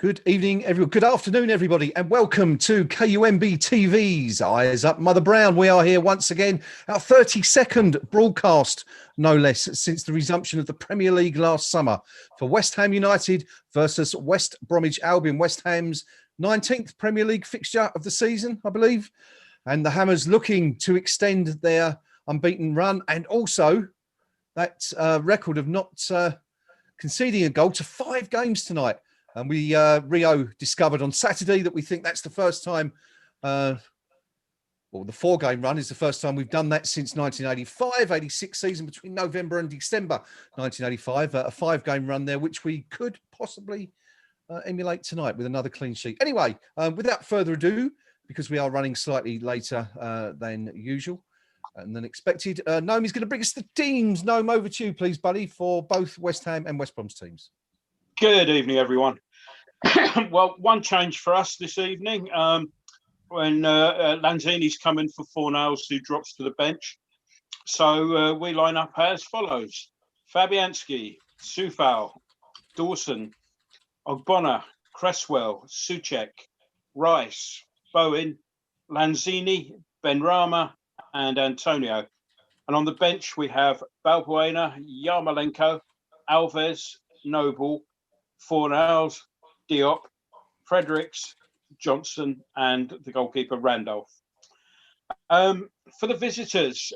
Good evening, everyone. Good afternoon, everybody, and welcome to KUMBTV's Eyes Up Mother Brown. We are here once again, our 32nd broadcast, no less, since the resumption of the Premier League last summer for West Ham United versus West Bromwich Albion. West Ham's 19th Premier League fixture of the season, I believe, and the Hammers looking to extend their unbeaten run and also that record of not conceding a goal to 5 games tonight. And we, Rio discovered on Saturday that we think that's the first time, well, the 4-game run is the first time we've done that since 1985, 86 season between November and December 1985, a 5-game run there, which we could possibly emulate tonight with another clean sheet. Anyway, without further ado, because we are running slightly later than usual and than expected, Gnome is going to bring us the teams. Gnome, over to you, please, buddy, for both West Ham and West Brom's teams. Good evening, everyone. Well, one change for us this evening when Lanzini's coming for Fornals, who drops to the bench. So we line up as follows: Fabianski, Soufal, Dawson, Ogbonna, Cresswell, Souček, Rice, Bowen, Lanzini, Benrahma, and Antonio. And on the bench, we have Balbuena, Yarmolenko, Alves, Noble, Fornals, Diop, Fredericks, Johnson, and the goalkeeper Randolph. For the visitors,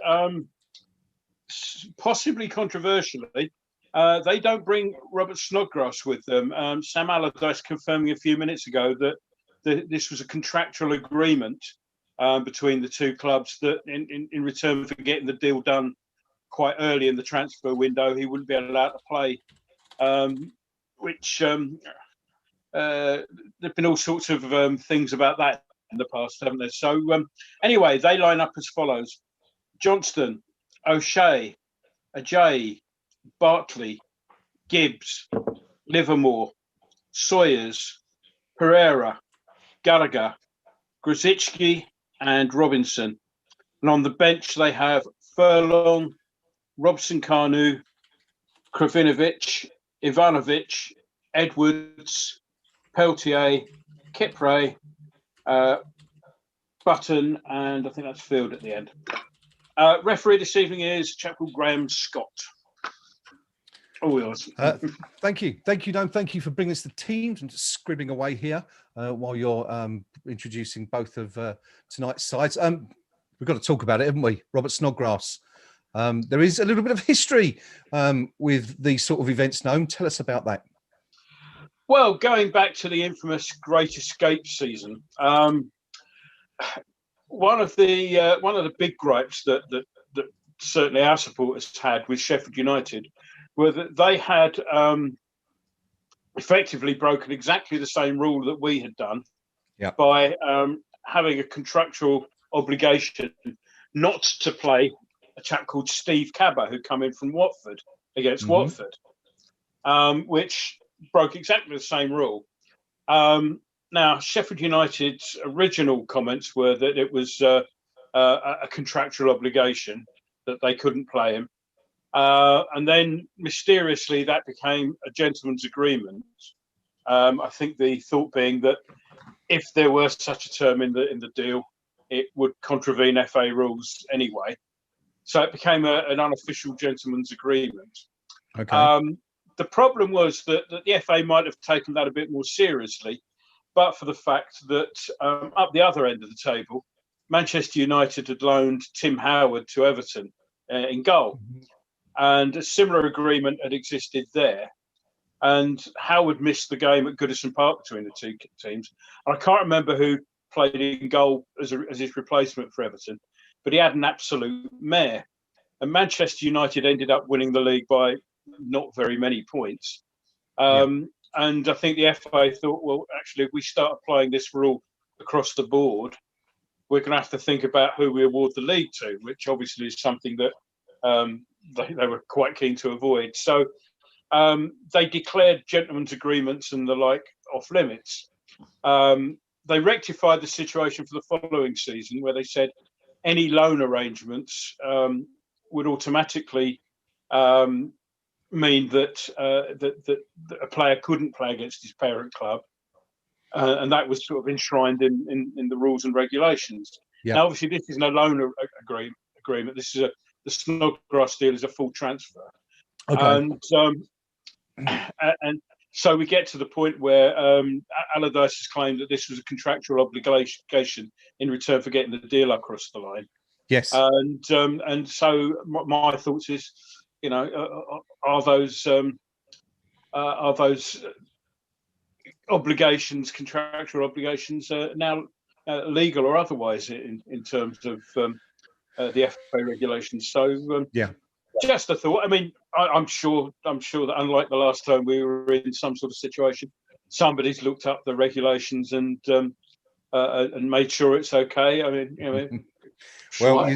possibly controversially, they don't bring Robert Snodgrass with them. Sam Allardyce confirming a few minutes ago that this was a contractual agreement between the two clubs that in return for getting the deal done quite early in the transfer window, he wouldn't be allowed to play. Which there've been all sorts of things about that in the past, haven't there? So anyway, they line up as follows: Johnston, O'Shea, Ajayi, Bartley, Gibbs, Livermore, Sawyers, Pereira, Gallagher, Grosicki, and Robinson. And on the bench, they have Furlong, Robson-Kanu, Kravinovic, Ivanovic, Edwards, Peltier, Kipre, Button, and I think that's Field at the end. Referee this evening is a chap called Graham Scott. Oh, yours. Thank you, Gnome. Thank you for bringing us the teams and just scribbling away here while you're introducing both of tonight's sides. We've got to talk about it, haven't we? Robert Snodgrass. There is a little bit of history with these sort of events, Gnome. Tell us about that. Well, going back to the infamous Great Escape season, one of the big gripes that certainly our supporters had with Sheffield United were that they had effectively broken exactly the same rule that we had done by having a contractual obligation not to play a chap called Steve Cabba, who come in from Watford against Watford, which broke exactly the same rule. Now, Sheffield United's original comments were that it was a contractual obligation that they couldn't play him. And then mysteriously that became a gentleman's agreement. I think the thought being that if there were such a term in the deal, it would contravene FA rules anyway. So it became an unofficial gentleman's agreement. Okay. The problem was that the FA might have taken that a bit more seriously, but for the fact that up the other end of the table, Manchester United had loaned Tim Howard to Everton in goal. And a similar agreement had existed there. And Howard missed the game at Goodison Park between the two teams. And I can't remember who played in goal as his replacement for Everton, but he had an absolute mare. And Manchester United ended up winning the league by not very many points. And I think the FA thought, well, actually, if we start applying this rule across the board, we're going to have to think about who we award the league to, which obviously is something that they were quite keen to avoid. So they declared gentlemen's agreements and the like off limits. They rectified the situation for the following season, where they said any loan arrangements would automatically mean that a player couldn't play against his parent club and that was sort of enshrined in the rules and regulations. Yeah. Now, obviously, this is no loan agreement. This is the Snodgrass deal is a full transfer, Okay. and so we get to the point where Allardyce has claimed that this was a contractual obligation in return for getting the deal across the line. Yes. And so my thoughts is, you know, are those obligations, contractual obligations, now legal or otherwise in terms of the FA regulations? So Yeah. just a thought. I mean, I'm sure that unlike the last time we were in some sort of situation, somebody's looked up the regulations and made sure it's okay. I mean, you know, Well,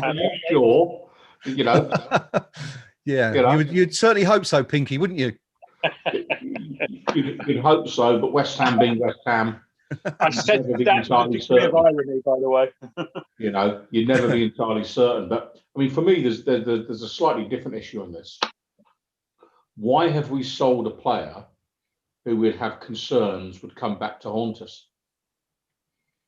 sure, you know. Yeah, you know, you'd certainly hope so, Pinky, wouldn't you? You'd hope so, but West Ham being West Ham, I said that with a degree of irony, by the way. You know, you'd never be entirely certain. But I mean, for me, there's a slightly different issue on this. Why have we sold a player who we'd have concerns would come back to haunt us?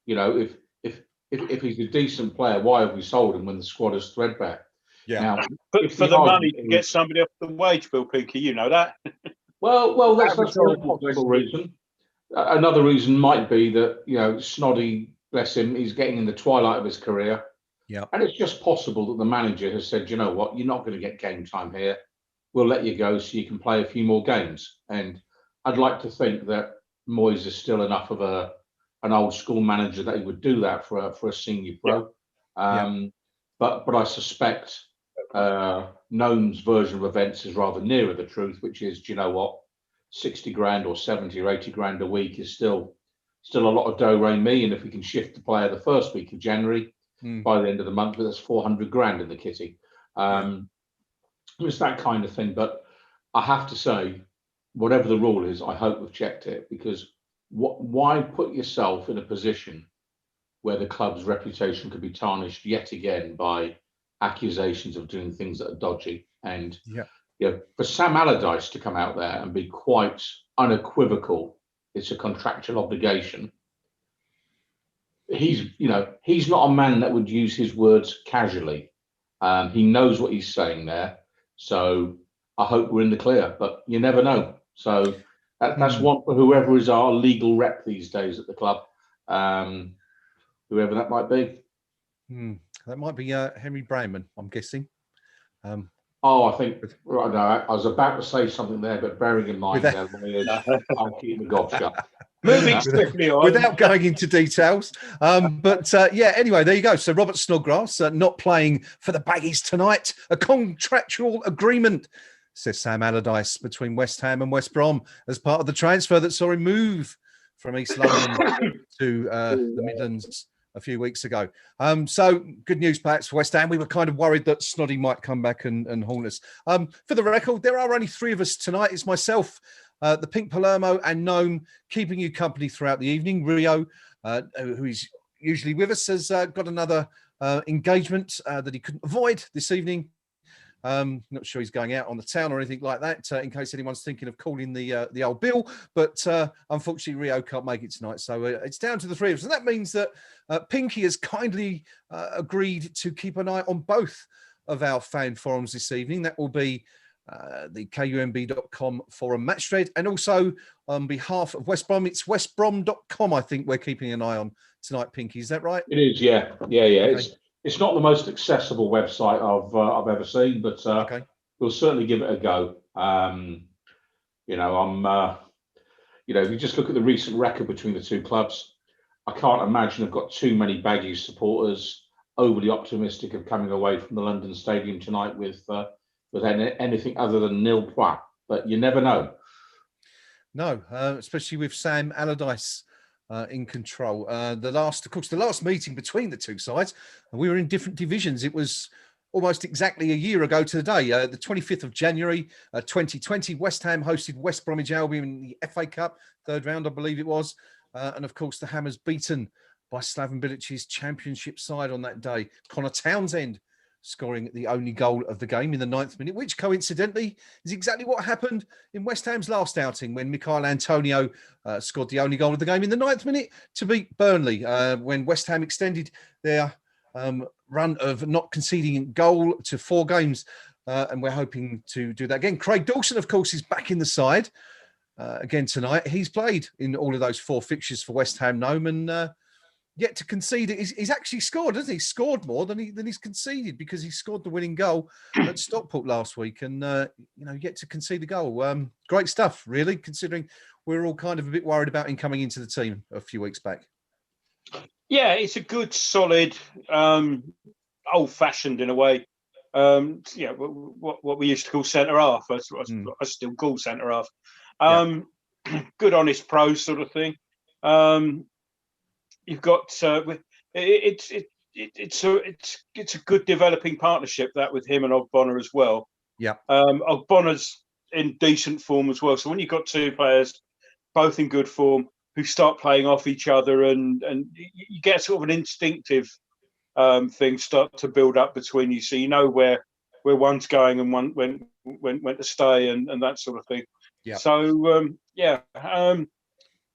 You know, if he's a decent player, why have we sold him when the squad is threadbare? Yeah. Now, But for the money to get somebody off the wage bill, Pinky, you know that. Well, that's one possible reason. Another reason might be that, you know, Snoddy, bless him, he's getting in the twilight of his career. Yeah. And it's just possible that the manager has said, you know what, you're not going to get game time here. We'll let you go so you can play a few more games. And I'd like to think that Moyes is still enough of an old school manager that he would do that for a senior pro. Yeah. But I suspect Gnome's version of events is rather nearer the truth, which is, do you know what, 60 grand or 70 or 80 grand a week is still a lot of do-re-mi. And if we can shift the player the first week of January, by the end of the month, there's 400 grand in the kitty. It's that kind of thing. But I have to say, whatever the rule is, I hope we've checked it, because why put yourself in a position where the club's reputation could be tarnished yet again by accusations of doing things that are dodgy? And you know, for Sam Allardyce to come out there and be quite unequivocal, it's a contractual obligation. He's not a man that would use his words casually. He knows what he's saying there. So I hope we're in the clear, but you never know. So that's one for whoever is our legal rep these days at the club, whoever that might be. That might be Henry Brayman, I'm guessing. I think right now I was about to say something there, but bearing in mind I'll keep the gob shut. Moving swiftly on. Without going into details. Anyway, there you go. So Robert Snodgrass not playing for the Baggies tonight. A contractual agreement, says Sam Allardyce, between West Ham and West Brom as part of the transfer that saw him move from East London to the Midlands a few weeks ago. So good news perhaps for West Ham. We were kind of worried that Snoddy might come back and haunt us. For the record, there are only three of us tonight. It's myself, the Pink Palermo, and Gnome, keeping you company throughout the evening. Rio, who is usually with us, has got another engagement that he couldn't avoid this evening. Not sure he's going out on the town or anything like that, in case anyone's thinking of calling the old bill. But unfortunately, Rio can't make it tonight. So it's down to the three of us. And that means that Pinky has kindly agreed to keep an eye on both of our fan forums this evening. That will be the KUMB.com forum match thread, and also on behalf of West Brom, it's westbrom.com. I think we're keeping an eye on tonight, Pinky. Is that right? It is, yeah. Okay. It's not the most accessible website I've ever seen, but we'll certainly give it a go. If you just look at the recent record between the two clubs, I can't imagine I've got too many Baggies supporters overly optimistic of coming away from the London Stadium tonight with anything other than nil point. But you never know. No, especially with Sam Allardyce in control. The last meeting between the two sides, and we were in different divisions. It was almost exactly a year ago today, the 25th of January, 2020. West Ham hosted West Bromwich Albion in the FA Cup, third round, I believe it was. And of course, the Hammers beaten by Slaven Bilic's championship side on that day. Connor Townsend scoring the only goal of the game in the 9th minute, which coincidentally is exactly what happened in West Ham's last outing when Michail Antonio scored the only goal of the game in the 9th minute to beat Burnley when West Ham extended their run of not conceding a goal to 4 games. And we're hoping to do that again. Craig Dawson, of course, is back in the side again tonight. He's played in all of those 4 fixtures for West Ham Gnome and yet to concede it. He's actually scored, hasn't he? He's scored more than he's conceded because he scored the winning goal at Stockport last week and, yet to concede a goal. Great stuff, really, considering we're all kind of a bit worried about him coming into the team a few weeks back. Yeah, it's a good, solid, old-fashioned in a way. What we used to call centre half. I still call centre half. Good, honest pro sort of thing. You've got it's a good developing partnership that with him and Ogbonna as well. Yeah. Ogbonna's in decent form as well. So when you've got 2 players both in good form who start playing off each other and you get sort of an instinctive thing start to build up between you, so you know where one's going and when to stay and that sort of thing. Yeah. So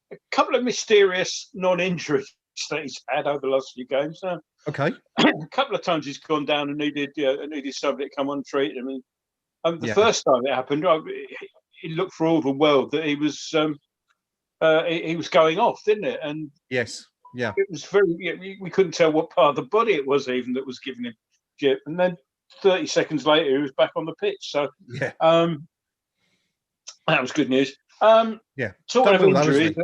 a couple of mysterious non-injuries that he's had over the last few games. Okay. A couple of times he's gone down and needed somebody to come on and treat him. And the first time it happened, it looked for all the world that he was going off, didn't it? And yes, yeah, it was we couldn't tell what part of the body it was even that was giving him jip. And then 30 seconds later, he was back on the pitch. So yeah, that was good news. Talking of injuries.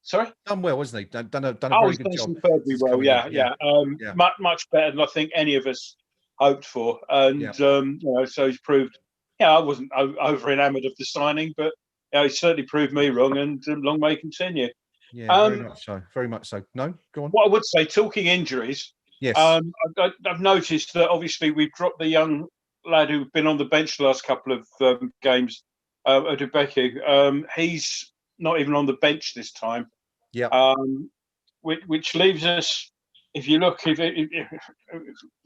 Sorry? Done well, wasn't he? Done a very good job. Superbly well, yeah. Much better than I think any of us hoped for. And, so he's proved, I wasn't over enamoured of the signing, but he certainly proved me wrong and long may continue. Yeah, very much so. No, go on. What I would say, talking injuries, yes. I've noticed that obviously we've dropped the young lad who's been on the bench the last couple of games, Odubeku. He's not even on the bench this time. Yeah. Which leaves us, if you look, if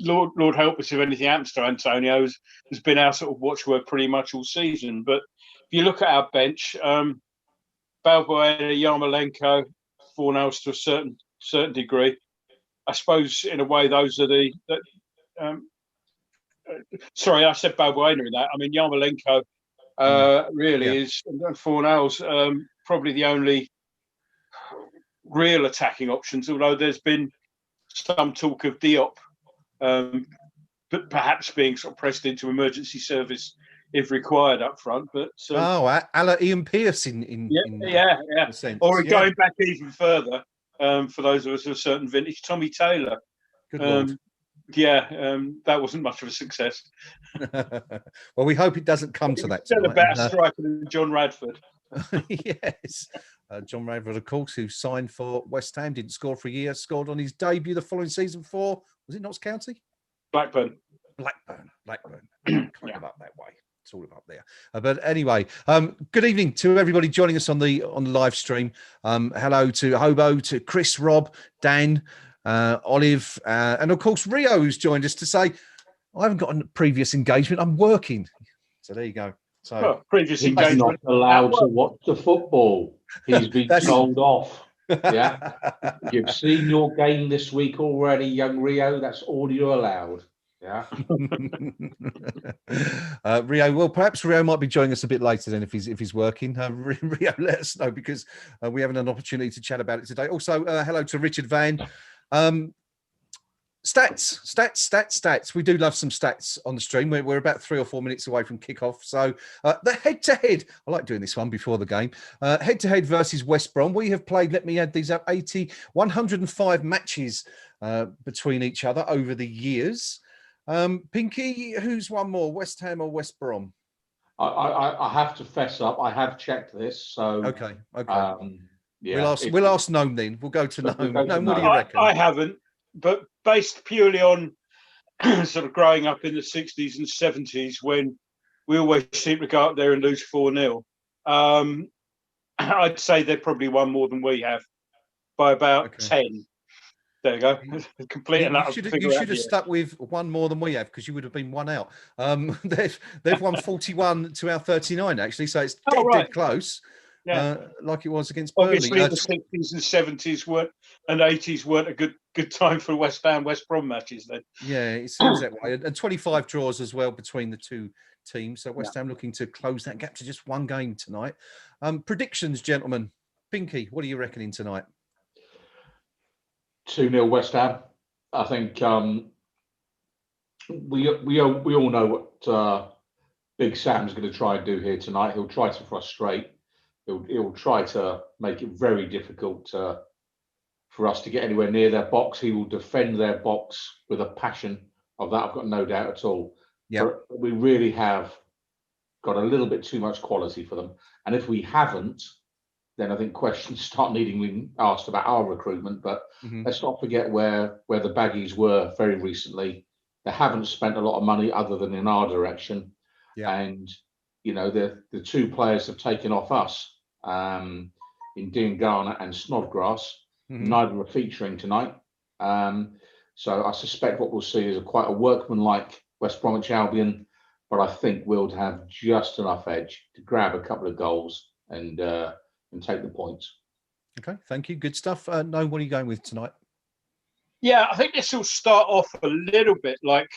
Lord help us if anything happens to Antonio, has been our sort of watchword pretty much all season. But if you look at our bench, Balbuena, Yarmolenko, Fornals to a certain degree. I suppose in a way those are sorry, I said Balbuena in that. I mean Yarmolenko is, and Fornals probably the only real attacking options. Although there's been some talk of Diop, but perhaps being sort of pressed into emergency service if required up front. But a la Ian Pearce in a sense. Or going back even further, for those of us of a certain vintage, Tommy Taylor. Good Lord. That wasn't much of a success. Well, we hope it doesn't come to that. Still a better striker than John Radford. Yes. John Radford, of course, who signed for West Ham, didn't score for a year, scored on his debut the following season for, was it Notts County? Blackburn. Kind of up that way. It's all up there. But anyway, good evening to everybody joining us on the live stream. Hello to Hobo, to Chris, Rob, Dan, Olive, and of course Rio, who's joined us to say, I haven't got a previous engagement, I'm working. So there you go. So previous engagement. He's not allowed to watch the football. He's been told off. Yeah. You've seen your game this week already, young Rio. That's all you're allowed. Yeah. Rio, well, perhaps Rio might be joining us a bit later then if he's working. Rio, let us know because we haven't had an opportunity to chat about it today. Also, hello to Richard Van. Stats. We do love some stats on the stream. We're about 3 or 4 minutes away from kickoff. So the head-to-head, I like doing this one before the game. Head-to-head versus West Brom. We have played, let me add these up, 105 matches between each other over the years. Pinky, who's won more, West Ham or West Brom? I have to fess up. I have checked this. So okay. Yeah, we'll ask Gnome then. We'll go to Gnome. Gnome, what do you reckon? I haven't, but based purely on sort of growing up in the 60s and 70s when we always seem to go up there and lose 4-0, I'd say they've probably won more than we have by about 10. There you go. Completing that. You should have stuck with one more than we have, because you would have been one out. They've won 41 to our 39 actually, so it's dead close. Yeah, like it was against Burnley. Obviously, the 60s and 70s and 80s weren't a good time for West Ham West Brom matches then. Yeah, it seems that way. And 25 draws as well between the two teams. So West Ham looking to close that gap to just one game tonight. Predictions, gentlemen. Pinky, what are you reckoning tonight? 2-0 West Ham. I think we all know what Big Sam's going to try and do here tonight. He'll try to frustrate. He'll try to make it very difficult for us to get anywhere near their box. He will defend their box with a passion. Of that, I've got no doubt at all. Yeah, we really have got a little bit too much quality for them. And if we haven't, then I think questions start needing to be asked about our recruitment. But let's not forget where the baggies were very recently. They haven't spent a lot of money other than in our direction. Yeah. And you know, the two players have taken off us in Dean Garner and Snodgrass. Neither are featuring tonight. So I suspect what we'll see is quite a workmanlike West Bromwich Albion, but I think we'll have just enough edge to grab a couple of goals and take the points. Okay, thank you. Good stuff. No, what are you going with tonight? Yeah, I think this will start off a little bit like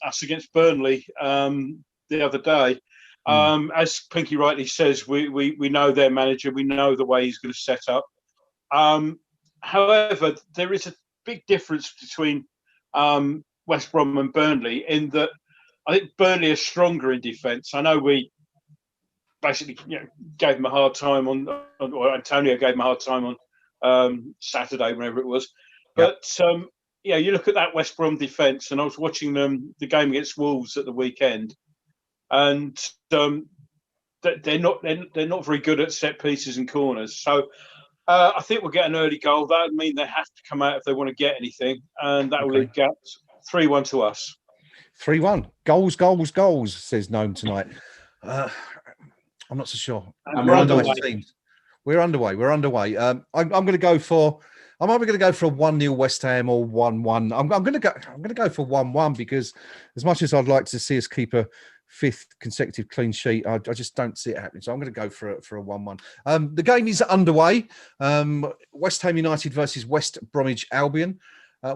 us against Burnley the other day. As Pinky rightly says, we know their manager, we know the way he's going to set up. However, there is a big difference between West Brom and Burnley in that I think Burnley are stronger in defence. I know we basically gave them a hard time or Antonio gave them a hard time on Saturday, whenever it was. But you look at that West Brom defence, and I was watching the game against Wolves at the weekend, and they're not very good at set pieces and corners. So I think we'll get an early goal. That would mean they have to come out if they want to get anything, and that will leave gaps. 3-1 to us. 3-1. Goals, says Gnome tonight. I'm not so sure. And We're underway. I'm going to go for. I'm either going to go for a 1-0 West Ham or 1-1. I'm going to go for 1-1 because as much as I'd like to see us keep a fifth consecutive clean sheet, I just don't see it happening. So I'm going to go for a 1-1. The game is underway. West Ham United versus West Bromwich Albion.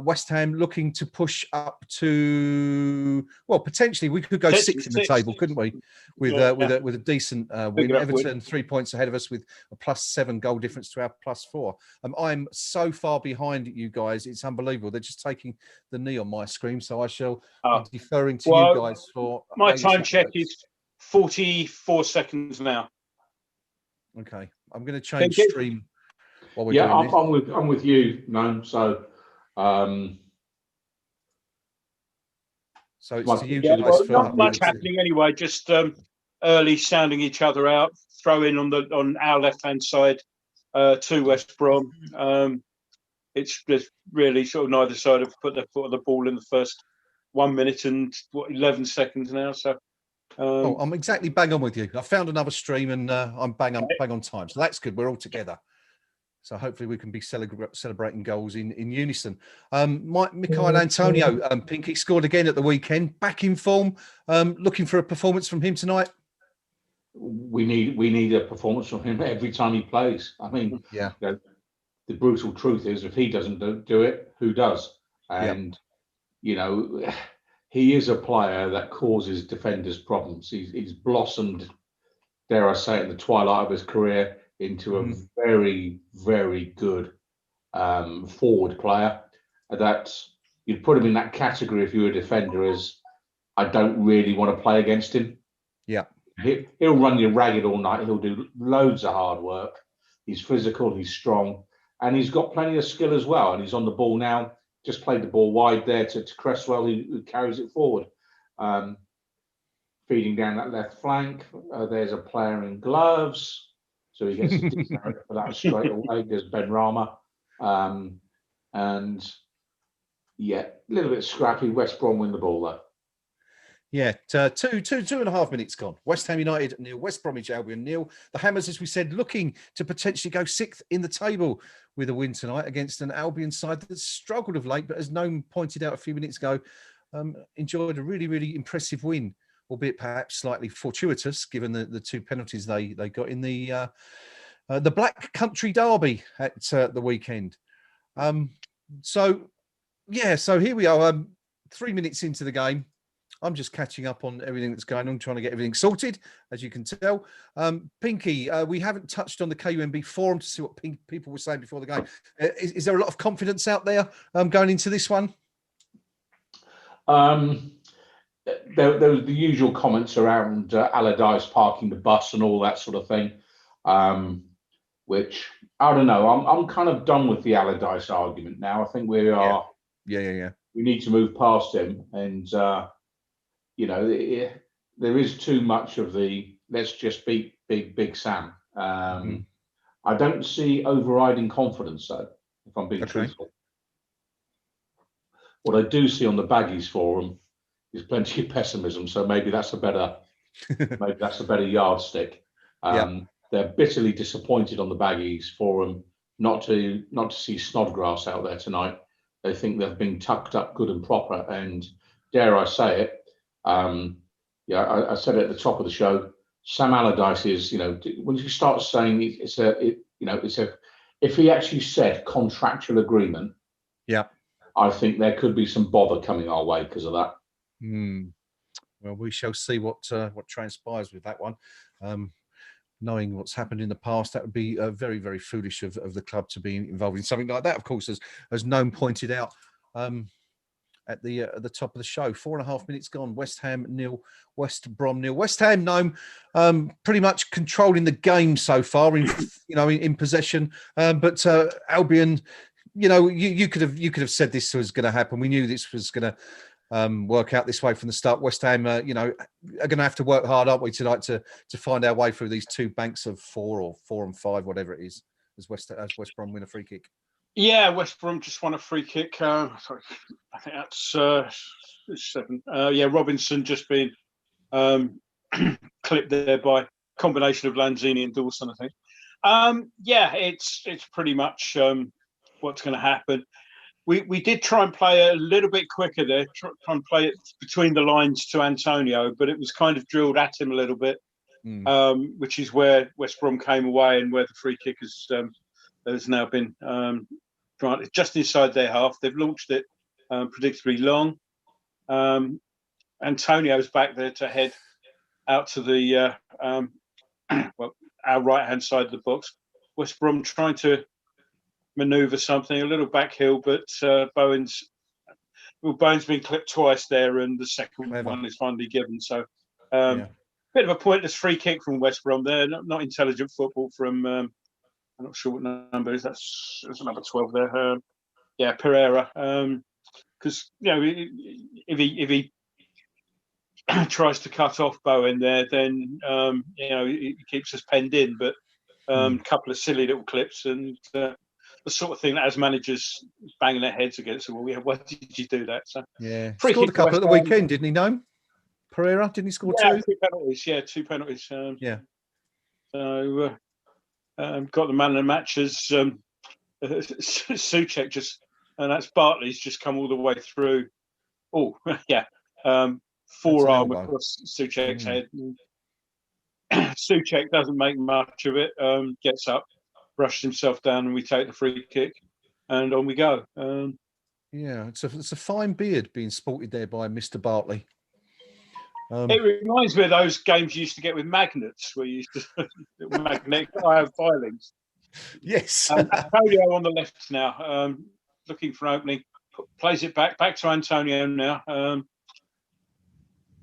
West Ham looking to push up to, well, potentially we could go sixth in the table, couldn't we? With a decent win. Everton 3 points ahead of us with a +7 goal difference to our +4. I'm so far behind you guys, it's unbelievable. They're just taking the knee on my screen, so I shall be deferring to you guys for my time check is 44 seconds now. Okay, I'm going to change stream while we're doing this. I'm with you, Gnome. So. So it's to you guys. Not much happening anyway. Just early sounding each other out. Throw in on our left hand side to West Brom. It's just really sort of neither side have put their foot on the ball in the first 1 minute and 11 seconds now. So I'm exactly bang on with you. I found another stream and I'm bang on time. So that's good. We're all together. So hopefully we can be celebrating goals in unison. Michael Antonio, Pinky scored again at the weekend. Back in form. Looking for a performance from him tonight. We need a performance from him every time he plays. I mean, the brutal truth is, if he doesn't do it, who does? And he is a player that causes defenders problems. He's blossomed, dare I say, in the twilight of his career, into a very, very good forward player. That you'd put him in that category if you were a defender as I don't really want to play against him. Yeah. He'll run you ragged all night. He'll do loads of hard work. He's physical, he's strong, and he's got plenty of skill as well. And he's on the ball now. Just played the ball wide there to Cresswell, who carries it forward. Feeding down that left flank. There's a player in gloves. So he gets a decent for that straight away. There's Ben Rama. And a little bit scrappy. West Brom win the ball though. Yeah, 2.5 minutes gone. West Ham United nil, West Bromwich Albion nil. The Hammers, as we said, looking to potentially go 6th in the table with a win tonight against an Albion side that's struggled of late, but as Gnome pointed out a few minutes ago, enjoyed a really, really impressive win, albeit perhaps slightly fortuitous given the 2 penalties they got in the Black Country Derby at the weekend. So here we are, 3 minutes into the game. I'm just catching up on everything that's going on, trying to get everything sorted, as you can tell. Pinky, we haven't touched on the KUMB forum to see what people were saying before the game. Is there a lot of confidence out there going into this one? There was the usual comments around Allardyce parking the bus and all that sort of thing, which I don't know. I'm kind of done with the Allardyce argument now. I think we are. Yeah. We need to move past him, and there is too much of the let's just beat Big Sam. I don't see overriding confidence, though, if I'm being truthful. What I do see on the Baggies forum is plenty of pessimism. So maybe that's a better yardstick. They're bitterly disappointed on the Baggies forum not to see Snodgrass out there tonight. They think they've been tucked up good and proper, and dare I say it, I said it at the top of the show. Sam Allardyce is, when you start saying if he actually said contractual agreement, I think there could be some bother coming our way because of that. Well, we shall see what transpires with that one. Knowing what's happened in the past, that would be very, very foolish of the club to be involved in something like that. Of course, as Gnome pointed out at the top of the show, 4.5 minutes gone. West Ham nil, West Brom nil. West Ham, Gnome, pretty much controlling the game so far in possession, but Albion. You could have said this was going to happen. We knew this was going to work out this way from the start. West Ham, are going to have to work hard, aren't we, tonight to find our way through these 2 banks of 4 or 4 and 5, whatever it is, as West Brom win a free kick. Yeah, West Brom just won a free kick. Sorry, I think that's 7. Robinson just being clipped there by a combination of Lanzini and Dawson, I think. It's pretty much what's going to happen. We did try and play a little bit quicker there, try and play it between the lines to Antonio, but it was kind of drilled at him a little bit, which is where West Brom came away and where the free kick has now been granted just inside their half. They've launched it predictably long. Antonio's back there to head out to the our right-hand side of the box. West Brom trying to manoeuvre something, a little back hill, but Bowen's been clipped twice there, and the second one is finally given. So bit of a pointless free kick from West Brom there. Not intelligent football from I'm not sure what number is. That's number 12 there. Pereira. Because if he tries to cut off Bowen there, then he keeps us penned in. But a couple of silly little clips and the sort of thing that as managers banging their heads against the wall. Why did you do that? So scored a couple at the weekend, didn't he? No, Pereira, didn't he score 2? 2 penalties. 2 penalties. So got the man of the match as Souček just, and that's Bartley's just come all the way through. Forearm across Souček's head. Souček doesn't make much of it. Gets up, brushes himself down, and we take the free kick, and on we go. It's a fine beard being sported there by Mr. Bartley. It reminds me of those games you used to get with magnets, where you used to magnetic iron filings. Yes. Antonio on the left now, looking for an opening. Plays it back to Antonio now.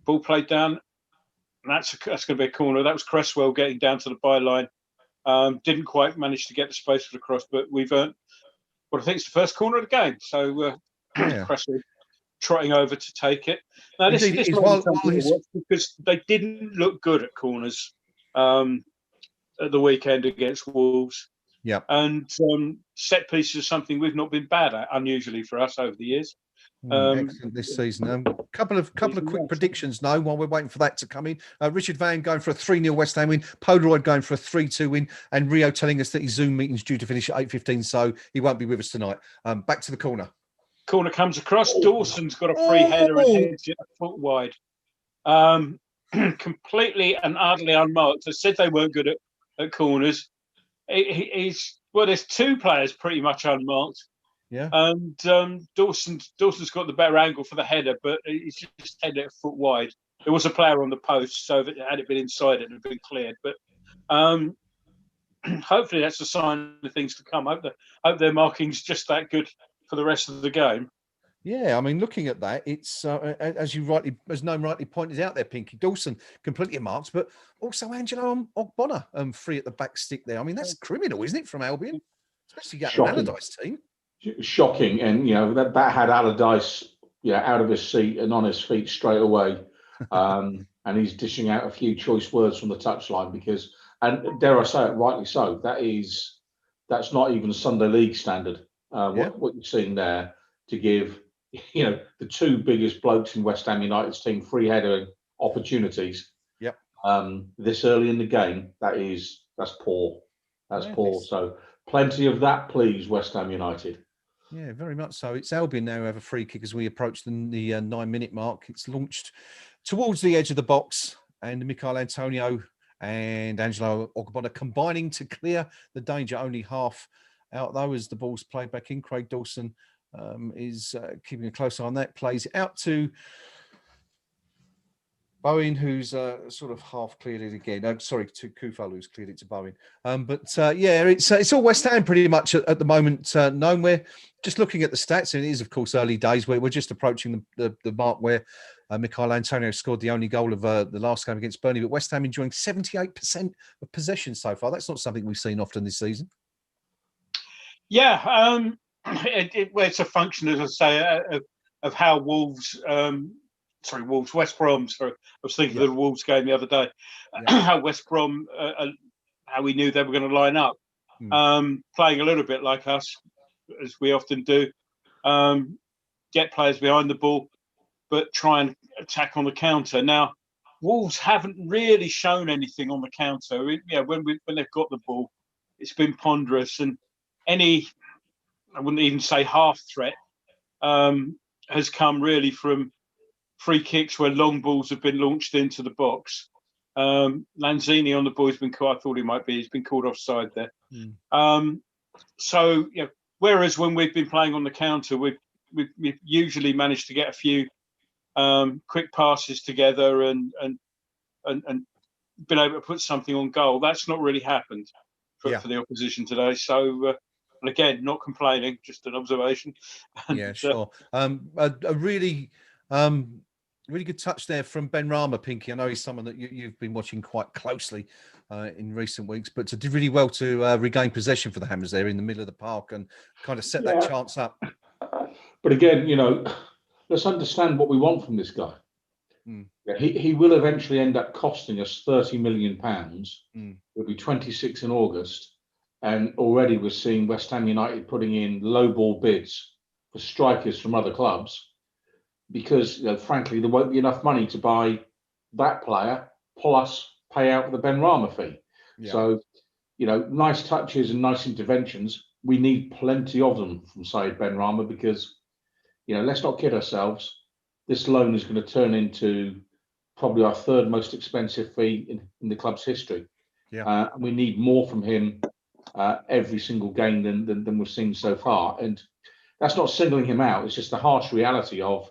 Ball played down. And that's going to be a corner. That was Cresswell getting down to the byline. Didn't quite manage to get the space for the cross, but we've earned what I think is the first corner of the game. So Cresswell trotting over to take it. Now this is because they didn't look good at corners at the weekend against Wolves. Yeah, and set pieces is something we've not been bad at, unusually for us over the years. Excellent this season. Couple of quick predictions now while we're waiting for that to come in. Richard Van going for a 3-0 West Ham win, Polaroid going for a 3-2 win, and Rio telling us that his Zoom meeting's due to finish at 8:15, so he won't be with us tonight. Back to the corner. Corner comes across. Dawson's got a free header and heads it a foot wide. Completely and utterly unmarked. I said they weren't good at corners. There's two players pretty much unmarked. Yeah. And Dawson's got the better angle for the header, but he's just headed it a foot wide. There was a player on the post, so if had it been inside, it would have been cleared. But hopefully that's a sign of things to come. I hope their marking's just that good for the rest of the game. Yeah, I mean, looking at that, it's as Gnome rightly pointed out there, Pinky, Dawson completely marked, but also Angelo Ogbonna free at the back stick there. I mean, that's criminal, isn't it, from Albion, especially getting an Allardyce team. Shocking, and that had Allardyce out of his seat and on his feet straight away, and he's dishing out a few choice words from the touchline because, and dare I say it, rightly so. That's not even Sunday League standard. What you're seeing there to give the two biggest blokes in West Ham United's team free header opportunities. Yep. This early in the game, that's poor. That's poor. So plenty of that, please, West Ham United. Yeah, very much so. It's Albion now who have a free kick as we approach the 9-minute mark. It's launched towards the edge of the box, and Michail Antonio and Angelo Ogbonna combining to clear the danger. Only half out though as the ball's played back in. Craig Dawson is keeping a close eye on that. Plays out to Bowen, who's sort of half cleared it again. Sorry, to Kufal, who's cleared it to Bowen. It's all West Ham pretty much at the moment. Known we're just looking at the stats, and it is of course early days. We're just approaching the mark where Michail Antonio scored the only goal of the last game against Burnley. But West Ham enjoying 78% of possession so far. That's not something we've seen often this season. Yeah, it's a function, as I say, of how West Brom. Sorry, I was thinking of the Wolves game the other day. How West Brom, how we knew they were going to line up, playing a little bit like us, as we often do. Get players behind the ball, but try and attack on the counter. Now, Wolves haven't really shown anything on the counter. When they've got the ball, it's been ponderous, and I wouldn't even say half threat, has come really from free kicks where long balls have been launched into the box. Lanzini on the ball has been caught. I thought he's been called offside there. Whereas when we've been playing on the counter, we've usually managed to get a few quick passes together and been able to put something on goal. That's not really happened for the opposition today. So, again, not complaining, just an observation. Yeah, sure. A really good touch there from Ben Rama, Pinky. I know he's someone that you've been watching quite closely in recent weeks, but did really well to regain possession for the Hammers there in the middle of the park and kind of set that chance up. But again, let's understand what we want from this guy. He will eventually end up costing us £30 million. It'll be 26 in August. And already we're seeing West Ham United putting in low ball bids for strikers from other clubs because, frankly, there won't be enough money to buy that player plus pay out the Ben Rama fee. Yeah. So, nice touches and nice interventions. We need plenty of them from Saeed Ben Rama because, let's not kid ourselves. This loan is going to turn into probably our third most expensive fee in the club's history. Yeah. And we need more from him every single game than we've seen so far. And that's not singling him out. It's just the harsh reality of,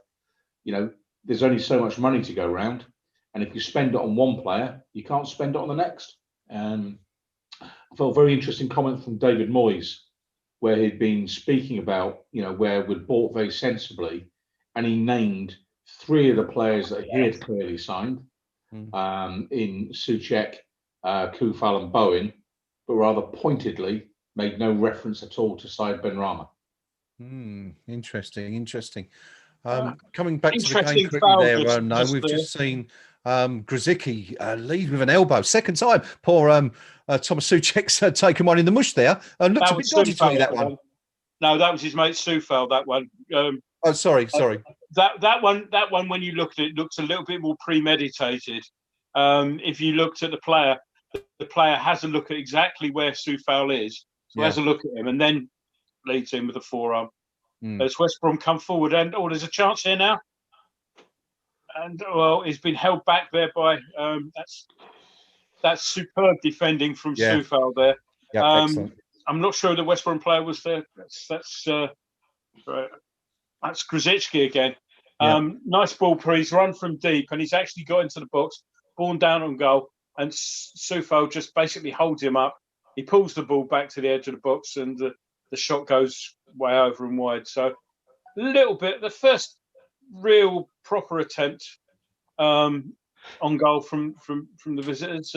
there's only so much money to go around. And if you spend it on one player, you can't spend it on the next. I felt a very interesting comment from David Moyes, where he'd been speaking about, where we'd bought very sensibly. And he named 3 of the players that he had clearly signed in Souček, Kufal and Bowen, but rather pointedly made no reference at all to Saeed Ben Rama. Interesting. Coming back to the game quickly there, we've just seen Grzycki lead with an elbow. Second time. Poor Thomas Souček's taken one in the mush there. And looked a bit dodgy to me, that one. No, that was his mate Soufal, that one. Oh, sorry. That one, when you look at it, looks a little bit more premeditated. If you looked at the player has a look at exactly where Soufal is, so has a look at him, and then leads in with a forearm. As West Brom come forward, and there's a chance here now, and well, he's been held back there by that's superb defending from Soufal there. Yeah, excellent. I'm not sure the West Brom player was there. That's Grzycki again. Nice ball, he's run from deep, and he's actually got into the box, borne down on goal, and Soufal just basically holds him up. He pulls the ball back to the edge of the box, and the shot goes way over and wide. So a little bit, the first real proper attempt on goal from the visitors.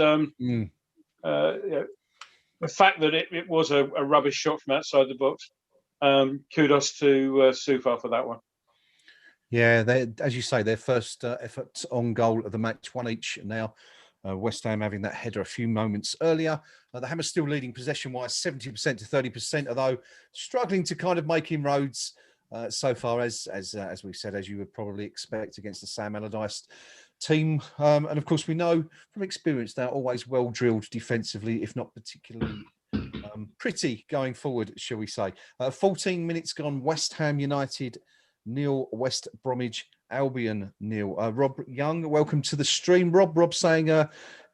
The fact that it was a rubbish shot from outside the box. Kudos to Soufal for that one. Yeah, as you say, their first effort on goal of the match, one each now. West Ham having that header a few moments earlier. The Hammers still leading possession-wise, 70% to 30%, although struggling to kind of make inroads so far, as we said, as you would probably expect against the Sam Allardyce team. And of course, we know from experience they're always well drilled defensively, if not particularly pretty going forward, shall we say. 14 minutes gone, West Ham United 0, West Bromwich Albion 0. Rob Young, welcome to the stream. Rob saying,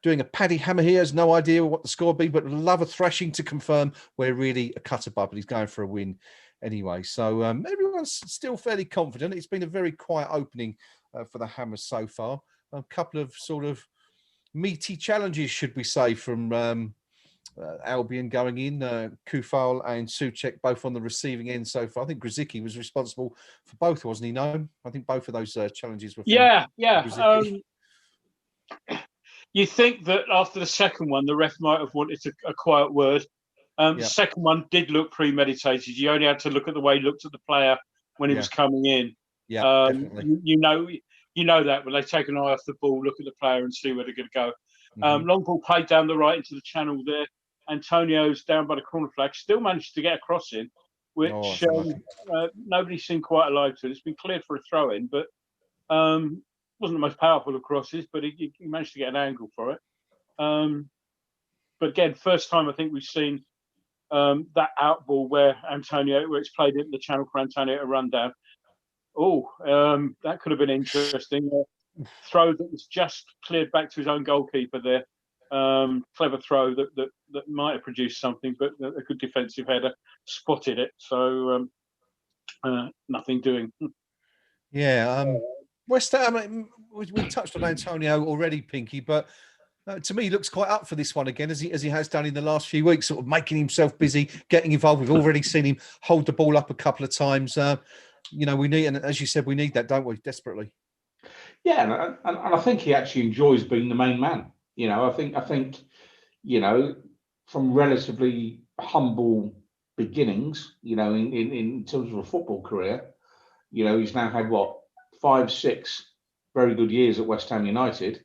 doing a Paddy Hammer here, has no idea what the score will be, but love a thrashing to confirm we're really a cut above, but he's going for a win anyway. So everyone's still fairly confident. It's been a very quiet opening for the Hammers so far. A couple of sort of meaty challenges, should we say, from Albion going in, Kufal and Souček both on the receiving end so far. I think Grzycki was responsible for both, wasn't he? No, I think both of those challenges were. You think that after the second one, the ref might have wanted a quiet word. The second one did look premeditated. You only had to look at the way he looked at the player when he was coming in. Yeah, definitely. You know that when they take an eye off the ball, look at the player and see where they're going to go. Long ball played down the right into the channel there. Antonio's down by the corner flag, still managed to get a cross in, which nobody seemed quite alive to. It's been cleared for a throw in, but wasn't the most powerful of crosses, but he managed to get an angle for it. But again, first time I think we've seen that out ball where it's played into the channel for Antonio to run down. That could have been interesting. Throw that was just cleared back to his own goalkeeper there. Clever throw that might have produced something, but a good defensive header spotted it. So nothing doing. West Ham, we touched on Antonio already, Pinky, but to me, he looks quite up for this one again, as he has done in the last few weeks, sort of making himself busy, getting involved. We've already seen him hold the ball up a couple of times. We need, and as you said, we need that, don't we, desperately? Yeah, and I think he actually enjoys being the main man. I think, from relatively humble beginnings, in terms of a football career, he's now had 5-6 very good years at West Ham United.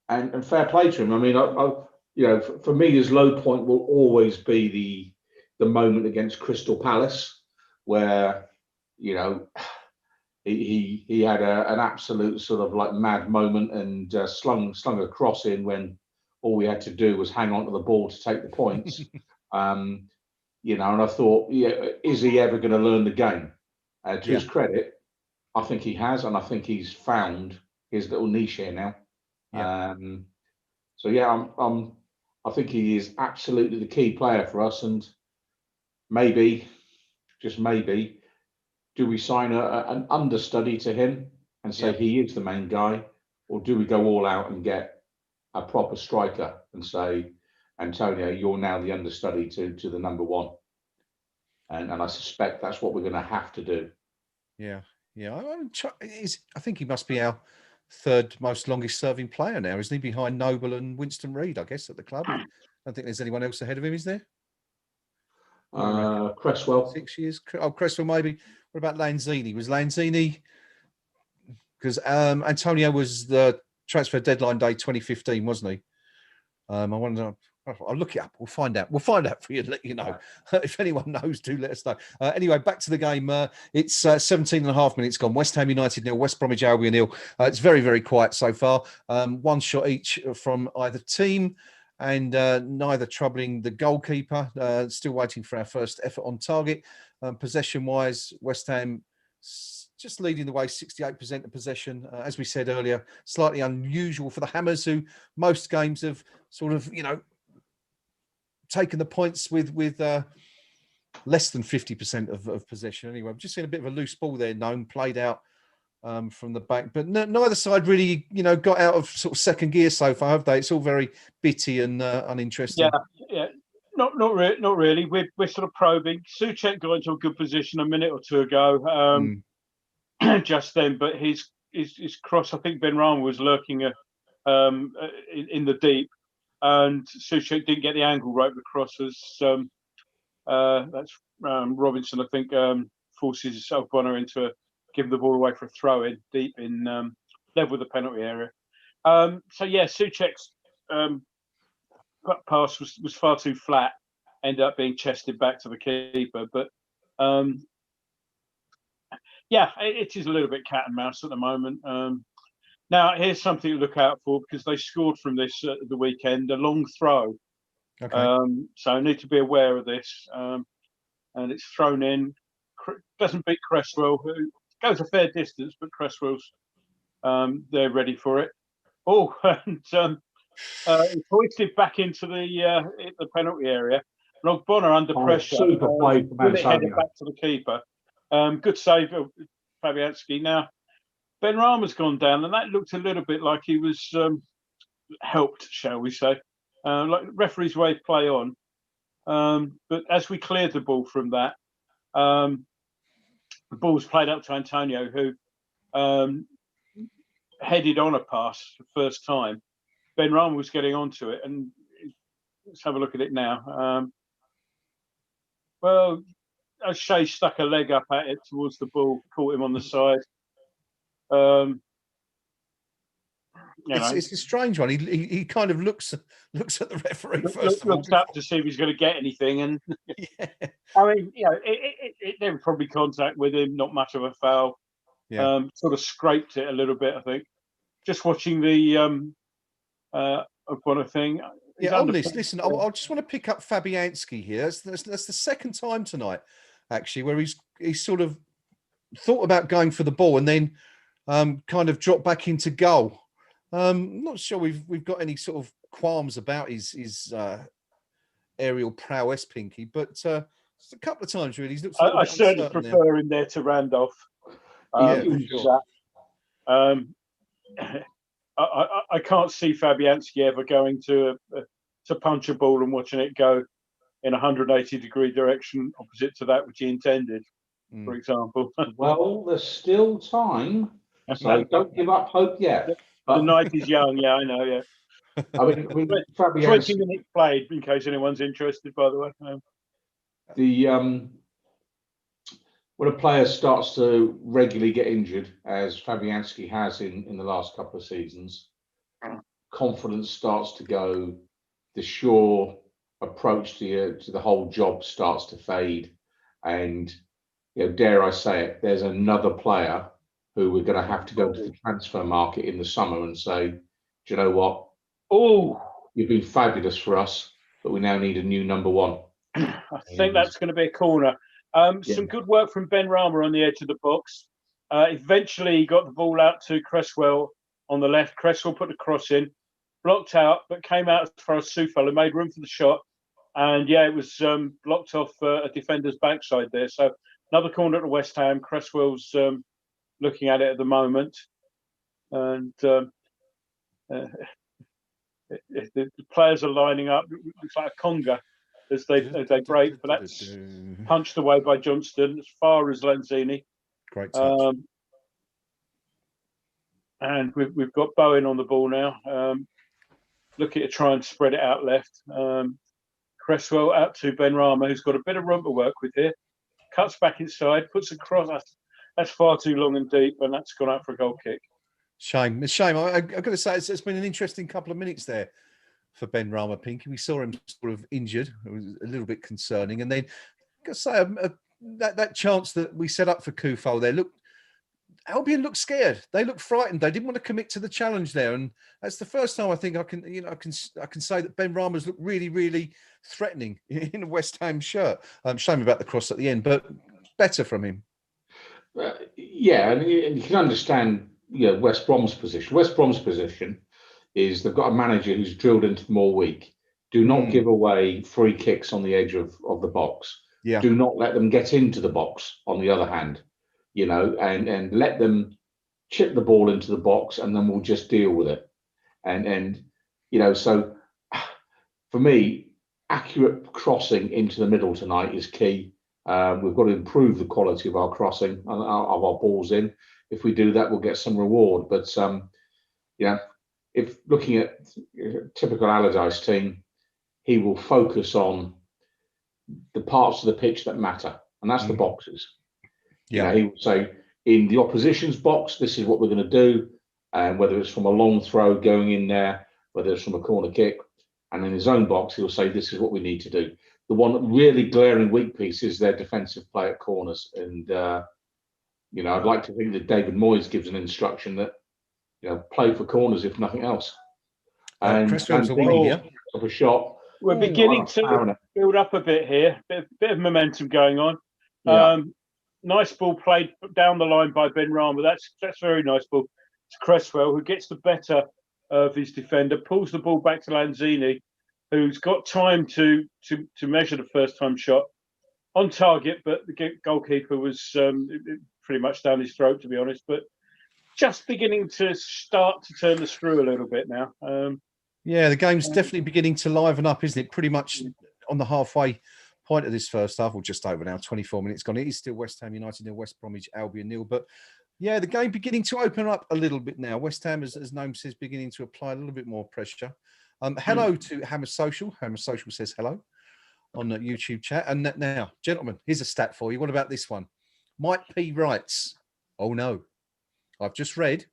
And fair play to him. I mean, for me, his low point will always be the moment against Crystal Palace, where, he had an absolute sort of like mad moment and slung a cross in when all we had to do was hang on to the ball to take the points. And I thought, is he ever going to learn the game? To his credit, I think he has, and I think he's found his little niche here now. I think he is absolutely the key player for us, and maybe, just maybe, do we sign an understudy to him and say he is the main guy, or do we go all out and get a proper striker and say, Antonio, you're now the understudy to the number one? And I suspect that's what we're going to have to do. I think he must be our third most longest serving player now, isn't he? Behind Noble and Winston Reid, I guess, at the club. I don't think there's anyone else ahead of him, is there? Cresswell. 6 years. Oh, Cresswell maybe. What about Lanzini? Was Lanzini, because Antonio was the transfer deadline day 2015, wasn't he? I wonder. I'll look it up. We'll find out. We'll find out for you. Let you know. If anyone knows, do let us know. Anyway, back to the game. It's 17 and a half minutes gone. West Ham United 0, West Bromwich Albion 0. It's very, very quiet so far. One shot each from either team, and neither troubling the goalkeeper. Still waiting for our first effort on target. Possession-wise, West Ham just leading the way, 68% of possession. As we said earlier, slightly unusual for the Hammers, who most games have sort of, taken the points with less than 50% of possession. Anyway, I've just seen a bit of a loose ball there, Gnome, played out from the back, but neither side really, got out of sort of second gear so far, have they? It's all very bitty and uninteresting. Yeah. Not really. We're sort of probing. Souček got into a good position a minute or two ago, just then, but his cross, I think Benrahma was lurking in the deep, and Souček didn't get the angle right. The cross was that's Robinson, I think, forces Bonner into giving the ball away for a throw in deep in level with the penalty area. So yeah, Souček's pass was far too flat, ended up being chested back to the keeper. But yeah, it is a little bit cat and mouse at the moment. Now, here's something to look out for, because they scored from this at the weekend, a long throw. Okay. So I need to be aware of this. And it's thrown in. Doesn't beat Cresswell, who goes a fair distance, but Cresswell's they're ready for it. Oh, and it's hoisted back into the penalty area. And Bonner under pressure. Super play from headed back to the keeper. Good save of Fabianski. Now, Benrahma's gone down, and that looked a little bit like he was helped, shall we say. Like referees wave play on. But as we cleared the ball from that, the ball was played up to Antonio, who headed on a pass for the first time. Benrahma was getting onto it, and let's have a look at it now. Well, O'Shea stuck a leg up at it towards the ball, caught him on the side. It's a strange one. He kind of looks at the referee first. Looks up to see if he's going to get anything, and yeah. I mean, there was probably contact with him, not much of a foul. Yeah. Sort of scraped it a little bit, I think. Just watching the Bonner thing. Yeah, on this, listen, I just want to pick up Fabianski here. That's the second time tonight, actually, where he's sort of thought about going for the ball and then kind of dropped back into goal. Not sure we've got any sort of qualms about his aerial prowess, Pinky, but just a couple of times really. He's looked I certainly prefer him there to Randolph. Yeah, for sure. I can't see Fabianski ever going to punch a ball and watching it go in a 180-degree direction opposite to that which he intended, for example. Well, there's still time, so don't give up hope yet. The night is young, yeah, I know, yeah. I mean, 20 minutes played, in case anyone's interested, by the way. When a player starts to regularly get injured, as Fabianski has in the last couple of seasons, confidence starts to go. The sure approach to the whole job starts to fade, and dare I say it, there's another player who we're going to have to go to the transfer market in the summer and say, do you know what? Oh, you've been fabulous for us, but we now need a new number one. I think that's going to be a corner. Some good work from Benrahma on the edge of the box. Eventually, he got the ball out to Cresswell on the left. Cresswell put the cross in, blocked out, but came out as far as Soufal and made room for the shot. And yeah, it was blocked off a defender's backside there. So another corner at West Ham. Cresswell's looking at it at the moment, and the players are lining up. It looks like a conga as they break, but that's punched away by Johnston as far as Lanzini. Great touch. And we've got Bowen on the ball now, looking to try and spread it out left. Cresswell out to Benrahma, who's got a bit of room to work with here. Cuts back inside, puts a cross. That's far too long and deep, and that's gone out for a goal kick. Shame. It's a shame. I've got to say, it's been an interesting couple of minutes there for Ben Rama, Pinky. We saw him sort of injured. It was a little bit concerning. And then, I've got to say, that chance that we set up for Kufal there, Albion looked scared. They looked frightened. They didn't want to commit to the challenge there, and that's the first time I think I can say that Ben Rama's looked really, really threatening in a West Ham shirt. Shame about the cross at the end, but better from him. Yeah, and you can understand, West Brom's position. West Brom's position is they've got a manager who's drilled into them all week. Do not give away free kicks on the edge of the box. Yeah. Do not let them get into the box, on the other hand, and let them chip the ball into the box, and then we'll just deal with it. And so for me, accurate crossing into the middle tonight is key. We've got to improve the quality of our crossing, of our balls in. If we do that, we'll get some reward. But if looking at typical Allardyce team, he will focus on the parts of the pitch that matter, and that's the boxes. Yeah, he will say, in the opposition's box, this is what we're going to do, and whether it's from a long throw going in there, whether it's from a corner kick, and in his own box, he'll say, this is what we need to do. The one really glaring weak piece is their defensive play at corners, and I'd like to think that David Moyes gives an instruction that play for corners if nothing else. And Cresswell's away here. Of a shot. We're beginning to build up a bit here. Bit of momentum going on. Yeah. Nice ball played down the line by Ben Rama. That's very nice ball. It's Cresswell who gets the better of his defender, pulls the ball back to Lanzini, who's got time to measure the first time shot on target, but the goalkeeper was pretty much down his throat, to be honest. But just beginning to start to turn the screw a little bit now. Yeah, the game's definitely beginning to liven up, isn't it? Pretty much on the halfway point of this first half, or just over now, 24 minutes gone. It is still West Ham United nil, West Bromwich Albion nil. But yeah, the game beginning to open up a little bit now. West Ham, as Gnome says, beginning to apply a little bit more pressure. Hello to Hammer Social. Hammer Social says hello on the YouTube chat. And now, gentlemen, here's a stat for you. What about this one? Mike P writes, oh no, I've just read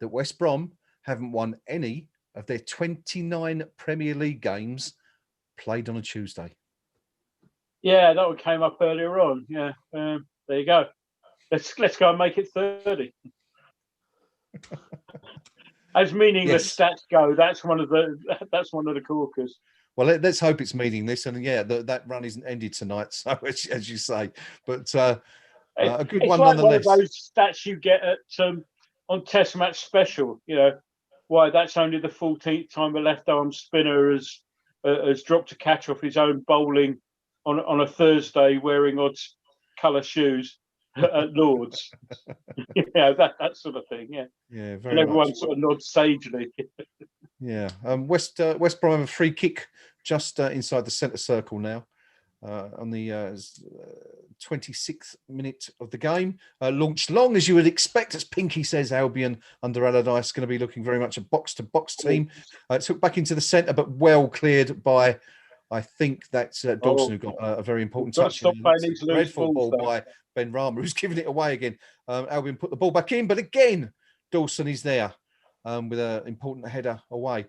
that West Brom haven't won any of their 29 Premier League games played on a Tuesday. Yeah, that one came up earlier on. Yeah, there you go. Let's go and make it 30. As meaningless stats go, that's one of the corkers. Well, let's hope it's meaningless, and yeah, that run isn't ended tonight. So as you say, but a good one like nonetheless. One of those stats you get at on Test Match Special. Why that's only the 14th time a left arm spinner has dropped a catch off his own bowling on a Thursday wearing odd colour shoes at Lords. That sort of thing. Yeah, very and everyone much. sort of nods sagely. Yeah, West Brom have a free kick just inside the centre circle now. On the 26th minute of the game. Launched long, as you would expect, as Pinky says, Albion under Allardyce going to be looking very much a box-to-box team. Took back into the centre, but well cleared by, I think that's Dawson, who got a very important touch. Stop playing these loose dreadful balls, ball by Ben Rama, who's giving it away again. Albion put the ball back in, but again, Dawson is there with an important header away.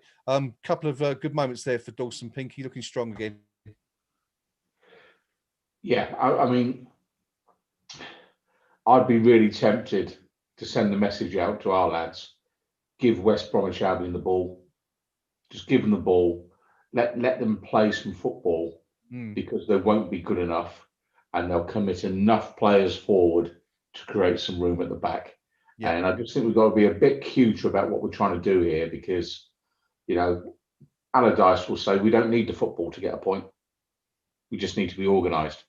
Couple of good moments there for Dawson. Pinky looking strong again. Yeah, I mean, I'd be really tempted to send the message out to our lads. Give West Bromwich Albion the ball. Just give them the ball. Let them play some football because they won't be good enough, and they'll commit enough players forward to create some room at the back. Yeah. And I just think we've got to be a bit cuter about what we're trying to do here because, Allardyce will say we don't need the football to get a point. We just need to be organised.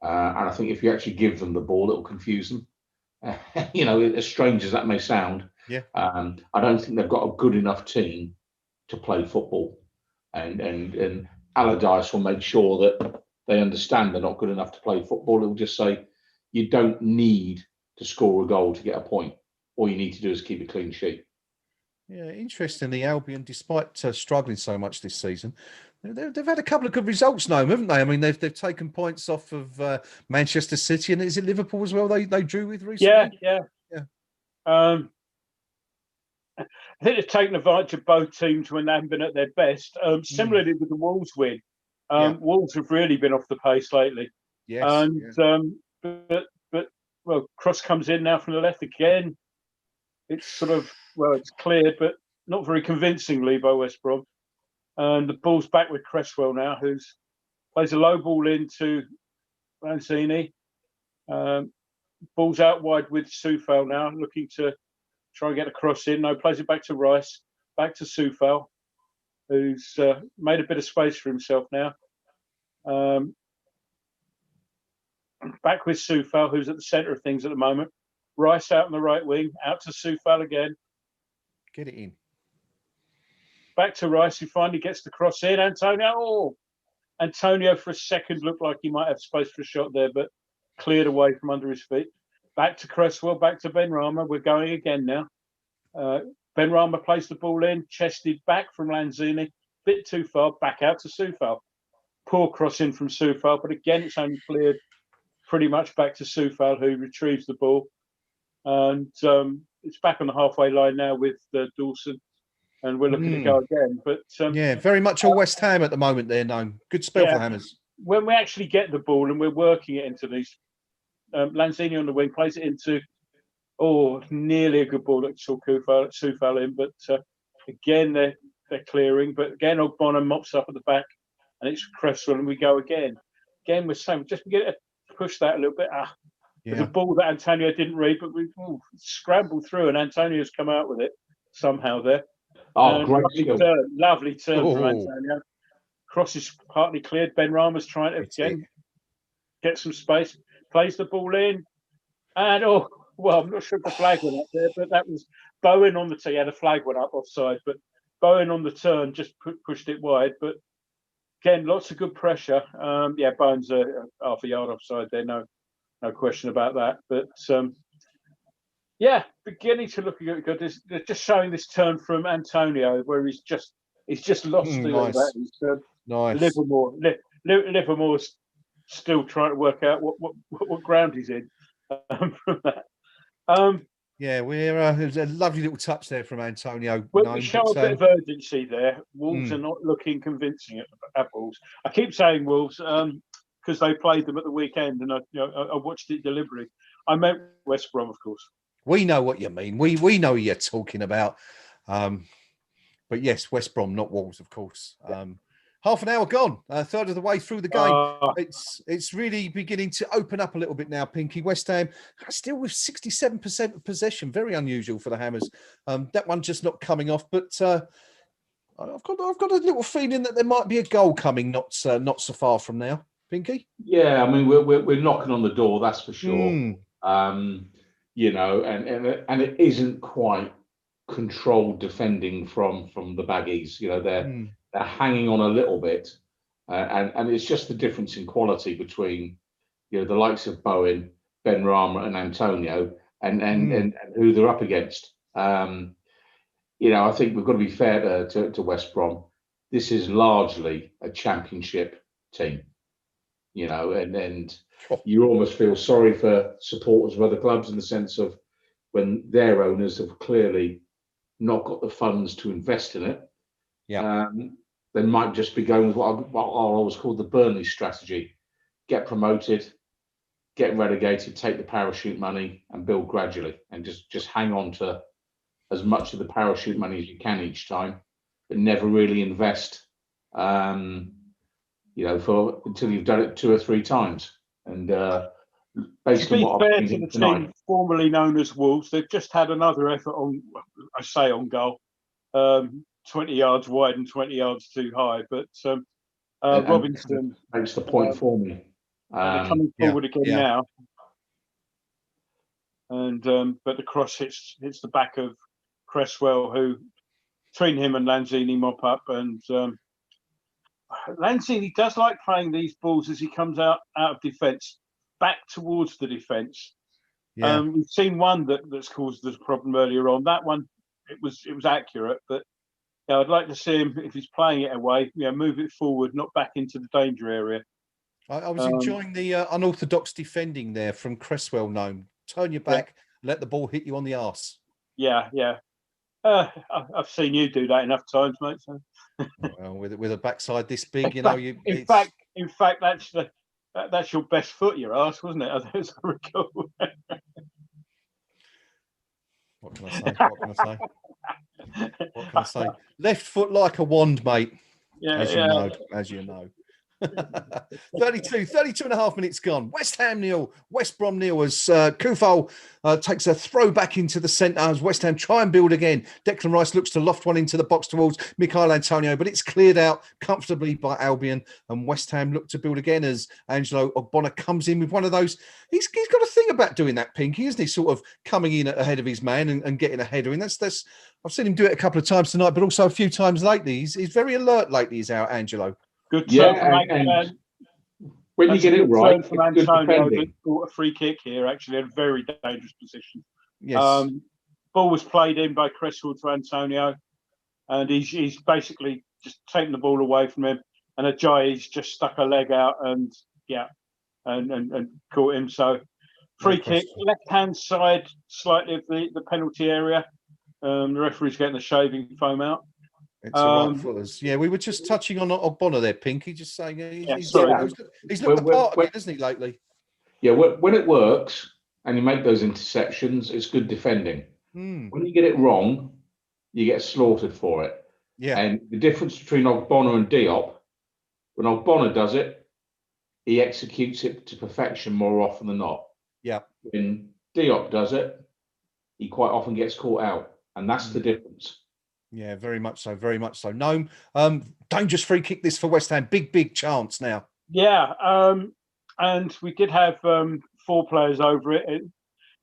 And I think if you actually give them the ball, it will confuse them. As strange as that may sound, I don't think they've got a good enough team to play football. And Allardyce will make sure that they understand they're not good enough to play football. He'll just say, you don't need to score a goal to get a point. All you need to do is keep a clean sheet. Yeah, interestingly, Albion, despite struggling so much this season, they've had a couple of good results, Gnome, haven't they? I mean, they've taken points off of Manchester City, and is it Liverpool as well? They drew with recently. Yeah. I think they've taken advantage of both teams when they haven't been at their best. Similarly with the Wolves win, Wolves have really been off the pace lately. Yes. And but well, cross comes in now from the left again. It's sort of it's cleared, but not very convincingly by West Brom. And the ball's back with Cresswell now, who plays a low ball into Lanzini. Ball's out wide with Soufal now, looking to try and get a cross in. No, plays it back to Rice, back to Soufal, who's made a bit of space for himself now. Back with Soufal, who's at the centre of things at the moment. Rice out on the right wing, out to Soufal again. Get it in. Back to Rice, who finally gets the cross in. Antonio for a second looked like he might have space for a shot there, but cleared away from under his feet. Back to Cresswell, back to Benrahma. We're going again now. Benrahma plays the ball in, chested back from Lanzini, bit too far, back out to Soufal. Poor cross in from Soufal, but again, it's only cleared pretty much back to Soufal, who retrieves the ball. And it's back on the halfway line now with Dawson, and we're looking to go again. But very much all West Ham at the moment there, Gnome. Good spell for Hammers. When we actually get the ball and we're working it into these, Lanzini on the wing plays it into, nearly a good ball at Soufal in, but again, they're clearing. But again, Ogbonna mops up at the back, and it's Cresswell, and we go again. Again, we're saying, just get to push that a little bit. There's a ball that Antonio didn't read, but we scrambled through, and Antonio's come out with it somehow there. Great lovely turn from Antonio. Cross is partly cleared. Benrahma's trying to again get some space. Plays the ball in, and I'm not sure if the flag went up there, but that was Bowen on the turn. Yeah, the flag went up offside, but Bowen on the turn just pushed it wide. But again, lots of good pressure. Bowen's half a yard offside there. No question about that. But beginning to look good. They're just showing this turn from Antonio, where he's just lost a little bit. Nice. Livermore's still trying to work out what ground he's in from that. There's a lovely little touch there from Antonio. We show a bit of urgency there. Wolves are not looking convincing at Wolves. I keep saying Wolves because they played them at the weekend, and I watched it deliberately. I meant West Brom, of course. We know what you mean. We know what you're talking about. But yes, West Brom, not Wolves, of course. Half an hour gone, a third of the way through the game. It's really beginning to open up a little bit now, Pinky. West Ham still with 67% of possession. Very unusual for the Hammers. That one just not coming off. But I've got a little feeling that there might be a goal coming not so far from now, Pinky. Yeah, I mean, we're knocking on the door, that's for sure. And it isn't quite controlled defending from the Baggies. They're hanging on a little bit, and it's just the difference in quality between the likes of Bowen, Benrahma, and Antonio, and who they're up against. I think we've got to be fair to West Brom. This is largely a championship team, and you almost feel sorry for supporters of other clubs in the sense of when their owners have clearly not got the funds to invest in it. They might just be going with what I always call the Burnley strategy: get promoted, get relegated, take the parachute money, and build gradually, and just hang on to as much of the parachute money as you can each time, but never really invest, until you've done it 2 or 3 times. And based on what I've seen tonight, team formerly known as Wolves, they've just had another effort on goal. 20 yards wide and 20 yards too high, but Robinson makes the point for me. They're coming forward again now, and but the cross hits the back of Cresswell, who between him and Lanzini mop up, and Lanzini does like playing these balls as he comes out of defence back towards the defence. We've seen one that's caused this problem earlier on. That one it was accurate, but I'd like to see him, if he's playing it away, move it forward, not back into the danger area. I was enjoying the unorthodox defending there from Cresswell. Gnome, turn your back, let the ball hit you on the arse. Yeah. I've seen you do that enough times, mate. So. Well, with a backside this big, in fact, that's your best foot, your ass, wasn't it? As I recall. What can I say? What can I say? What can I say? Left foot like a wand, mate. Yeah, as you know. 32 and a half minutes gone. West Ham nil, West Brom nil as Kufal takes a throw back into the centre as West Ham try and build again. Declan Rice looks to loft one into the box towards Michail Antonio, but it's cleared out comfortably by Albion, and West Ham look to build again as Angelo Ogbonna comes in with one of those. He's got a thing about doing that, Pinky, isn't he? Sort of coming in ahead of his man and getting a header in. That's I've seen him do it a couple of times tonight, but also a few times lately. He's very alert lately, is our Angelo. Good turn and when you get it right, from Antonio that brought a free kick here, actually in a very dangerous position. Yes. Ball was played in by Cresswell to Antonio, and he's basically just taken the ball away from him, and Ajayi's just stuck a leg out and caught him. So free kick, left hand side slightly of the penalty area. The referee's getting the shaving foam out. It's a right footers. Yeah, we were just touching on Ogbonna there, Pinky, just saying he's looked the part of it, hasn't he, lately? Yeah, when it works and you make those interceptions, it's good defending. When you get it wrong, you get slaughtered for it. Yeah. And the difference between Ogbonna and Diop, when Ogbonna does it, he executes it to perfection more often than not. Yeah. When Diop does it, he quite often gets caught out, and that's the difference. Yeah, very much so, very much so. Gnome, dangerous free kick this for West Ham. Big chance now. Yeah, and we did have 4 players over it.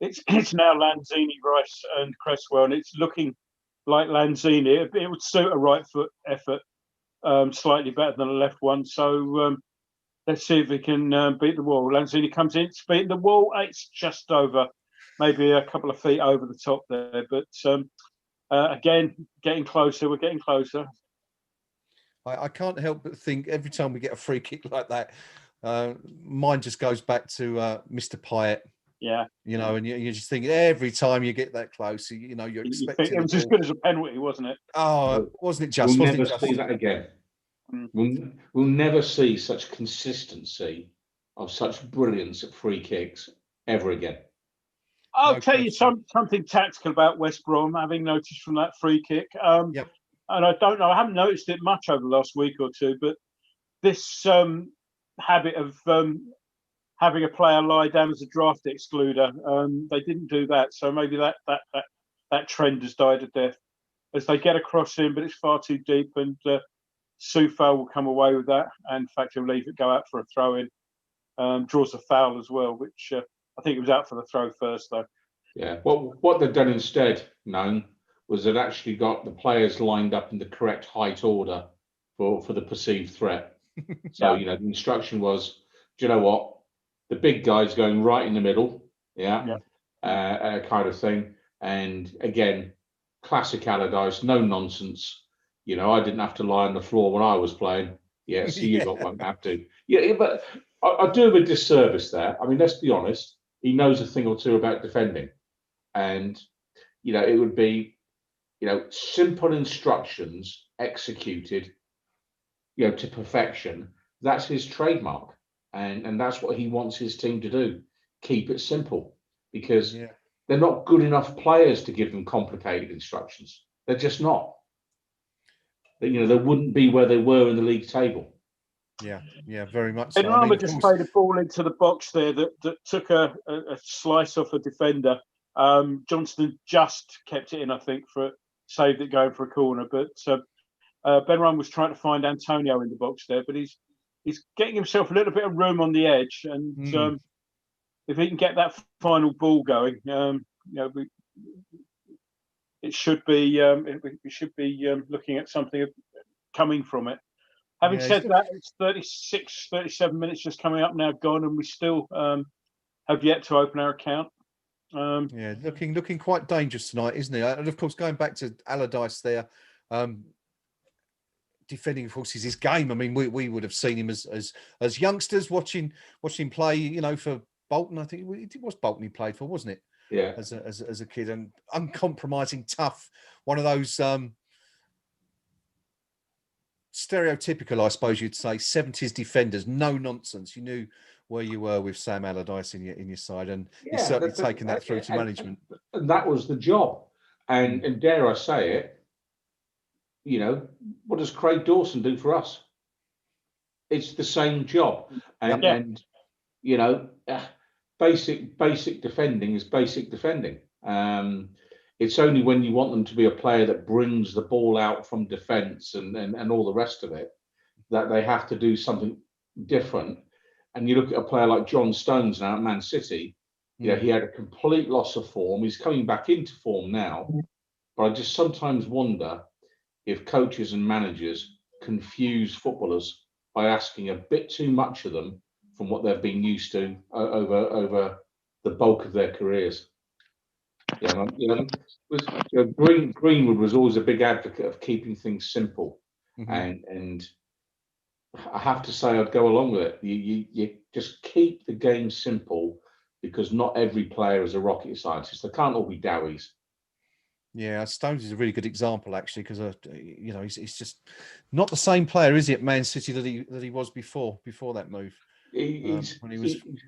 It's now Lanzini, Rice, and Cresswell, and it's looking like Lanzini. It would suit a right foot effort slightly better than a left one. So let's see if we can beat the wall. Lanzini comes in, it's beating the wall. It's just over, maybe a couple of feet over the top there, but. Again, getting closer. We're getting closer. I can't help but think every time we get a free kick like that, mine just goes back to Mr. Pyatt. Yeah. And you just think every time you get that close, you're expecting. It was as good as a penalty, wasn't it? Oh, wasn't it just? We'll never see that again. We'll never see such consistency of such brilliance at free kicks ever again. I'll tell you something tactical about West Brom, having noticed from that free kick. And I don't know, I haven't noticed it much over the last week or two, but this habit of having a player lie down as a draft excluder, they didn't do that. So maybe that trend has died a death as they get across him, but it's far too deep, and Soufal will come away with that. And in fact, he'll leave it go out for a throw in, draws a foul as well, which. I think it was out for the throw first, though. Yeah. What they've done instead, Gnome, was they've actually got the players lined up in the correct height order for the perceived threat. So, the instruction was, do you know what? The big guy's going right in the middle, kind of thing. And again, classic Allardyce, no nonsense. I didn't have to lie on the floor when I was playing. Yeah, so you won't have to. Yeah, but I do him a disservice there. I mean, let's be honest. He knows a thing or two about defending, and it would be simple instructions executed to perfection. That's his trademark, and that's what he wants his team to do. Keep it simple, because they're not good enough players to give them complicated instructions. They're just not. They wouldn't be where they were in the league table. Yeah, very much so. And just played a ball into the box there that took a slice off a defender. Johnston just kept it in, I think, saved it going for a corner. But Ben Run was trying to find Antonio in the box there, but he's getting himself a little bit of room on the edge. And if he can get that final ball going, it should be we should be looking at something coming from it. Having said that, it's 36, 37 minutes just coming up now, gone, and we still have yet to open our account. Looking quite dangerous tonight, isn't he? And of course, going back to Allardyce there, defending, of course, is his game. I mean, we would have seen him as youngsters watching him play, for Bolton. I think it was Bolton he played for, wasn't it? Yeah. as a kid, and uncompromising, tough. One of those stereotypical, I suppose you'd say, 70s defenders, no nonsense. You knew where you were with Sam Allardyce in your side, and he's certainly taken that through to management. And that was the job. And dare I say it, you know, what does Craig Dawson do for us? It's the same job. And you know, basic defending is basic defending. It's only when you want them to be a player that brings the ball out from defence and all the rest of it that they have to do something different. And you look at a player like John Stones now at Man City, you know, he had a complete loss of form. He's coming back into form now. But I just sometimes wonder if coaches and managers confuse footballers by asking a bit too much of them from what they've been used to over the bulk of their careers. Greenwood was always a big advocate of keeping things simple, and I have to say I'd go along with it. You just keep the game simple, because not every player is a rocket scientist. They can't all be Dowies. Yeah, Stones is a really good example, actually, because you know, he's just not the same player, is he, at Man City that he was before that move. He's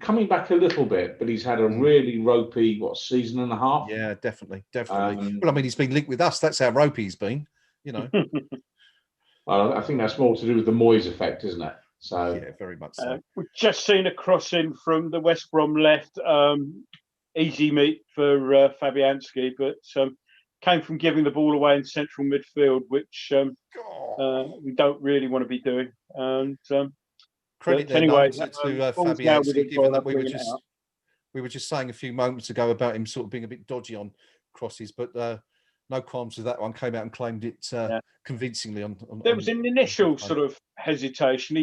coming back a little bit, but he's had a really ropey season and a half. Yeah, definitely. Well, I mean, he's been linked with us. That's how ropey he's been. You know. Well, I think that's more to do with the Moyes effect, isn't it? So yeah, very much so. We've just seen a crossing from the West Brom left. Easy meet for Fabianski, but came from giving the ball away in central midfield, which we don't really want to be doing. And credit there, anyway, to Fabianski, given that we were just saying a few moments ago about him sort of being a bit dodgy on crosses, but no qualms with that one. Came out and claimed it convincingly. There was an initial sort of hesitation.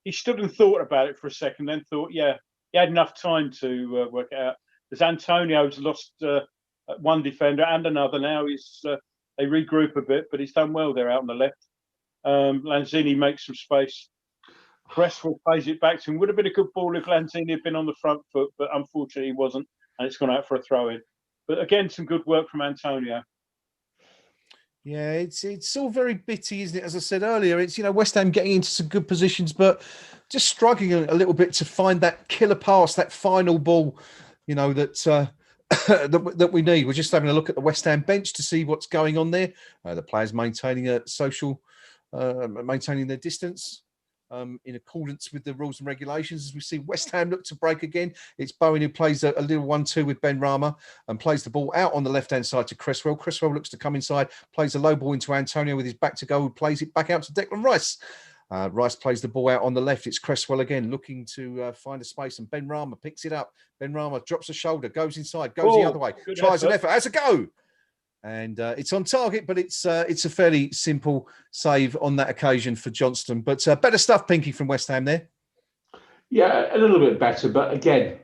He stood and thought about it for a second, then thought, he had enough time to work it out. As Antonio's lost one defender and another now, they regroup a bit, but he's done well there out on the left. Lanzini makes some space. Cresswell plays it back to him. Would have been a good ball if Lanzini had been on the front foot, but unfortunately he wasn't, and it's gone out for a throw-in. But again, some good work from Antonio. Yeah, it's all very bitty, isn't it? As I said earlier, it's, you know, West Ham getting into some good positions, but just struggling a little bit to find that killer pass, that final ball, you know, that that we need. We're just having a look at the West Ham bench to see what's going on there. The players maintaining maintaining their distance in accordance with the rules and regulations. As we see West Ham look to break again, it's Bowen who plays a little 1-2 with Ben Rama and plays the ball out on the left-hand side to Cresswell. Cresswell looks to come inside, plays a low ball into Antonio with his back to goal, who plays it back out to Declan Rice. Rice plays the ball out on the left. It's Cresswell again looking to find a space, and Ben Rama picks it up. Ben Rama drops a shoulder, goes inside, goes the other way, tries an effort, has a go. And it's on target, but it's a fairly simple save on that occasion for Johnston. But better stuff, Pinky, from West Ham there. Yeah, a little bit better. But again,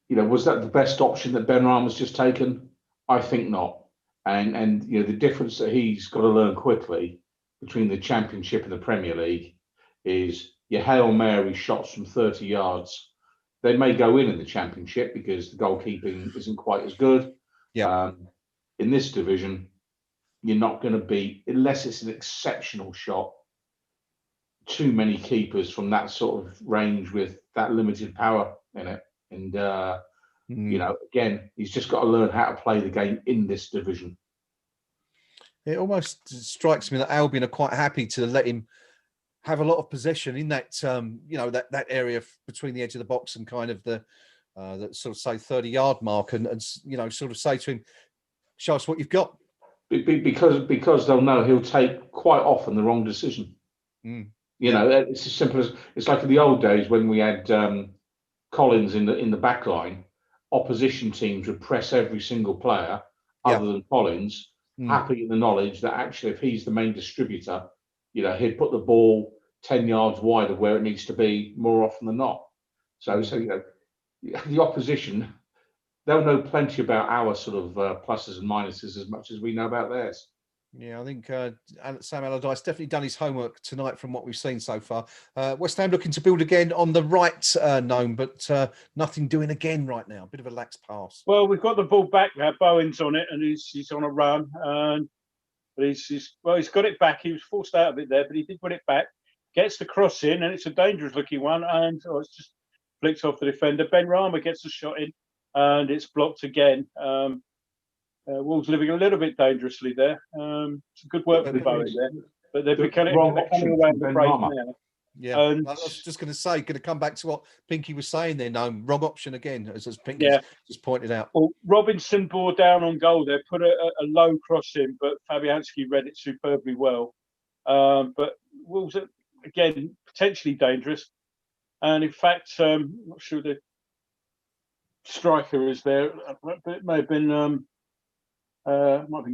you know, was that the best option that Ben Rama's just taken? I think not. And you know, the difference that he's got to learn quickly between the Championship and the Premier League is your Hail Mary shots from 30 yards. They may go in the Championship because the goalkeeping isn't quite as good. Yeah. In this division, you're not going to beat, unless it's an exceptional shot, too many keepers from that sort of range with that limited power in it. And, you know, again, he's just got to learn how to play the game in this division. It almost strikes me that Albion are quite happy to let him have a lot of possession in that, you know, that area between the edge of the box and kind of the sort of say 30-yard mark, and you know, sort of say to him, show us what you've got. Because they'll know he'll take quite often the wrong decision. You know, it's as simple as, it's like in the old days when we had Collins in the back line. Opposition teams would press every single player other than Collins, happy in the knowledge that actually if he's the main distributor, you know, he'd put the ball 10 yards wide of where it needs to be more often than not. So you know, the opposition, they'll know plenty about our sort of pluses and minuses as much as we know about theirs. Yeah, I think Sam Allardyce definitely done his homework tonight from what we've seen so far. West Ham looking to build again on the right, Gnome, but nothing doing again right now. A bit of a lax pass. Well, we've got the ball back now. Bowen's on it, and he's on a run. But he's got it back. He was forced out of it there, but he did put it back. Gets the cross in, and it's a dangerous looking one, and it's just flicks off the defender. Ben Rama gets the shot in, and it's blocked again. Wolves living a little bit dangerously there. Some good work from Bowen there, but they're becoming away on the break now. Yeah, I was just going to say, going to come back to what Pinky was saying there. No, wrong option again, as Pinky just pointed out. Well, Robinson bore down on goal there, put a low cross in, but Fabianski read it superbly well. But Wolves are, again, potentially dangerous. And in fact, I'm not sure the striker is there, but it may have been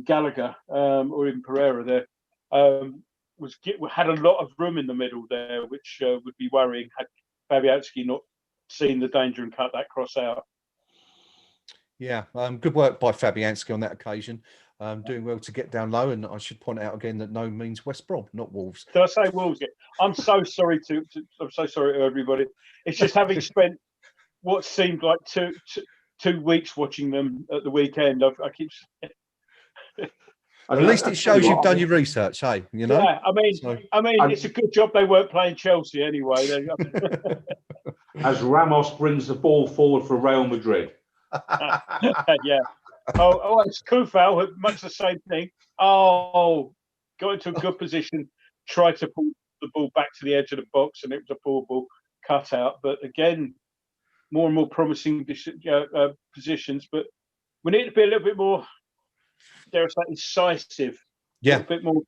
Gallagher or even Pereira there. Had a lot of room in the middle there, which would be worrying had Fabianski not seen the danger and cut that cross out. Yeah, good work by Fabianski on that occasion. Doing well to get down low, and I should point out again that no means West Brom, not Wolves. Did I say Wolves? I'm so sorry I'm so sorry to everybody. It's just having spent what seemed like two weeks watching them at the weekend. I keep. At least it shows you've done your research, hey? You know. Yeah, I mean, it's a good job they weren't playing Chelsea anyway. As Ramos brings the ball forward for Real Madrid. Yeah. Oh, it's Kufal, much the same thing. Oh, got into a good position, tried to pull the ball back to the edge of the box, and it was a poor ball cut out. But again, more and more promising positions. But we need to be a little bit more, dare I say, incisive. Yeah. A bit more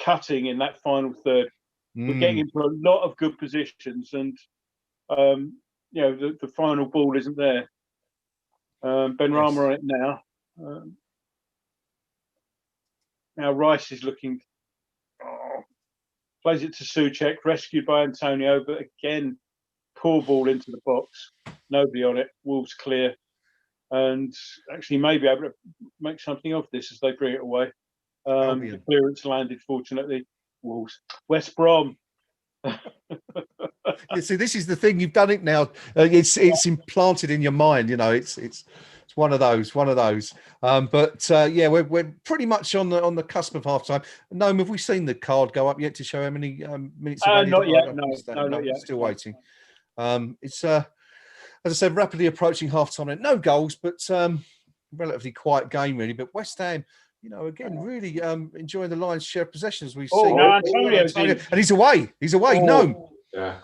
cutting in that final third. We're getting into a lot of good positions, and the final ball isn't there. Ben Rama on it now. Now Rice is looking. Plays it to Souček, rescued by Antonio, but again, poor ball into the box. Nobody on it. Wolves clear, and actually may be able to make something of this as they bring it away. The clearance landed, fortunately. Wolves. West Brom. You see, this is the thing. You've done it now. It's implanted in your mind. You know, it's one of those. We're pretty much on the cusp of half time. Gnome, have we seen the card go up yet to show how many minutes? Not yet. No, not yet. Still waiting. It's as I said, rapidly approaching half time. No goals, but relatively quiet game really. But West Ham, again, really enjoying the Lions' share of possessions. We see Antonio, and he's away. No, yeah,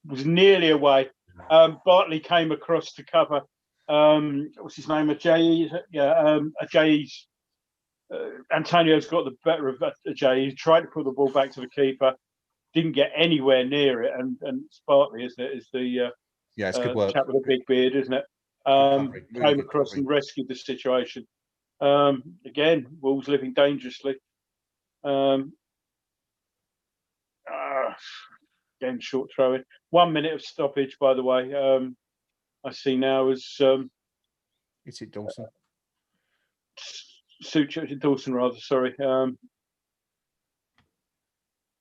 was nearly away. Bartley came across to cover. What's his name? Ajayi. Yeah, Ajayi's. Antonio's got the better of Ajayi. He tried to put the ball back to the keeper, didn't get anywhere near it, and Bartley is the it's good work. Chap with a big beard, isn't it? Came across and rescued the situation. Again, Wolves living dangerously. Again, short throw in. 1 minute of stoppage, by the way. I see now as is it Dawson? Dawson, rather. Sorry.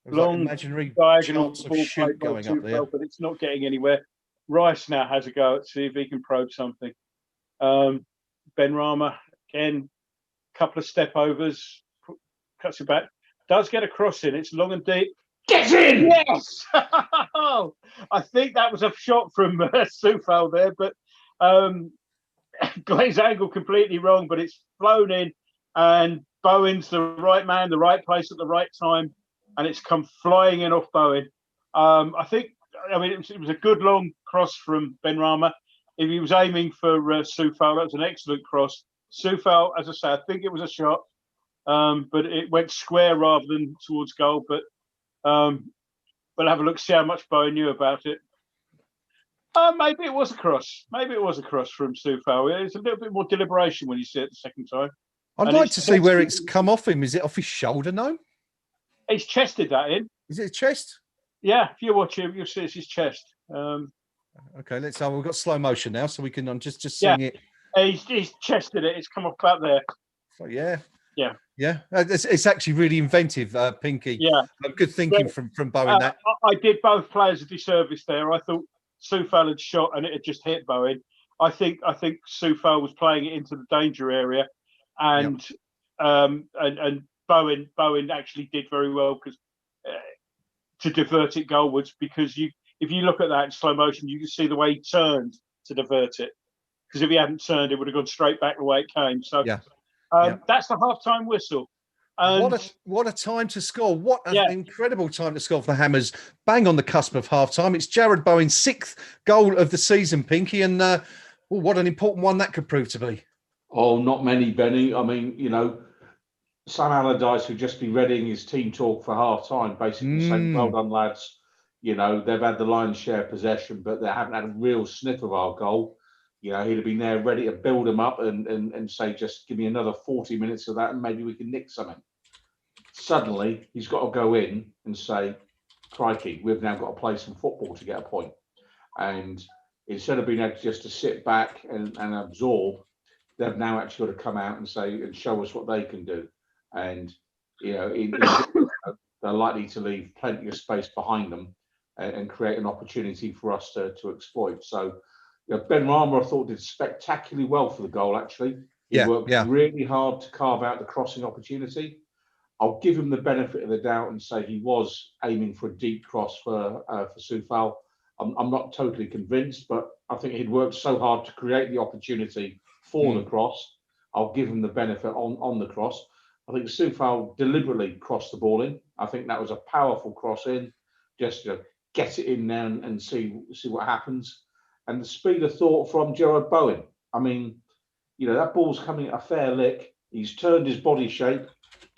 Long imaginary diagonal of shoot going up there, but it's not getting anywhere. Rice now has a go at see if he can probe something. Ben Rama again, couple of step overs, cuts it back, does get a cross in. It's long and deep. Gets in! Yes! I think that was a shot from Sufal there, but got his angle completely wrong, but it's flown in, and Bowen's the right man, the right place at the right time, and it's come flying in off Bowen. It was a good long cross from Ben Rama. If he was aiming for Sufal, that was an excellent cross. Sufal, as I say, I think it was a shot, but it went square rather than towards goal. But we'll have a look, see how much Bowen knew about it. Maybe it was a cross. Maybe it was a cross from Sufal. It's a little bit more deliberation when you see it the second time. I'd like to see where it's come off him. Is it off his shoulder? No, he's chested that in. Is it a chest? Yeah, if you watch him, you'll see it's his chest. Okay, let's have. We've got slow motion now, so we can just seeing it. He's chested it. It's come off about there. So yeah. Yeah, it's actually really inventive, Pinky. Yeah. Good thinking from Bowen. That I did both players a disservice there. I thought Soufal had shot and it had just hit Bowen. I think Soufal was playing it into the danger area, and Bowen actually did very well because to divert it goalwards, because if you look at that in slow motion, you can see the way he turned to divert it. Because if he hadn't turned, it would have gone straight back the way it came. So that's the half-time whistle. And what a time to score. What an incredible time to score for the Hammers. Bang on the cusp of half-time. It's Jared Bowen's 6th goal of the season, Pinky. And what an important one that could prove to be. Oh, not many, Benny. I mean, you know, Sam Allardyce would just be readying his team talk for half-time, basically saying, well done, lads. You know, they've had the lion's share possession, but they haven't had a real sniff of our goal. You know, he'd have been there ready to build them up and say, just give me another 40 minutes of that and maybe we can nick something. Suddenly, he's got to go in and say, crikey, we've now got to play some football to get a point. And instead of being able just to sit back and absorb, they've now actually got to come out and say and show us what they can do. And, you know, they're likely to leave plenty of space behind them and create an opportunity for us to exploit. So, you know, Ben Rama, I thought, did spectacularly well for the goal, actually. He worked really hard to carve out the crossing opportunity. I'll give him the benefit of the doubt and say he was aiming for a deep cross for Soufal. I'm not totally convinced, but I think he'd worked so hard to create the opportunity for the cross. I'll give him the benefit on the cross. I think Soufal deliberately crossed the ball in. I think that was a powerful cross in, just to get it in there and see what happens. And the speed of thought from Gerard Bowen. I mean, you know, that ball's coming at a fair lick. He's turned his body shape.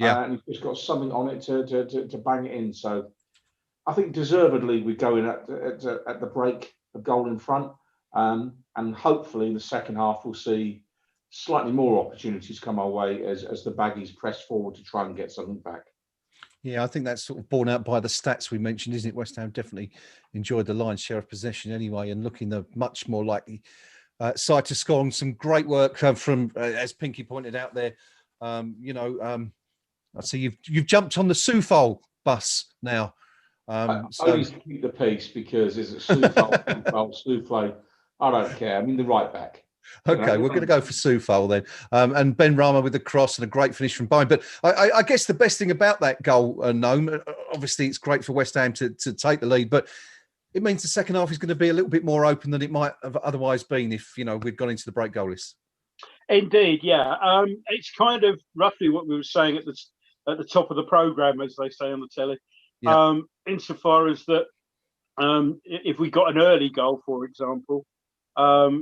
And he's just got something on it to bang it in. So I think deservedly we go in at the break, a goal in front. And hopefully in the second half we'll see slightly more opportunities come our way as the Baggies press forward to try and get something back. Yeah, I think that's sort of borne out by the stats we mentioned, isn't it? West Ham definitely enjoyed the lion's share of possession anyway, and looking the much more likely side to score. And some great work from, as Pinky pointed out there, I see you've jumped on the Soufal bus now. Only to keep the peace, because is it Soufal, Souffle? I don't care. I mean, the right back. Okay, we're going to go for Soufal then. And Ben Rama with the cross and a great finish from Bowen. But I guess the best thing about that goal, Gnome, obviously it's great for West Ham to take the lead, but it means the second half is going to be a little bit more open than it might have otherwise been if, you know, we'd gone into the break goalless. Indeed, yeah. It's kind of roughly what we were saying at the top of the programme, as they say on the telly. Yeah. Insofar as that, if we got an early goal, for example,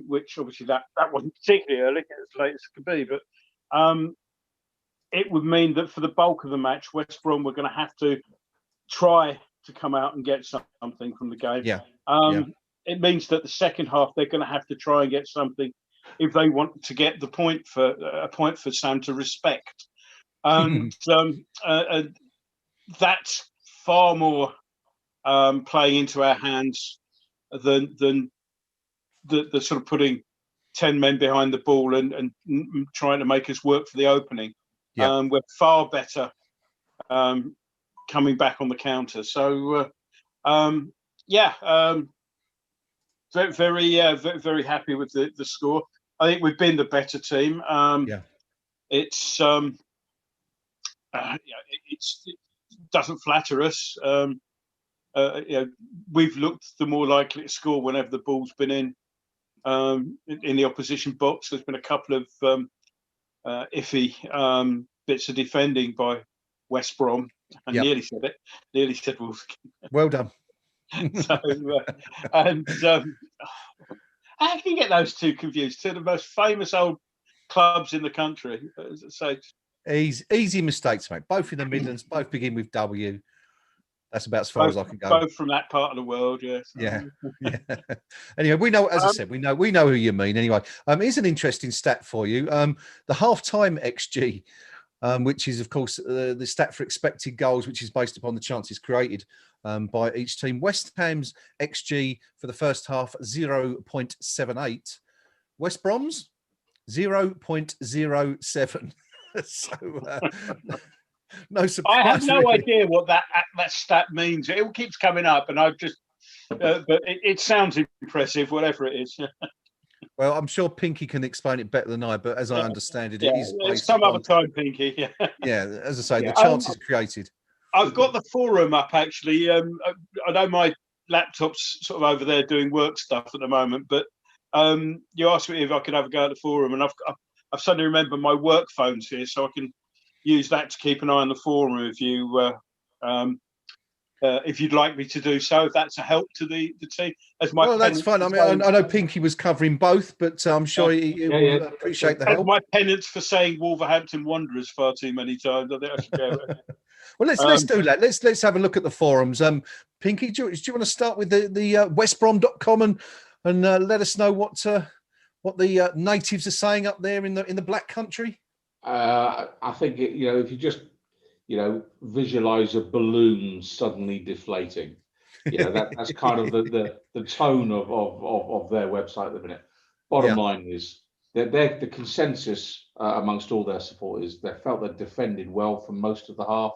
which obviously that wasn't particularly early, as late as it could be, but it would mean that for the bulk of the match, West Brom were going to have to try to come out and get something from the game. It means that the second half they're going to have to try and get something if they want to get a point for Sam to respect. And that's far more playing into our hands than the sort of putting 10 men behind the ball and trying to make us work for the opening. We're far better coming back on the counter. So very happy with the score. I think we've been the better team. It doesn't flatter us. We've looked the more likely to score whenever the ball's been in the opposition box. There's been a couple of iffy bits of defending by West Brom. I nearly said it. Nearly said Wolves. Well done. So, how can you get those two confused? Two of the most famous old clubs in the country. So easy mistakes, mate. Both in the Midlands, both begin with W. That's about as far as I can go. Both from that part of the world, yes. Yeah. Anyway, we know, as I said, we know who you mean. Anyway, here's an interesting stat for you. The half-time XG, which is, of course, the stat for expected goals, which is based upon the chances created by each team. West Ham's XG for the first half, 0.78. West Brom's, 0.07. So no surprise. I have no really. idea what that stat means. It all keeps coming up, and I just, but it sounds impressive, whatever it is. Well, I'm sure Pinky can explain it better than I, but as I understand it, it is based some on, other time, Pinky. Yeah. yeah, as I say, Yeah. the chances created. I've got the forum up actually. I know my laptop's sort of over there doing work stuff at the moment, but you asked me if I could have a go at the forum, and I've suddenly remembered my work phone's here, so I can use that to keep an eye on the forum if you'd like me to do so. If that's a help to the team, as my Well, that's fine. I mean, I know Pinky was covering both, but I'm sure he will appreciate the help. My penance for saying Wolverhampton Wanderers far too many times. I think I should go. Well, let's do that. Let's have a look at the forums. Pinky, do you want to start with the westbrom.com and let us know what the natives are saying up there in the Black Country? I think if you just visualize a balloon suddenly deflating, that's kind of the tone of their website at the minute. Bottom line is that the consensus amongst all their supporters, they felt they defended well for most of the half.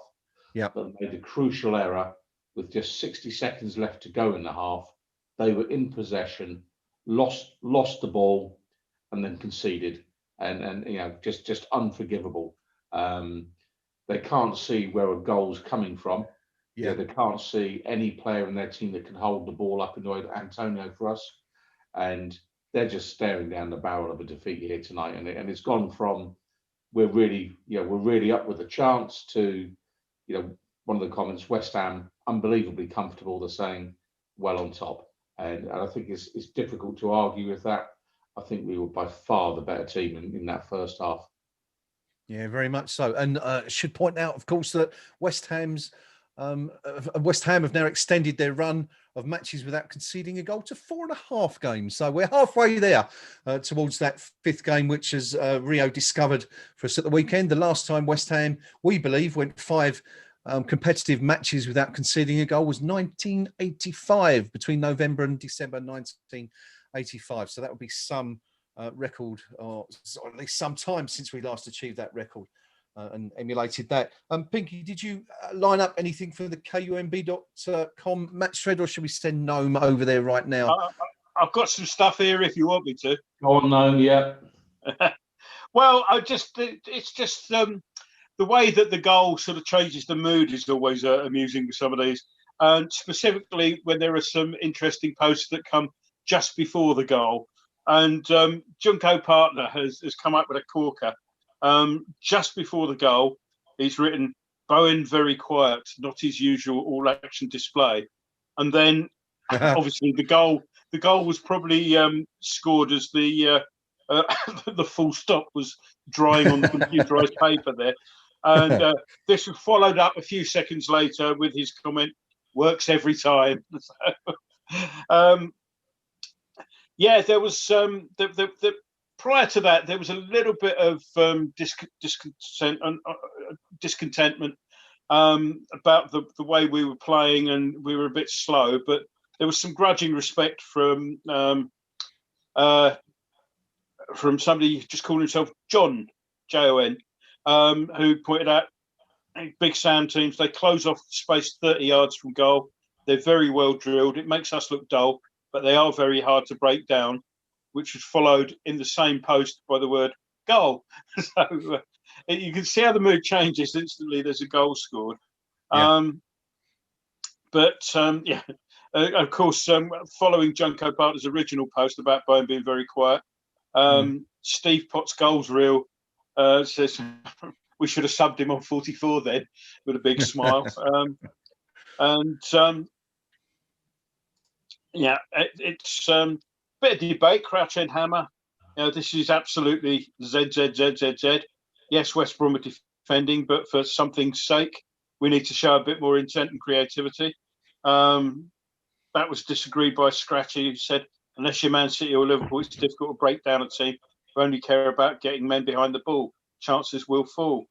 Yeah, but made a crucial error with just 60 seconds left to go in the half. They were in possession, lost the ball, and then conceded, and just unforgivable. They can't see where a goal's coming from. Yeah, they can't see any player in their team that can hold the ball up in the way that Antonio for us, and they're just staring down the barrel of a defeat here tonight. And it's gone from we're really up with a chance to one of the comments, West Ham unbelievably comfortable. They're saying well on top, and I think it's difficult to argue with that. I think we were by far the better team in that first half. Yeah, very much so. And should point out, of course, that West Ham have now extended their run of matches without conceding a goal to 4.5 games. So we're halfway there towards that 5th game, which as Rio discovered for us at the weekend. The last time West Ham, we believe, went 5 competitive matches without conceding a goal was 1985, between November and December 1985. So that would be some record, or at least some time since we last achieved that record and emulated that. Pinky, did you line up anything for the KUMB.com match thread, or should we send Gnome over there right now? I've got some stuff here if you want me to. Go on, Gnome. Yeah. Well, it's just the way that the goal sort of changes the mood is always amusing with some of these, and specifically when there are some interesting posts that come just before the goal. And Junko Partner has come up with a corker just before the goal. He's written, "Bowen very quiet, not his usual all-action display." And then, obviously, the goal was probably scored as the the full stop was drying on the computerized paper there. And this was followed up a few seconds later with his comment, "Works every time." Yeah, there was prior to that, there was a little bit of discontentment about the way we were playing, and we were a bit slow. But there was some grudging respect from somebody just calling himself John, Jon, who pointed out Big Sam teams, they close off space 30 yards from goal. They're very well drilled. It makes us look dull, but they are very hard to break down, which was followed in the same post by the word goal. So you can see how the mood changes instantly. There's a goal scored. Yeah. Of course, following Junko Partner's original post about Bowen being very quiet, Steve Potts Goals Reel says we should have subbed him on 44 then, with a big smile. Yeah, it's a bit of debate. Crouch End Hammer. This is absolutely ZZZZZ. Yes, West Brom are defending, but for something's sake, we need to show a bit more intent and creativity. That was disagreed by Scratchy, who said, unless you're Man City or Liverpool, it's difficult to break down a team who only care about getting men behind the ball. Chances will fall.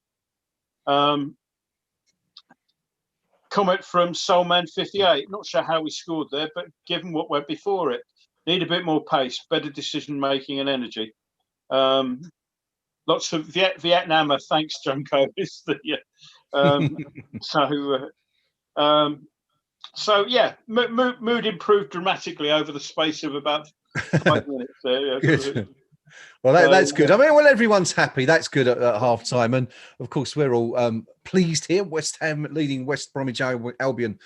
Comment from Soulman58. Not sure how we scored there, but given what went before it, need a bit more pace, better decision making and energy. lots of Vietnamer. Thanks, Junko. Is the so yeah, mood improved dramatically over the space of about 5 minutes. Good. Well, that's good. I mean, well, everyone's happy. That's good at half time. And of course, we're all pleased here. West Ham leading West Bromwich Albion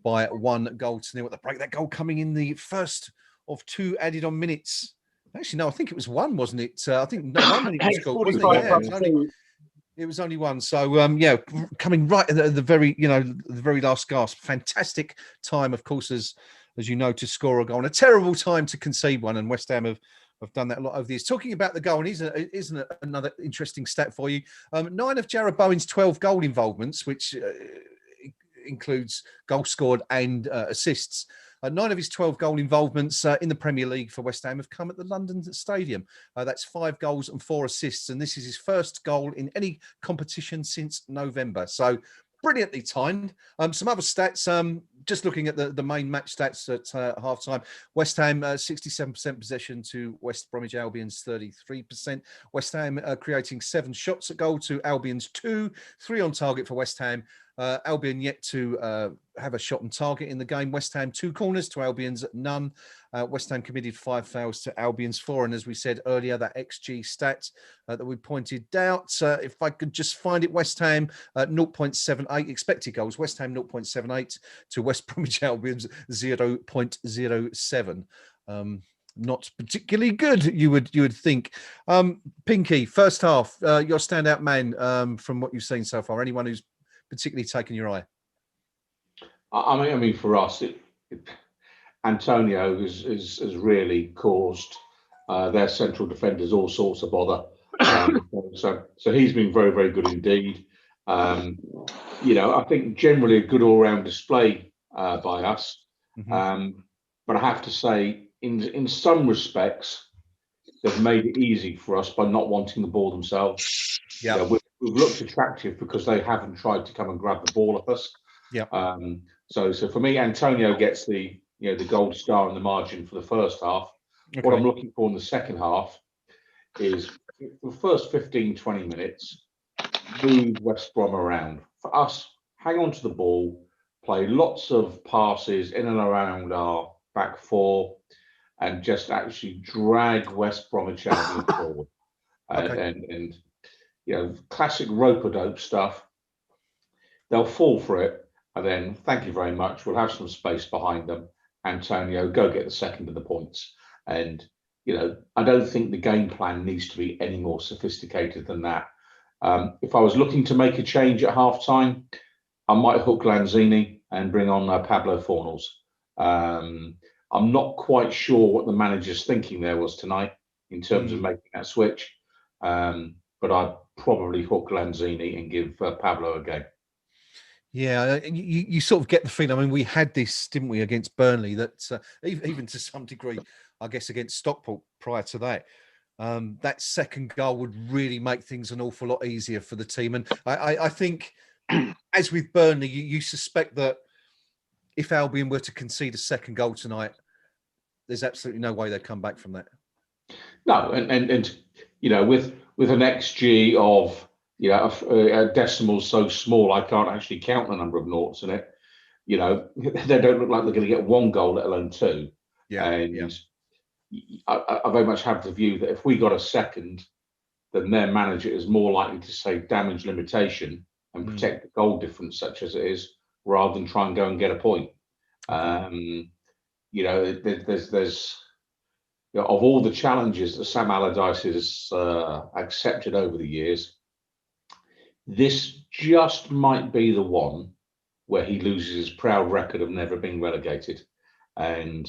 by 1-0 at the break. That goal coming in the first of 2 added on minutes. Actually, no, I think it was 1, wasn't it? I think no, 1 minute was scored, wasn't it? Yeah, it was only 1. So yeah, coming right at the very, the very last gasp. Fantastic time, of course, as you know, to score a goal. And a terrible time to concede one. And West Ham have done that a lot over the years. Talking about the goal, and isn't another interesting stat for you? 9 of Jarrod Bowen's 12 goal involvements, which includes goals scored and assists. 9 of his 12 goal involvements in the Premier League for West Ham have come at the London Stadium. That's 5 goals and 4 assists, and this is his first goal in any competition since November. So brilliantly timed. Some other stats, just looking at the main match stats at half-time. West Ham, 67% possession to West Bromwich Albion's 33%. West Ham creating 7 shots at goal to Albion's 2, 3 on target for West Ham. Albion yet to have a shot on target in the game. West Ham 2 corners to Albion's none. West Ham committed 5 fouls to Albion's 4. And as we said earlier, that XG stat that we pointed out, if I could just find it, West Ham 0.78 expected goals. West Ham 0.78 to West Bromwich Albion's 0.07. Not particularly good, you would think. Pinky, first half, your standout man from what you've seen so far. Anyone who's particularly taken your eye? I mean, for us, Antonio has really caused their central defenders all sorts of bother. So he's been very, very good indeed. I think generally a good all-round display by us. Mm-hmm. But I have to say, in some respects, they've made it easy for us by not wanting the ball themselves. Yeah, we've looked attractive because they haven't tried to come and grab the ball off us. Yeah. So for me, Antonio gets the gold star in the margin for the first half. Okay. What I'm looking for in the second half is the first 15-20 minutes, move West Brom around. For us, hang on to the ball, play lots of passes in and around our back 4, and just actually drag West Bromwich Albion forward. And classic rope-a-dope stuff. They'll fall for it, and then thank you very much. We'll have some space behind them. Antonio, go get the second of the points. And I don't think the game plan needs to be any more sophisticated than that. If I was looking to make a change at half-time, I might hook Lanzini and bring on Pablo Fornals. I'm not quite sure what the manager's thinking there was tonight in terms of making that switch, but I'd probably hook Lanzini and give Pablo a game. Yeah, you sort of get the feeling. I mean, we had this, didn't we, against Burnley, that even to some degree, I guess, against Stockport prior to that, that second goal would really make things an awful lot easier for the team. And I think, as with Burnley, you suspect that if Albion were to concede a second goal tonight, there's absolutely no way they'd come back from that. No, and with an XG of a decimal so small I can't actually count the number of noughts in it. They don't look like they're going to get 1 goal, let alone 2. Yeah, and I very much have the view that if we got a second, then their manager is more likely to say damage limitation and protect the goal difference, such as it is, rather than try and go and get a point. There's of all the challenges that Sam Allardyce has accepted over the years, this just might be the one where he loses his proud record of never being relegated. And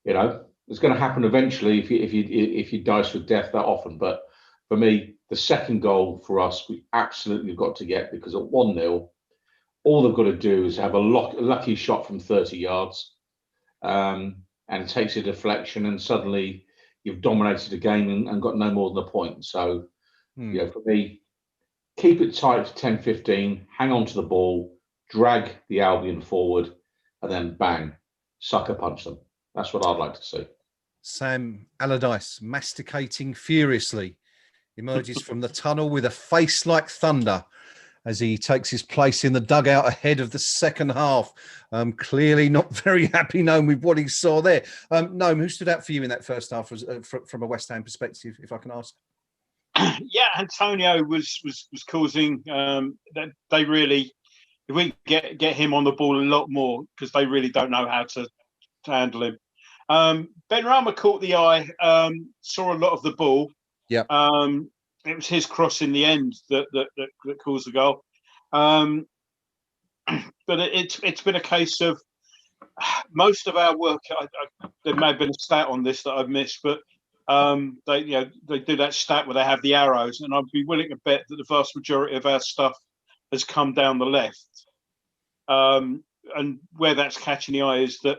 it's going to happen eventually if you dice with death that often. But for me, the second goal for us, we absolutely got to get, because at 1-0, all they've got to do is have a lucky shot from 30 yards, and it takes a deflection, and suddenly you've dominated a game and got no more than a point. So, for me, keep it tight to 10-15, hang on to the ball, drag the Albion forward, and then bang, sucker punch them. That's what I'd like to see. Sam Allardyce masticating furiously emerges from the tunnel with a face like thunder as he takes his place in the dugout ahead of the second half. Clearly not very happy, Gnome, with what he saw there. Gnome, who stood out for you in that first half from a West Ham perspective, if I can ask? Yeah, Antonio was causing that they really, if we get him on the ball a lot more, because they really don't know how to handle him. Benrahma caught the eye, saw a lot of the ball. Yeah. It was his cross in the end that caused the goal. But it's been a case of most of our work. There may have been a stat on this that I've missed, but they do that stat where they have the arrows, and I'd be willing to bet that the vast majority of our stuff has come down the left. And where that's catching the eye is that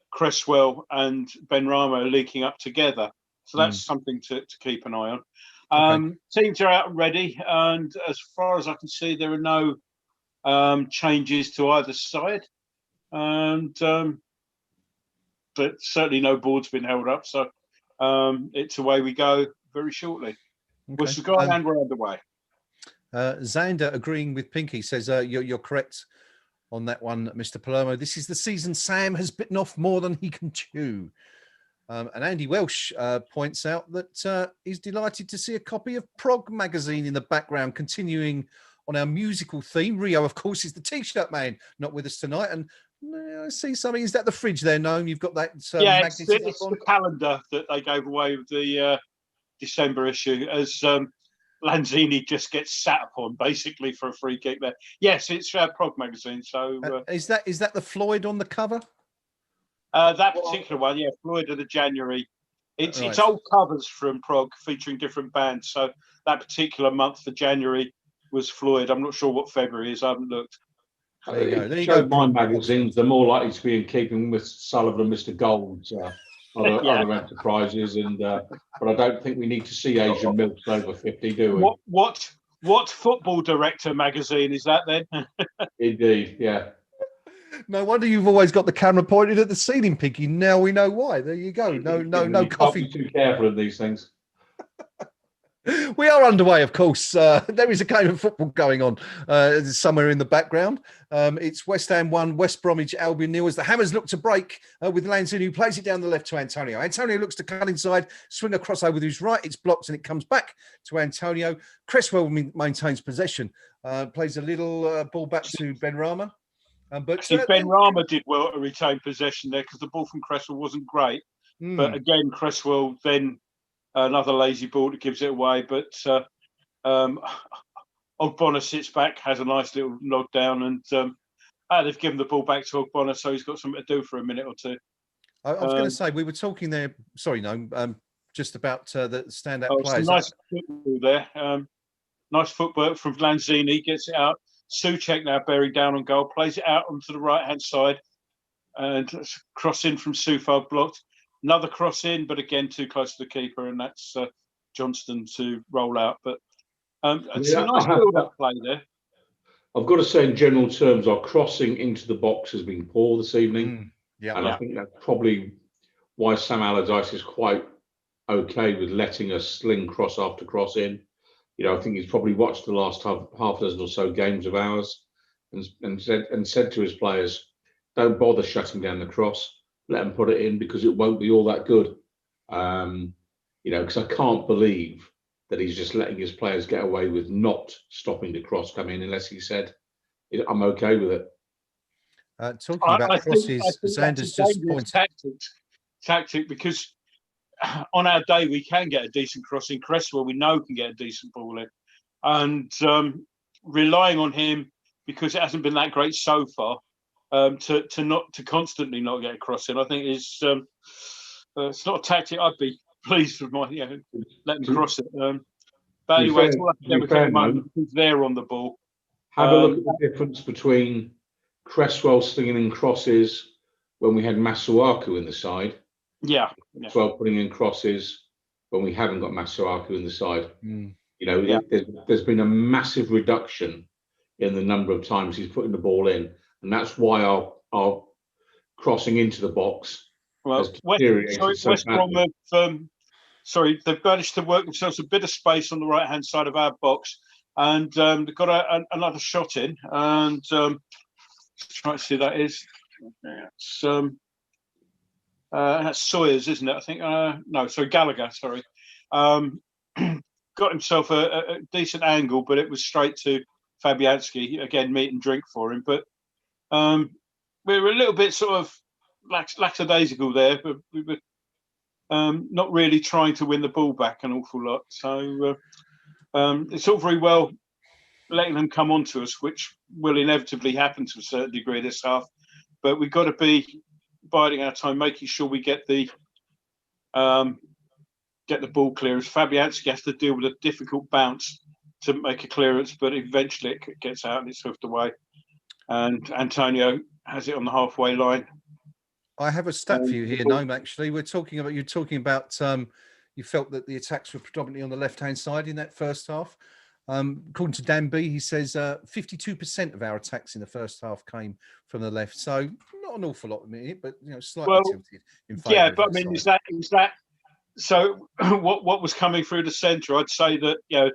Cresswell and Benrahma are linking up together. So that's something to keep an eye on. Okay. Teams are out and ready, and as far as I can see, there are no changes to either side, and but certainly no board's been held up. So it's away we go very shortly. Okay. We're gone and we're underway. Xander, agreeing with Pinky, says you're correct on that one, Mr. Palermo. This is the season Sam has bitten off more than he can chew. And Andy Welsh points out that he's delighted to see a copy of Prog magazine in the background, continuing on our musical theme. Rio, of course, is the T-shirt man, not with us tonight. And I see something. Is that the fridge there, Gnome? You've got that yeah, it's the calendar that they gave away with the December issue, as Lanzini just gets sat upon, basically, for a free kick there. Yes, it's Prog magazine. So is that the Floyd on the cover? That particular one, yeah, Floyd of the January. It's old covers from Prog featuring different bands. So that particular month for January was Floyd. I'm not sure what February is. I haven't looked. There you go. My magazines, they're more likely to be in keeping with Sullivan and Mr. Gold's other enterprises, and but I don't think we need to see Asian milks over 50, do we? What football director magazine is that then? Indeed, yeah. No wonder you've always got the camera pointed at the ceiling, Pinky. Now we know why. There you go. No coffee. Can't be too careful of these things. We are underway, of course. There is a game of football going on somewhere in the background. It's West Ham 1, West Bromwich Albion 0 as the Hammers look to break with Lanzini, who plays it down the left to Antonio. Antonio looks to cut inside, swing a crossover with his right. It's blocked and it comes back to Antonio. Cresswell maintains possession, plays a little ball back to Benrahma. But Benrahma did well to retain possession there because the ball from Cresswell wasn't great. But again, Cresswell then another lazy ball that gives it away. But Ogbonna sits back, has a nice little nod down, and they've given the ball back to Ogbonna, so he's got something to do for a minute or two. I was going to say, we were talking there, sorry, no, just about the standout players. Nice football there. Nice footwork from Lanzini, gets it out. Souček now bearing down on goal, plays it out onto the right-hand side, and cross in from Soufal blocked. Another cross in, but again too close to the keeper, and that's Johnston to roll out. But it's a nice build-up play there. I've got to say, in general terms, our crossing into the box has been poor this evening. I think that's probably why Sam Allardyce is quite okay with letting us sling cross after cross in. You know, I think he's probably watched the last half dozen or so games of ours and said to his players, don't bother shutting down the cross. Let them put it in because it won't be all that good. You know, because I can't believe that he's just letting his players get away with not stopping the cross come in unless he said, I'm okay with it. Talking about crosses, Sanders just pointed. Tactic, because on our day we can get a decent cross in. Cresswell we know can get a decent ball in, and relying on him because it hasn't been that great so far. To constantly not get a cross in, I think is it's not a tactic I'd be pleased with. Let him cross it. But anyway, it's all I can get with him. He's there on the ball. Have a look at the difference between Cresswell slinging in crosses when we had Masuaku in the side. Cresswell putting in crosses when we haven't got Masuaku in the side. You know, there's been a massive reduction in the number of times he's putting the ball in. And that's why our crossing into the box has deteriorated so West Brom have they've managed to work themselves a bit of space on the right-hand side of our box, and they've got another shot in. And try to see that is. It's, that's Sawyers, isn't it? I think. No, sorry, Gallagher. Sorry. Got himself a decent angle, but it was straight to Fabianski. Again, meat and drink for him. But we were a little bit sort of lackadaisical there, but we were not really trying to win the ball back an awful lot. So it's all very well letting them come onto us, which will inevitably happen to a certain degree this half. But we've got to be biding our time, making sure we get the ball clearance. Fabianski has to deal with a difficult bounce to make a clearance, but eventually it gets out and it's hoofed away. And Antonio has it on the halfway line. I have a stat for you here, Gnome. Actually, you're talking about you felt that the attacks were predominantly on the left-hand side in that first half. According to Dan B, he says 52% of our attacks in the first half came from the left. So not an awful lot of it, but slightly tilted in favour. Yeah, but I mean, is that so? What was coming through the centre? I'd say that you're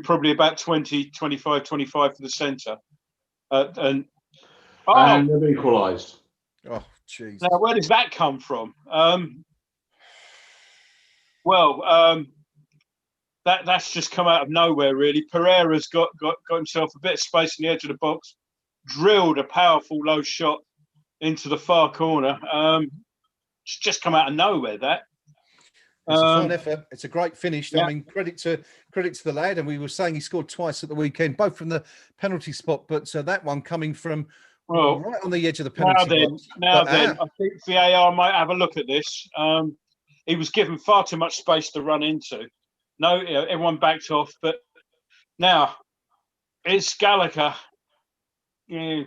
probably about 20, 25 for the centre, and they've equalised. Oh, jeez. Now, where does that come from? That's just come out of nowhere, really. Pereira's got himself a bit of space in the edge of the box, drilled a powerful low shot into the far corner. It's just come out of nowhere, that. It's a fine effort. It's a great finish. Yeah. I mean, credit to the lad. And we were saying he scored twice at the weekend, both from the penalty spot, but that one coming from right on the edge of the penalty box. Now then, I think VAR might have a look at this. He was given far too much space to run into. No, everyone backed off. But now, it's Gallagher.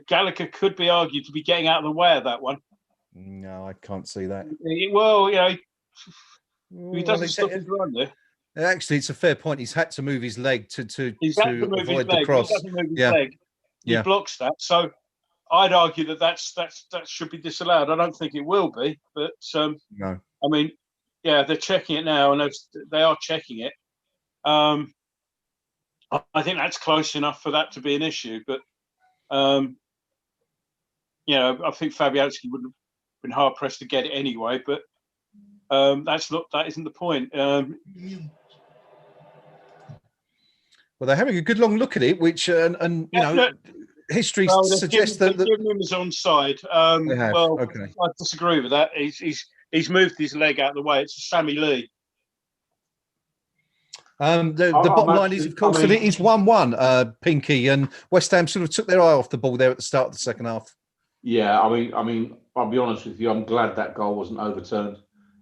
Gallagher could be argued to be getting out of the way of that one. No, I can't see that. Well, he doesn't stop his run there. Actually, it's a fair point. He's had to move his leg to avoid the cross. He doesn't move his leg. He blocks that. So I'd argue that should be disallowed. I don't think it will be, but no. I mean, they're checking it now, and they are checking it. I think that's close enough for that to be an issue, but I think Fabianski would have been hard pressed to get it anyway. But that isn't the point. Well, they're having a good long look at it, which history suggests that given him his onside. Okay. I disagree with that. He's moved his leg out of the way. It's Sammy Lee. The bottom line is, of course, that it is 1-1, Pinky, and West Ham sort of took their eye off the ball there at the start of the second half. Yeah, I mean, I'll be honest with you. I'm glad that goal wasn't overturned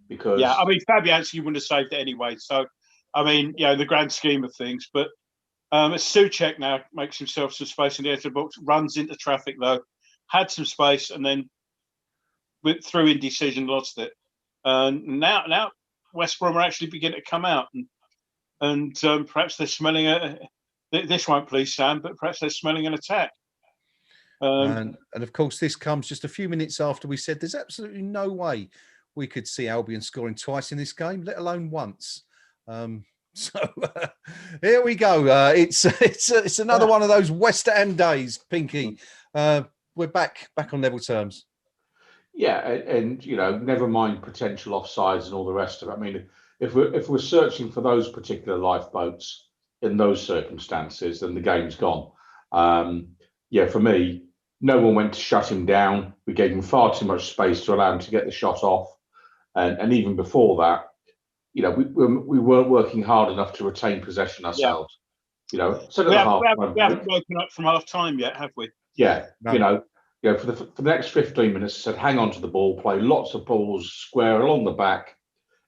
because Fabianski wouldn't have saved it anyway. So, I mean, the grand scheme of things, but Souček now makes himself some space in the edge of the box, runs into traffic though, had some space, and then through indecision lost it. Now West Brom are actually beginning to come out, and perhaps they're smelling this won't please Sam, but perhaps they're smelling an attack. And of course, this comes just a few minutes after we said there's absolutely no way we could see Albion scoring twice in this game, let alone once. So here we go. It's another one of those West Ham days, Pinky. We're back on level terms. Yeah, and never mind potential offsides and all the rest of it. I mean, if we're searching for those particular lifeboats in those circumstances, then the game's gone. For me, no one went to shut him down. We gave him far too much space to allow him to get the shot off, and even before that, we weren't working hard enough to retain possession ourselves. Yeah. We haven't woken up from half time yet, have we? Yeah, no. For the next 15 minutes, I said, hang on to the ball, play lots of balls square along the back,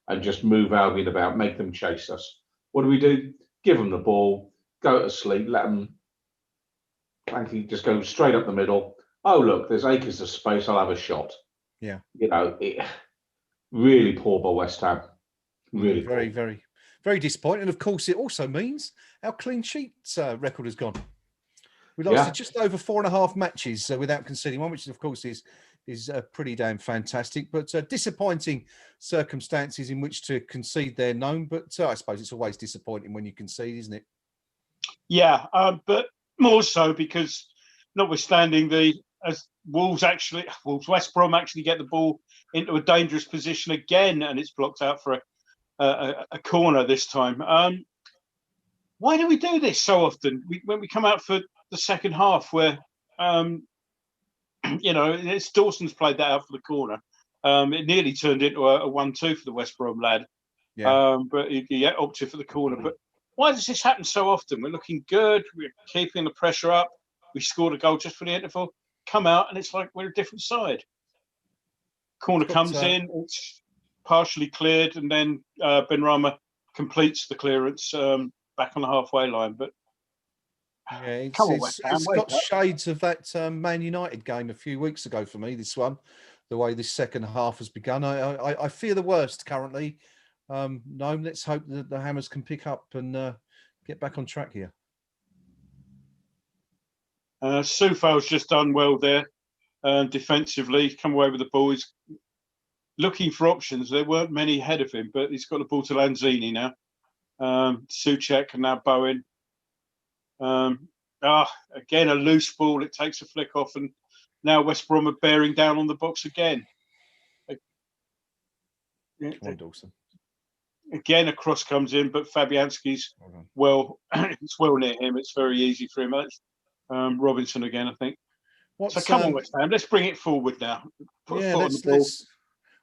and just move Albion about, make them chase us. What do? Give them the ball, go to sleep, let them frankly just go straight up the middle. Oh, look, there's acres of space, I'll have a shot. Yeah. Really poor by West Ham. Really very, very, very disappointing. And of course, it also means our clean sheets record has gone. We lost just over 4.5 matches without conceding one, which of course is is pretty damn fantastic, but disappointing circumstances in which to concede their Gnome. But I suppose it's always disappointing when you concede, isn't it? Yeah, but more so because notwithstanding West Brom actually get the ball into a dangerous position again, and it's blocked out for a corner this time. Why do we do this so often? When we come out for the second half, where it's Dawson's played that out for the corner. It nearly turned into a 1-2 for the West Brom lad. Yeah. But he opted for the corner. But why does this happen so often? We're looking good. We're keeping the pressure up. We scored a goal just for the interval. Come out, and it's like we're a different side. Corner comes in. It's partially cleared, and then Benrahma completes the clearance back on the halfway line. But yeah, come on, West Ham, it's got shades of that Man United game a few weeks ago for me, this one, the way this second half has begun. I fear the worst currently. No, let's hope that the Hammers can pick up and get back on track here. Soufal's just done well there defensively. Come away with the ball. He's looking for options. There weren't many ahead of him, but he's got the ball to Lanzini now. Souček and now Bowen. Again, a loose ball. It takes a flick off, and now West Brom are bearing down on the box again. Come on, Dawson. Again, a cross comes in, but Fabianski's it's well near him. It's very easy for him. That's Robinson again, I think. So come on, West Ham. Let's bring it forward now.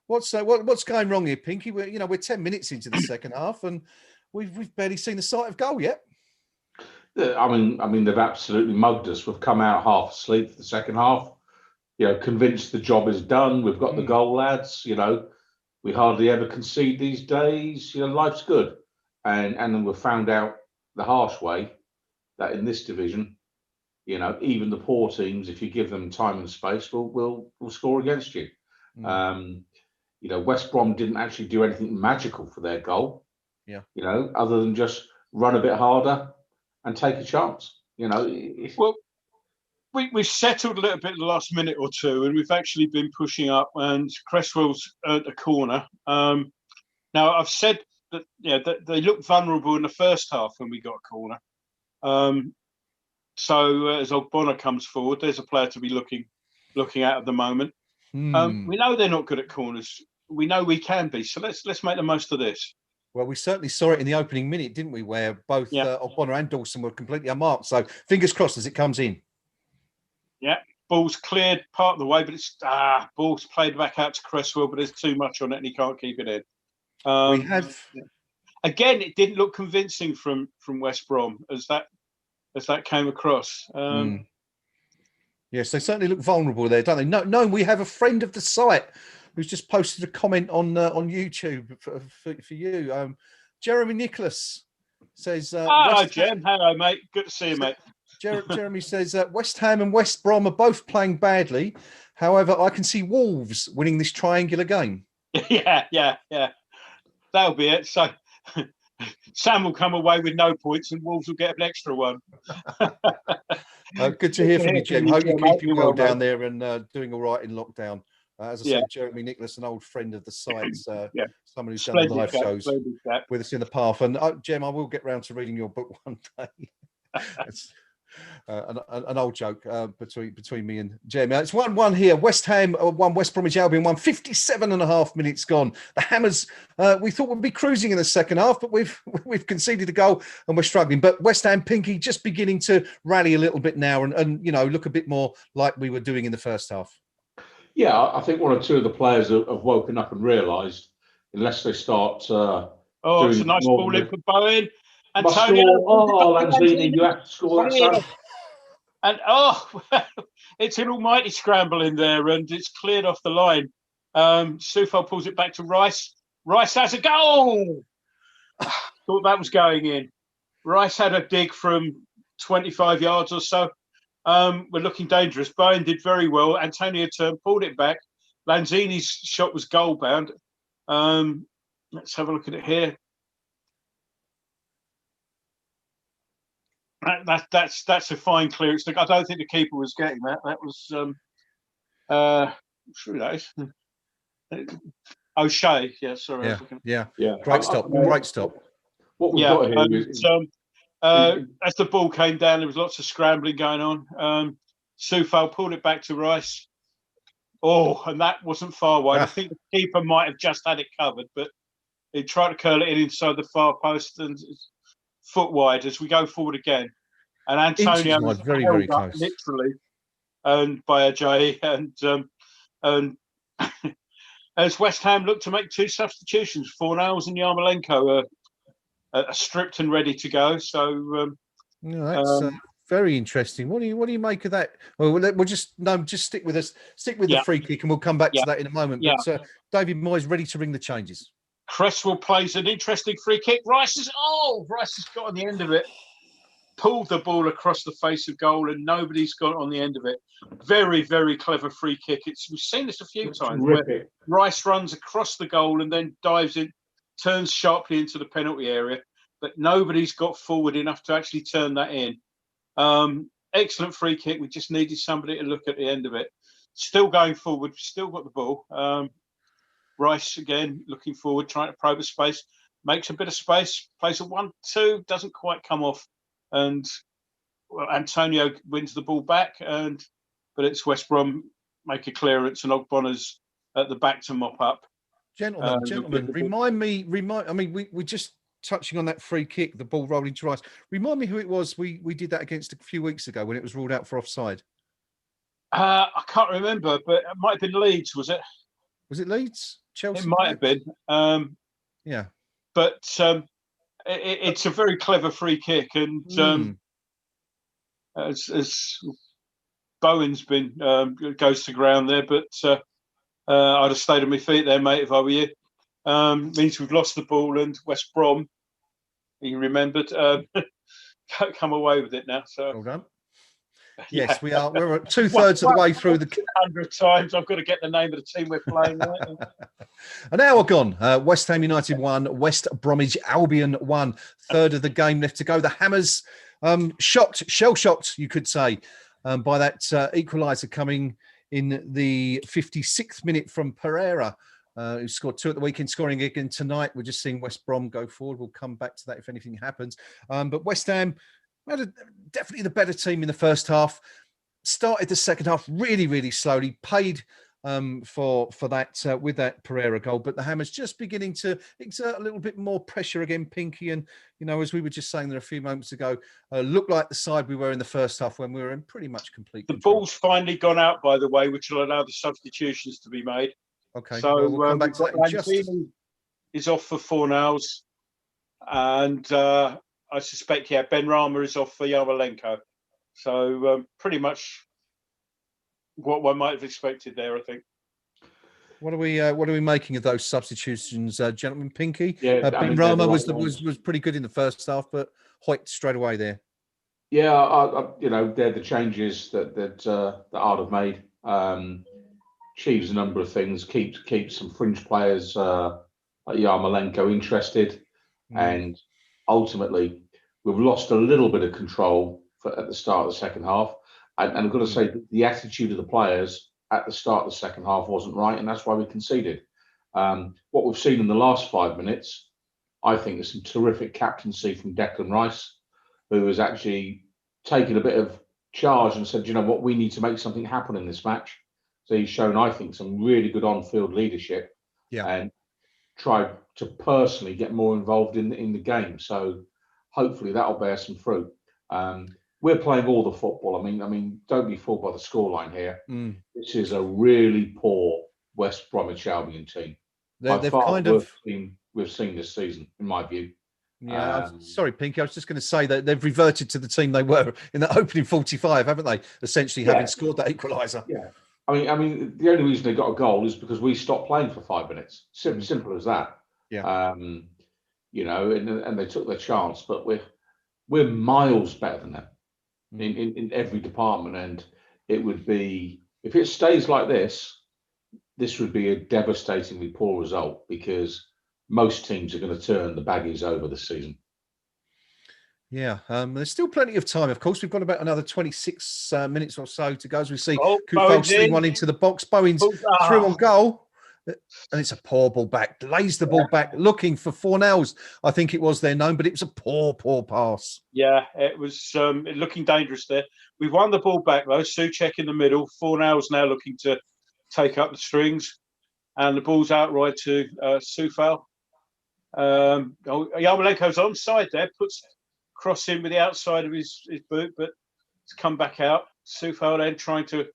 What's going wrong here, Pinky? We're 10 minutes into the second half, and we've barely seen the sight of goal yet. I mean, they've absolutely mugged us. We've come out half asleep for the second half. Convinced the job is done. We've got the goal, lads. We hardly ever concede these days. Life's good, and then we've found out the harsh way that in this division, even the poor teams, if you give them time and space, will score against you. West Brom didn't actually do anything magical for their goal. Yeah. Other than just run a bit harder and take a chance. Well, we've settled a little bit in the last minute or two, and we've actually been pushing up. And Cresswell's earned a corner. Now I've said that that they looked vulnerable in the first half when we got a corner. So as Ogbonna comes forward, there's a player to be looking at the moment. We know they're not good at corners. We know we can be. So let's make the most of this. Well, we certainly saw it in the opening minute, didn't we? Where both Ogbonna and Dawson were completely unmarked. So fingers crossed as it comes in. Yeah, ball's cleared part of the way, but it's ball's played back out to Cresswell, but there's too much on it and he can't keep it in. Again, it didn't look convincing from West Brom as that came across. Yes, they certainly look vulnerable there, don't they? No, we have a friend of the site who's just posted a comment on YouTube for you. Jeremy Nicholas says, "Hello, Jem. Hello, mate. Good to see you, mate." Jeremy says West Ham and West Brom are both playing badly. However, I can see Wolves winning this triangular game. Yeah. That'll be it. So Sam will come away with no points and Wolves will get an extra one. Good to hear from you, Jim. Hope you're keeping well down there and doing all right in lockdown. As I said, Jeremy Nicholas, an old friend of the site, someone who's done live shows with us in the past. And Jem, I will get round to reading your book one day. It's an old joke between me and Jem. It's 1-1 here. West Ham 1, West Bromwich Albion 1. 57.5 minutes gone. The Hammers, we thought would be cruising in the second half, but we've conceded a goal and we're struggling. But West Ham, Pinky, just beginning to rally a little bit now and look a bit more like we were doing in the first half. Yeah, I think one or two of the players have woken up and realised, unless they start. It's a nice ball in for Bowen. Antonio, Lanzini, you have to score that, son. And it's an almighty scramble in there, and it's cleared off the line. Soufal pulls it back to Rice. Rice has a goal. Thought that was going in. Rice had a dig from 25 yards or so. We're looking dangerous. Bowen did very well. Antonio turned, pulled it back. Lanzini's shot was goal bound. Let's have a look at it here. That's a fine clearance. I don't think the keeper was getting that. That was sure that is. O'Shea, yeah, sorry. Yeah. Great stop. Great stop. What we've got here is as the ball came down, there was lots of scrambling going on. Soufal pulled it back to Rice. Oh, and that wasn't far wide. I think the keeper might have just had it covered, but he tried to curl it in inside the far post and foot wide as we go forward again. And Antonio was very, held very up, close. literally, and by Ajayi, and as West Ham looked to make 2 substitutions, Fornals and Yarmolenko are stripped and ready to go. So that's very interesting. What do you make of that? Well, we'll just stick with us, the free kick, and we'll come back to that in a moment. But David Moyes ready to ring the changes. Cresswell plays an interesting free kick. Rice has got on the end of it, pulled the ball across the face of goal, and nobody's got on the end of it. Very, very clever free kick. We've seen this a few times where Rice runs across the goal and then dives in, turns sharply into the penalty area, but nobody's got forward enough to actually turn that in. Excellent free kick. We just needed somebody to look at the end of it. Still going forward, still got the ball. Rice again looking forward, trying to probe a space, makes a bit of space, plays a 1-2, doesn't quite come off, and Antonio wins the ball back, but it's West Brom make a clearance and Ogbonna's at the back to mop up. Gentlemen, remind me. I mean, we're just touching on that free kick, the ball rolling to Rice. Remind me who it was we did that against a few weeks ago when it was ruled out for offside. I can't remember, but it might have been Leeds, was it? Was it Leeds? Chelsea? It might have been. Yeah. But it's a very clever free kick, and as Bowen's been goes to ground there, but I'd have stayed on my feet there, mate, if I were you. Means we've lost the ball, and West Brom, you remembered, come away with it now. So well done. Yes, we are. We're 2/3 of the way through the 100 times. I've got to get the name of the team we're playing. Right? An hour gone. West Ham United 1, West Bromwich Albion 1. Third of the game left to go. The Hammers shell-shocked, you could say, by that equaliser coming in the 56th minute from Pereira, who scored 2 at the weekend, scoring again tonight. We're just seeing West Brom go forward. We'll come back to that if anything happens. But West Ham had definitely the better team in the first half. Started the second half really, really slowly. Paid for that with that Pereira goal, but the Hammers just beginning to exert a little bit more pressure again, Pinky. And as we were just saying there a few moments ago, looked like the side we were in the first half when we were in pretty much complete control. The ball's finally gone out, by the way, which will allow the substitutions to be made. Okay, so we'll come back to that in just. Is off for Fornals, and I suspect, Ben Rama is off for Yarmolenko. So pretty much what one might have expected there, I think. What are we making of those substitutions, gentlemen? Pinky, Ben Rama was pretty good in the first half, but Hoyt straight away there. Yeah, they're the changes that Ard have made. Achieves a number of things. Keeps some fringe players like Yarmolenko interested, and ultimately we've lost a little bit of control at the start of the second half. And I've got to say that the attitude of the players at the start of the second half wasn't right, and that's why we conceded. What we've seen in the last 5 minutes, I think, is some terrific captaincy from Declan Rice, who has actually taken a bit of charge and said, you know what, we need to make something happen in this match. So he's shown, I think, some really good on-field leadership, and tried to personally get more involved in the game. So hopefully that'll bear some fruit. We're playing all the football. I mean, don't be fooled by the scoreline here. This is a really poor West Bromwich Albion team. They've kind of team we've seen this season, in my view. Yeah, sorry, Pinky. I was just going to say that they've reverted to the team they were in that opening 45, haven't they? Essentially, having scored that equaliser. Yeah. I mean, the only reason they got a goal is because we stopped playing for 5 minutes. Simple as that. Yeah. And they took their chance, but we're miles better than them in every department. And it would be, if it stays like this would be a devastatingly poor result, because most teams are going to turn the baggies over this season. Yeah, there's still plenty of time. Of course, we've got about another 26 minutes or so to go as we see Oh, Kufal Bowen's sling in. one into the box. Bowen's through on goal, and it's a poor ball back. Lays the ball back, looking for Fornells. I think it was their known, but it was a poor pass. Yeah, it was looking dangerous there. We've won the ball back though. Souček in the middle. Fornell's now looking to take up the strings, and the ball's outright to Coufal. Yarmolenko's onside there, puts cross in with the outside of his boot, but it's come back out. Coufal then trying to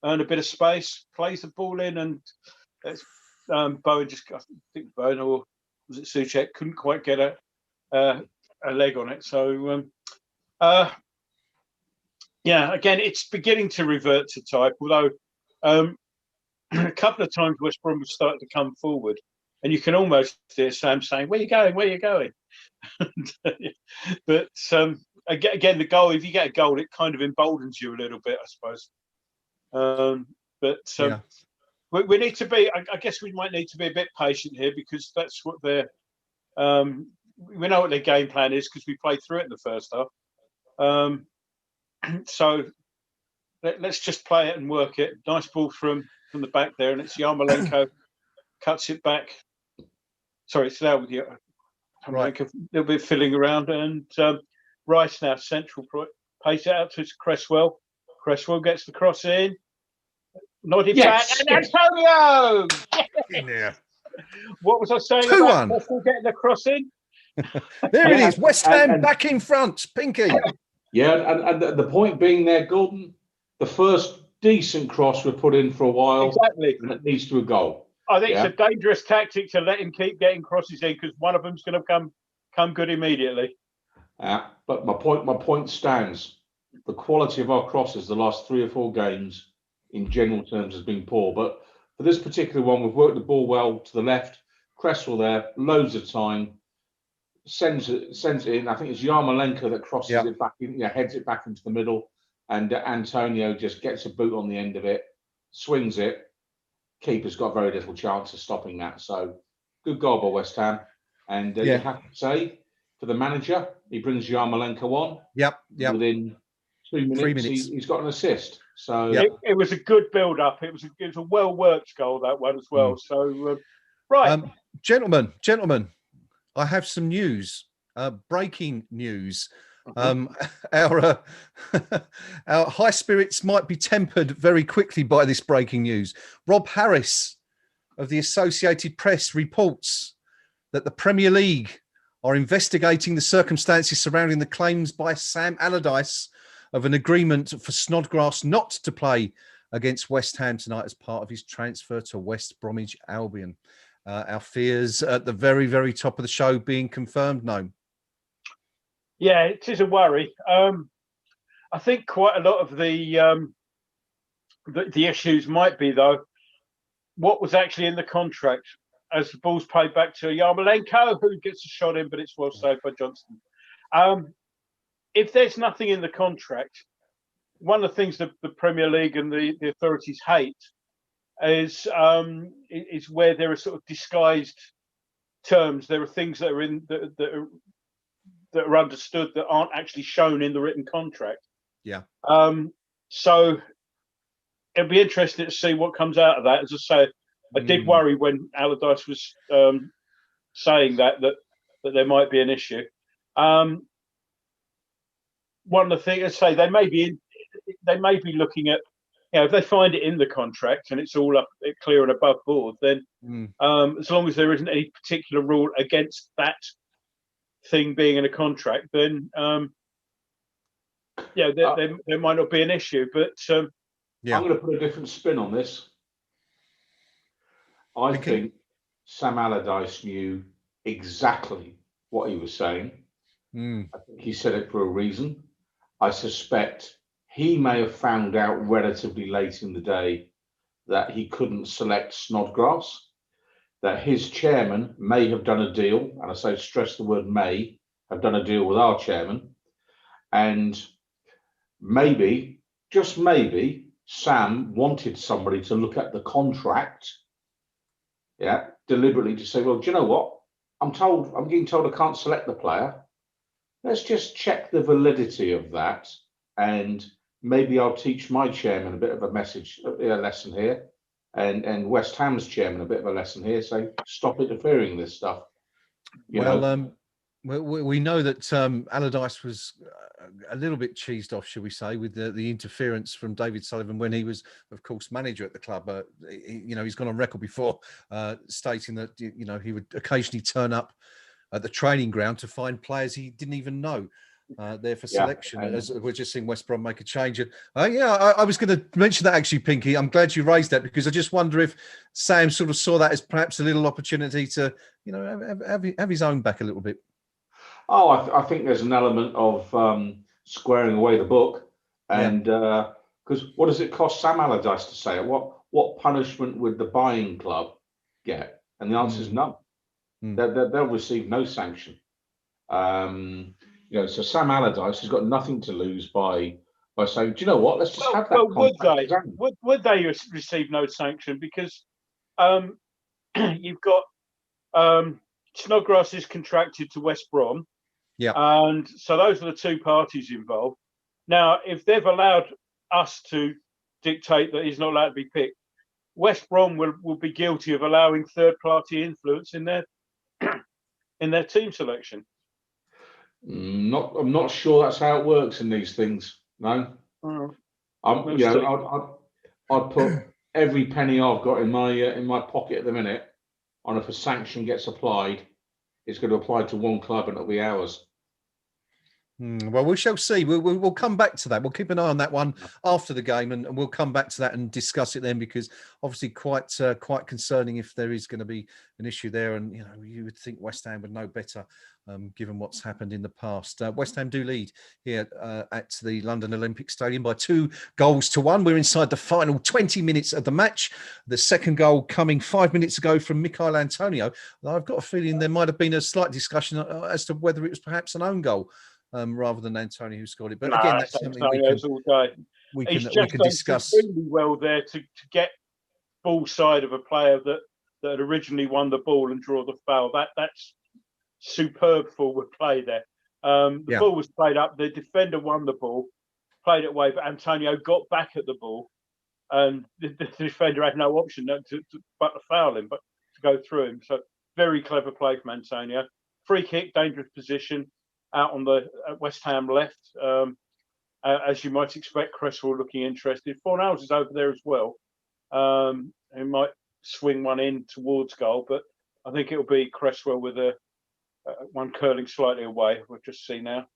earn a bit of space, plays the ball in, and it's, Bowen just, I think Bowen or was it Souček, couldn't quite get a leg on it. So, yeah, again, it's beginning to revert to type, although a couple of times West Brom was starting to come forward, and you can almost hear Sam saying, "Where you going? Where you going?" But again, the goal, if you get a goal, it kind of emboldens you a little bit, I suppose. Yeah. We need to be, I guess we might need to be a bit patient here, because that's what they're, we know what their game plan is because we played through it in the first half. So let's just play it and work it. Nice ball from the back there, and it's Yarmolenko cuts it back. Sorry, it's there with you. Right. A little bit filling around, and Rice now central, pays it out to Cresswell. Cresswell gets the cross in. Nodded back, and Antonio! In there. What was I saying 2-1. about Cresswell getting the cross in? There it is. West Ham back in front. Pinky. Yeah, and the point being there, Gordon, the first decent cross we put in for a while. Exactly. And it leads to a goal. I think it's a dangerous tactic to let him keep getting crosses in, because one of them's going to come good immediately. But my point stands. The quality of our crosses the last 3 or 4 games, in general terms, has been poor. But for this particular one, we've worked the ball well to the left. Cresswell there, loads of time, sends it in. I think it's Yarmolenko that crosses it back in, heads it back into the middle, and Antonio just gets a boot on the end of it, swings it. Keeper's got very little chance of stopping that. So good goal by West Ham. And you have to say, for the manager, he brings Yarmolenko on. Yep. Within 2 minutes, 3 minutes. He's got an assist. So it was a good build-up. It was a well-worked goal, that one as well. So, right. Gentlemen, I have some news, breaking news. Our high spirits might be tempered very quickly by this breaking news. Rob Harris of the Associated Press reports that the Premier League are investigating the circumstances surrounding the claims by Sam Allardyce of an agreement for Snodgrass not to play against West Ham tonight as part of his transfer to West Bromwich Albion. Our fears at the very, very top of the show being confirmed, Gnome. Yeah, it is a worry. I think quite a lot of the issues might be, though, what was actually in the contract, as the ball's played back to Yarmolenko, who gets a shot in, but it's well saved by Johnston. If there's nothing in the contract, one of the things that the Premier League and the authorities hate is where there are sort of disguised terms. There are things that are in that are understood that aren't actually shown in the written contract. Yeah. So it'll be interesting to see what comes out of that. As I say, I did worry when Allardyce was saying that there might be an issue. One of the things, I say, they may be looking at, if they find it in the contract and it's all up clear and above board, then as long as there isn't any particular rule against that thing being in a contract, then there might not be an issue. But I'm going to put a different spin on this. I think Sam Allardyce knew exactly what he was saying. I think he said it for a reason. I suspect he may have found out relatively late in the day that he couldn't select Snodgrass, that his chairman may have done a deal, and I say stress the word may, have done a deal with our chairman, and maybe, just maybe, Sam wanted somebody to look at the contract, deliberately to say, well, do you know what? I'm getting told I can't select the player. let's just check the validity of that, and maybe I'll teach my chairman a bit of a lesson here, and West Ham's chairman a bit of a lesson here. Say, stop interfering in this stuff. We know that Allardyce was a little bit cheesed off, shall we say, with the interference from David Sullivan when he was, of course, manager at the club. He's gone on record before stating that he would occasionally turn up at the training ground to find players he didn't even know there for selection. As we're just seeing West Brom make a change. And I was going to mention that actually, Pinky. I'm glad you raised that, because I just wonder if Sam sort of saw that as perhaps a little opportunity to, have his own back a little bit. Oh, I think there's an element of squaring away the book, and because what does it cost Sam Allardyce to say it? What punishment would the buying club get? And the answer is none. They'll receive no sanction. So Sam Allardyce has got nothing to lose by saying, do you know what? Let's just have that. Would they receive no sanction? Because you've got Snodgrass is contracted to West Brom. Yeah. And so those are the two parties involved. Now, if they've allowed us to dictate that he's not allowed to be picked, West Brom will be guilty of allowing third-party influence in their team selection. I'm not sure that's how it works in these things. No. I'd put every penny I've got in my pocket at the minute on if a sanction gets applied, it's going to apply to one club and it'll be ours. Well, we shall see. We'll come back to that. We'll keep an eye on that one after the game, and we'll come back to that and discuss it then, because obviously quite concerning if there is going to be an issue there. And you would think West Ham would know better, given what's happened in the past. West Ham do lead here at the London Olympic Stadium by 2-1. We're inside the final 20 minutes of the match. The second goal coming 5 minutes ago from Michail Antonio. I've got a feeling there might have been a slight discussion as to whether it was perhaps an own goal. Rather than Antonio who scored it, but again, that's something we can discuss. Really well there to get ball side of a player that had originally won the ball and draw the foul. That's superb forward play there. The ball was played up. The defender won the ball, played it away, but Antonio got back at the ball, and the defender had no option but to foul him, but to go through him. So very clever play from Antonio. Free kick, dangerous position. Out on the West Ham left, as you might expect, Cresswell looking interested. Fornals is over there as well. He might swing one in towards goal, but I think it'll be Cresswell with one curling slightly away. We'll just see now.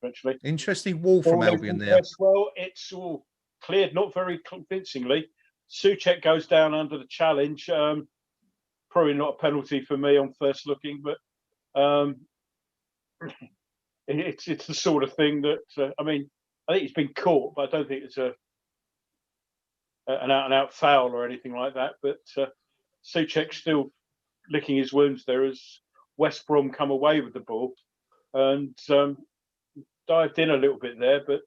Eventually, interesting wall from Albion there. Cresswell, it's all cleared, not very convincingly. Souček goes down under the challenge. Probably not a penalty for me on first looking, but. It's the sort of thing that I think he's been caught, but I don't think it's an out-and-out foul or anything like that. But Souček still licking his wounds there as West Brom come away with the ball and dived in a little bit there, but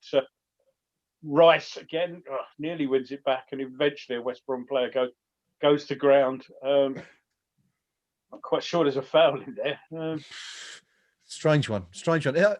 Rice again nearly wins it back, and eventually a West Brom player goes to ground. Not quite sure there's a foul in there. Strange one.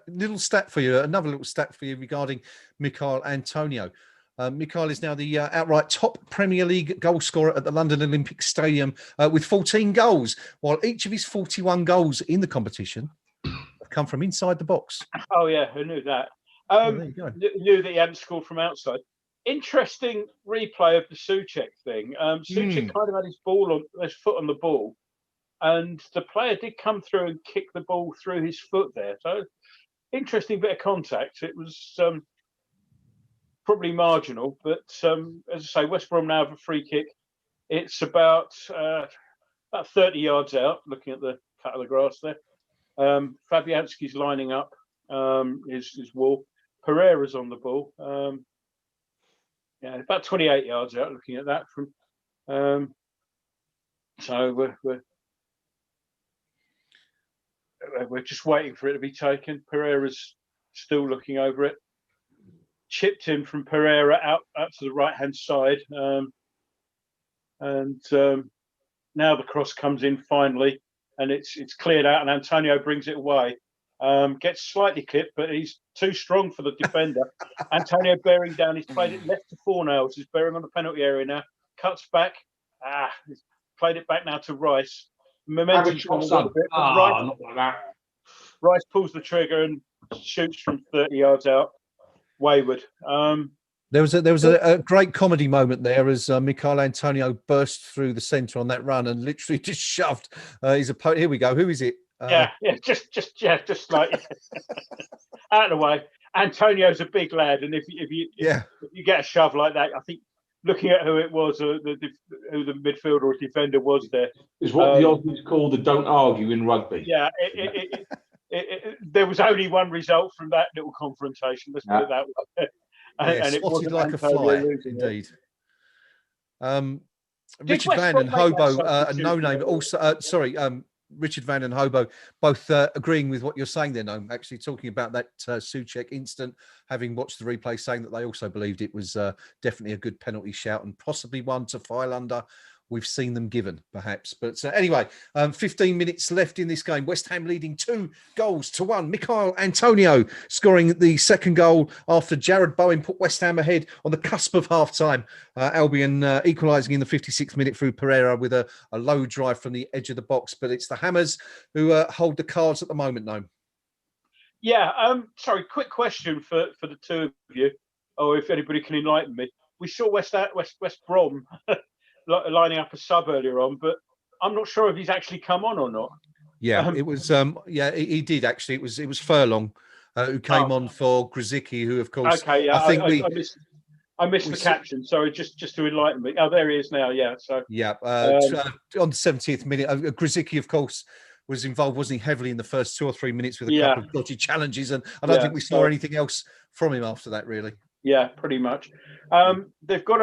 Little stat for you. Another little stat for you regarding Michail Antonio. Michail is now the outright top Premier League goal scorer at the London Olympic Stadium with 14 goals, while each of his 41 goals in the competition have come from inside the box. Oh yeah, who knew that? There you go. Knew that he hadn't scored from outside. Interesting replay of the Souček thing. Souček kind of had his foot on the ball. And the player did come through and kick the ball through his foot there. So, interesting bit of contact. It was probably marginal, but as I say, West Brom now have a free kick. It's about 30 yards out, looking at the cut of the grass there. Fabianski's lining up his wall. Pereira's on the ball. About 28 yards out, looking at that. So we're just waiting for it to be taken. Pereira's still looking over it. Chipped in from Pereira out to the right-hand side. And now the cross comes in finally. and it's cleared out, and Antonio brings it away. Gets slightly clipped, but he's too strong for the defender. Antonio bearing down. He's played it left to Fornals. He's bearing on the penalty area now. Cuts back. He's played it back now to Rice. Momentum's gone a little bit. Not like that. Rice pulls the trigger and shoots from 30 yards out. Wayward. There was a great comedy moment there as Michail Antonio burst through the centre on that run and literally just shoved his opponent. Here we go. Who is it? Just like out of the way. Antonio's a big lad, and if you get a shove like that, I think looking at who it was, who the midfielder or defender was there, is what the Aussies call the "don't argue" in rugby. Yeah, there was only one result from that little confrontation. Let's put it that way. And it wasn't like Antonio a fly, indeed. Richard Van and Hobo and No Name also. Richard Van and Hobo both agreeing with what you're saying there, Gnome, actually talking about that Souček incident, having watched the replay, saying that they also believed it was definitely a good penalty shout and possibly one to file under. We've seen them given, perhaps. But anyway, 15 minutes left in this game. West Ham leading 2-1. Michail Antonio scoring the second goal after Jared Bowen put West Ham ahead on the cusp of half-time. Albion equalising in the 56th minute through Pereira with a low drive from the edge of the box. But it's the Hammers who hold the cards at the moment, Gnome. Yeah, sorry, quick question for the two of you, or if anybody can enlighten me. We saw West Brom lining up a sub earlier on, but I'm not sure if he's actually come on or not. Yeah, it was. He did actually. It was Furlong who came on for Grzycki, who of course. Okay, yeah, I missed the caption. Sorry, just to enlighten me. Oh, there he is now. Yeah. So. Yeah, on the 70th minute, Grzycki, of course, was involved, wasn't he, heavily in the first 2 or 3 minutes with a couple of dodgy challenges, and I don't think we saw anything else from him after that, really. Yeah, pretty much. They've got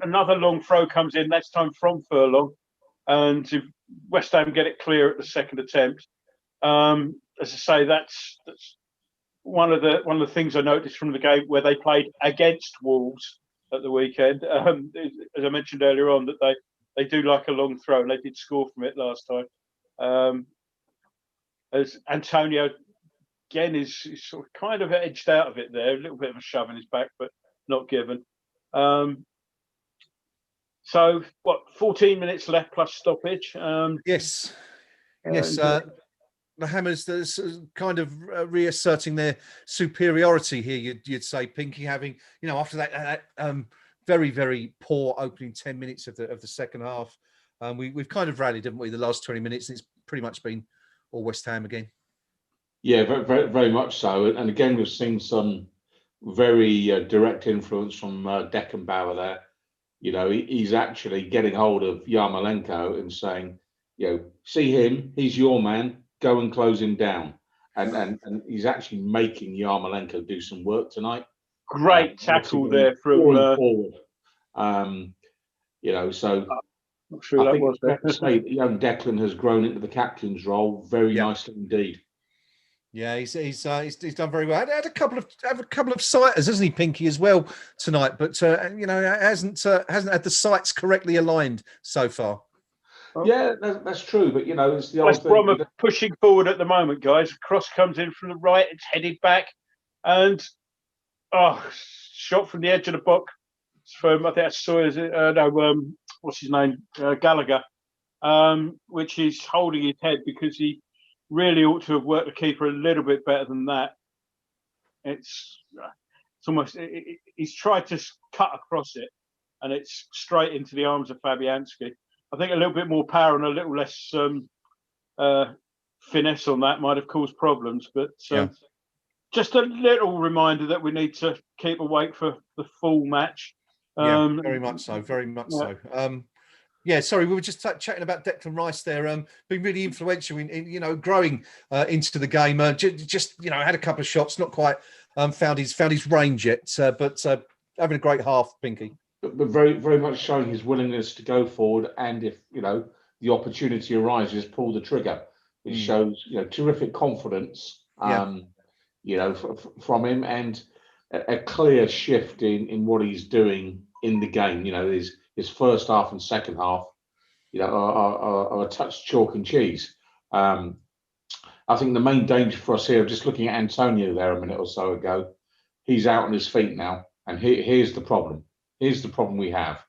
another long throw comes in. That's time from Furlong, and if West Ham get it clear at the second attempt. As I say, that's one of the things I noticed from the game where they played against Wolves at the weekend. As I mentioned earlier on, that they do like a long throw, and they did score from it last time. As Antonio again is sort of kind of edged out of it there, a little bit of a shove in his back, but not given. So what, 14 minutes left plus stoppage? Yes. The Hammers kind of reasserting their superiority here, you'd say, Pinky, having, after that very, very poor opening 10 minutes of the second half. We've kind of rallied, haven't we, the last 20 minutes, and it's pretty much been all West Ham again. Yeah, very, very, very much so. And again, we've seen some very direct influence from Deckenbauer there. He's actually getting hold of Yarmolenko and saying, see him, he's your man, go and close him down. And he's actually making Yarmolenko do some work tonight. Great tackle there from forward. So not sure that was there. To say that young Declan has grown into the captain's role very nicely indeed. Yeah, he's done very well. Had a couple of sighters, hasn't he, Pinky, as well tonight? But hasn't had the sights correctly aligned so far. Yeah, that's true. But it's the West Brom are pushing forward at the moment, guys. Cross comes in from the right, it's headed back, and shot from the edge of the box from, I think that's Sawyer's. What's his name? Gallagher, which is holding his head because he really ought to have worked the keeper a little bit better than that. It's almost he's tried to cut across it, and it's straight into the arms of Fabianski. I think a little bit more power and a little less finesse on that might have caused problems, but just a little reminder that we need to keep awake for the full match. Very much so. Very much so. Sorry, we were just chatting about Declan Rice there. Been really influential in growing into the game. Just had a couple of shots, not quite found his range yet, but having a great half, Pinky. But very, very much showing his willingness to go forward, and if the opportunity arises, pull the trigger. It shows terrific confidence, from him, and a clear shift in what he's doing in the game. His first half and second half, are a touch chalk and cheese. I think the main danger for us here, just looking at Antonio there a minute or so ago, he's out on his feet now, and here's the problem. Here's the problem we have,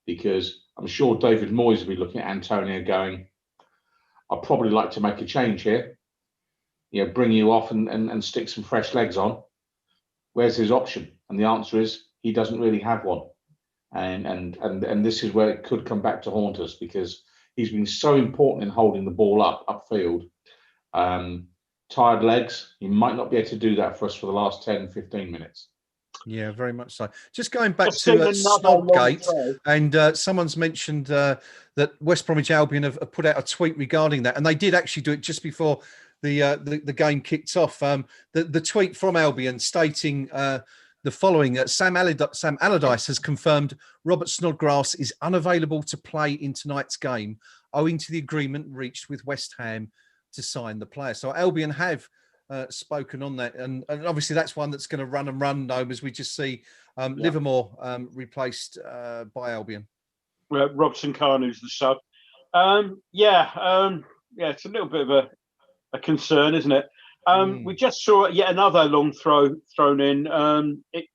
because I'm sure David Moyes will be looking at Antonio going, I'd probably like to make a change here, you know, bring you off and stick some fresh legs on. Where's his option? And the answer is he doesn't really have one. And this is where it could come back to haunt us, because he's been so important in holding the ball upfield. Tired legs, he might not be able to do that for us for the last 10, 15 minutes. Yeah, very much so. Just going back Just to seen another long Snodgate, throw. and someone's mentioned that West Bromwich Albion have put out a tweet regarding that, and they did actually do it just before the game kicked off. The tweet from Albion stating the following: Sam Allardyce has confirmed Robert Snodgrass is unavailable to play in tonight's game, owing to the agreement reached with West Ham to sign the player. So Albion have spoken on that, and obviously that's one that's going to run and run, Gnome, as we just see Livermore replaced by Albion. Robson Carney's the sub. It's a little bit of a concern, isn't it? We just saw yet another long throw thrown in. It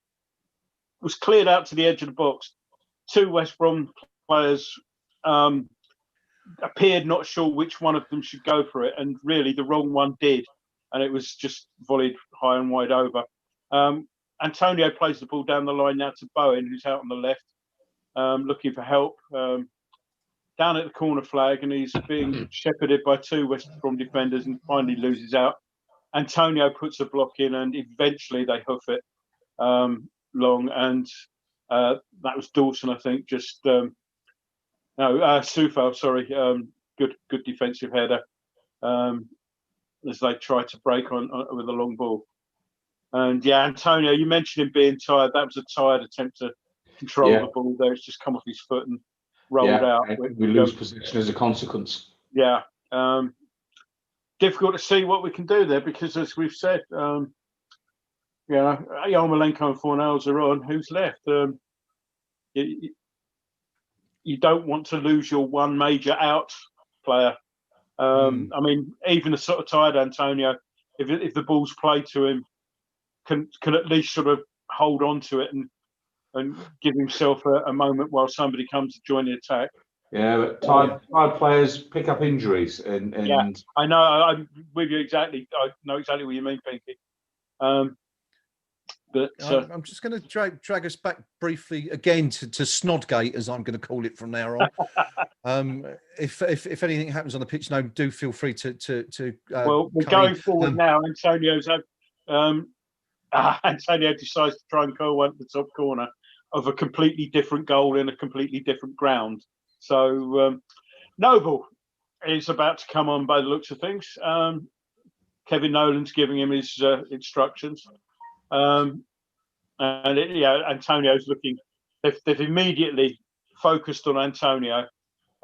was cleared out to the edge of the box. Two West Brom players appeared not sure which one of them should go for it, and really the wrong one did, and it was just volleyed high and wide over. Antonio plays the ball down the line now to Bowen, who's out on the left, looking for help. Down at the corner flag, and he's being shepherded by two West Brom defenders and finally loses out. Antonio puts a block in, and eventually they hoof it long, and that was Dawson, I think. Just Sufo, sorry. Good defensive header as they try to break on with a long ball. And yeah, Antonio, you mentioned him being tired. That was a tired attempt to control the ball there. It's just come off his foot and rolled out. We lose possession as a consequence. Yeah. Difficult to see what we can do there, because as we've said, Yarmolenko and Fornals are on. Who's left? You don't want to lose your one major out player. I mean, even a sort of tired Antonio, if the ball's played to him, can at least sort of hold on to it and give himself a moment while somebody comes to join the attack. Yeah, but tired players pick up injuries, and yeah, I know. I'm with you exactly. I know exactly what you mean, Pinky. But I'm just going to drag us back briefly again to Snodgate, as I'm going to call it from now on. If anything happens on the pitch, no, do feel free to. Well, we're going forward now. Antonio decides to try and call one at the top corner of a completely different goal in a completely different ground. So Noble is about to come on by the looks of things. Kevin Nolan's giving him his instructions. Antonio's looking. They've immediately focused on Antonio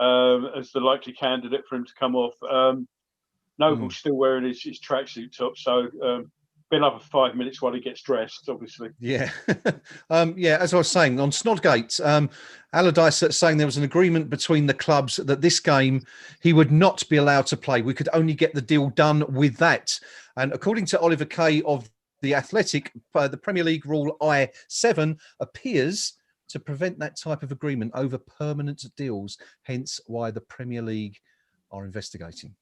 as the likely candidate for him to come off. Noble's still wearing his tracksuit top, so been up for 5 minutes while he gets dressed, obviously. Yeah. As I was saying, on Snodgate, Allardyce saying there was an agreement between the clubs that this game he would not be allowed to play. We could only get the deal done with that. And according to Oliver Kay of The Athletic, the Premier League rule I7 appears to prevent that type of agreement over permanent deals, hence why the Premier League are investigating.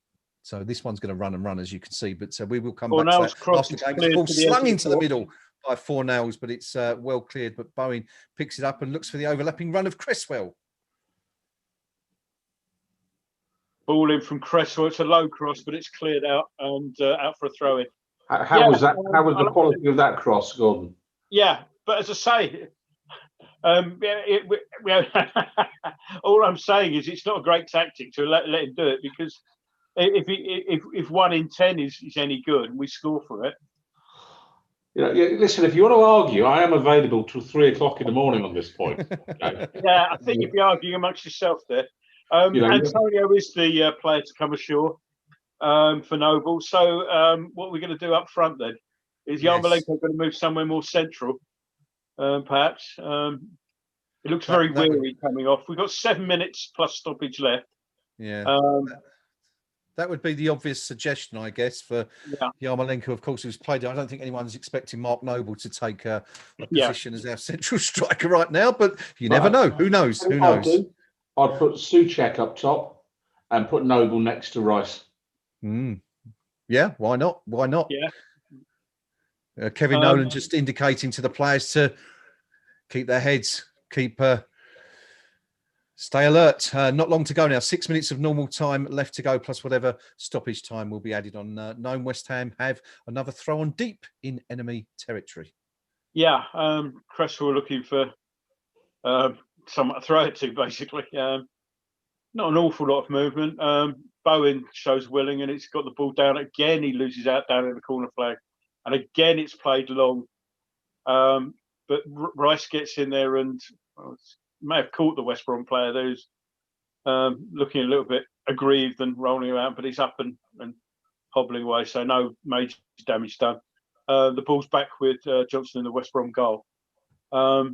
So this one's going to run and run, as you can see, but we will come back to that after the game. The ball slung into the middle by Fornals, but it's well cleared. But Bowen picks it up and looks for the overlapping run of Cresswell. Ball in from Cresswell. It's a low cross, but it's cleared out and out for a throw-in. How was that? How was the quality of that cross, Gordon? Yeah, but as I say, all I'm saying is it's not a great tactic to let him do it, because if 1 in 10 is any good and we score for it. Listen, if you want to argue, I am available till 3 o'clock in the morning on this point. Okay? Yeah, I think you'd be arguing amongst yourself there. Antonio is the player to come ashore for Noble. So what are we going to do up front then? Is Yarmolenko going to move somewhere more central, perhaps? It looks very weary coming off. We've got 7 minutes plus stoppage left. Yeah. That would be the obvious suggestion, I guess, for Yarmolenko, of course, who's played. I don't think anyone's expecting Mark Noble to take a position as our central striker right now, but you never know. Who knows? Who knows? I'd put Souček up top and put Noble next to Rice. Yeah, why not? Why not? Yeah. Kevin Nolan just indicating to the players to keep their heads, stay alert. Not long to go now. 6 minutes of normal time left to go, plus whatever stoppage time will be added on. Gnome West Ham have another throw on deep in enemy territory. Yeah, Cresswell were looking for someone to throw it to, basically. Not an awful lot of movement. Bowen shows willing, and it's got the ball down again. He loses out down in the corner flag, and again it's played long. But Rice gets in there and may have caught the West Brom player who's looking a little bit aggrieved and rolling around, but he's up and hobbling away, so no major damage done. The ball's back with Johnson in the West Brom goal. But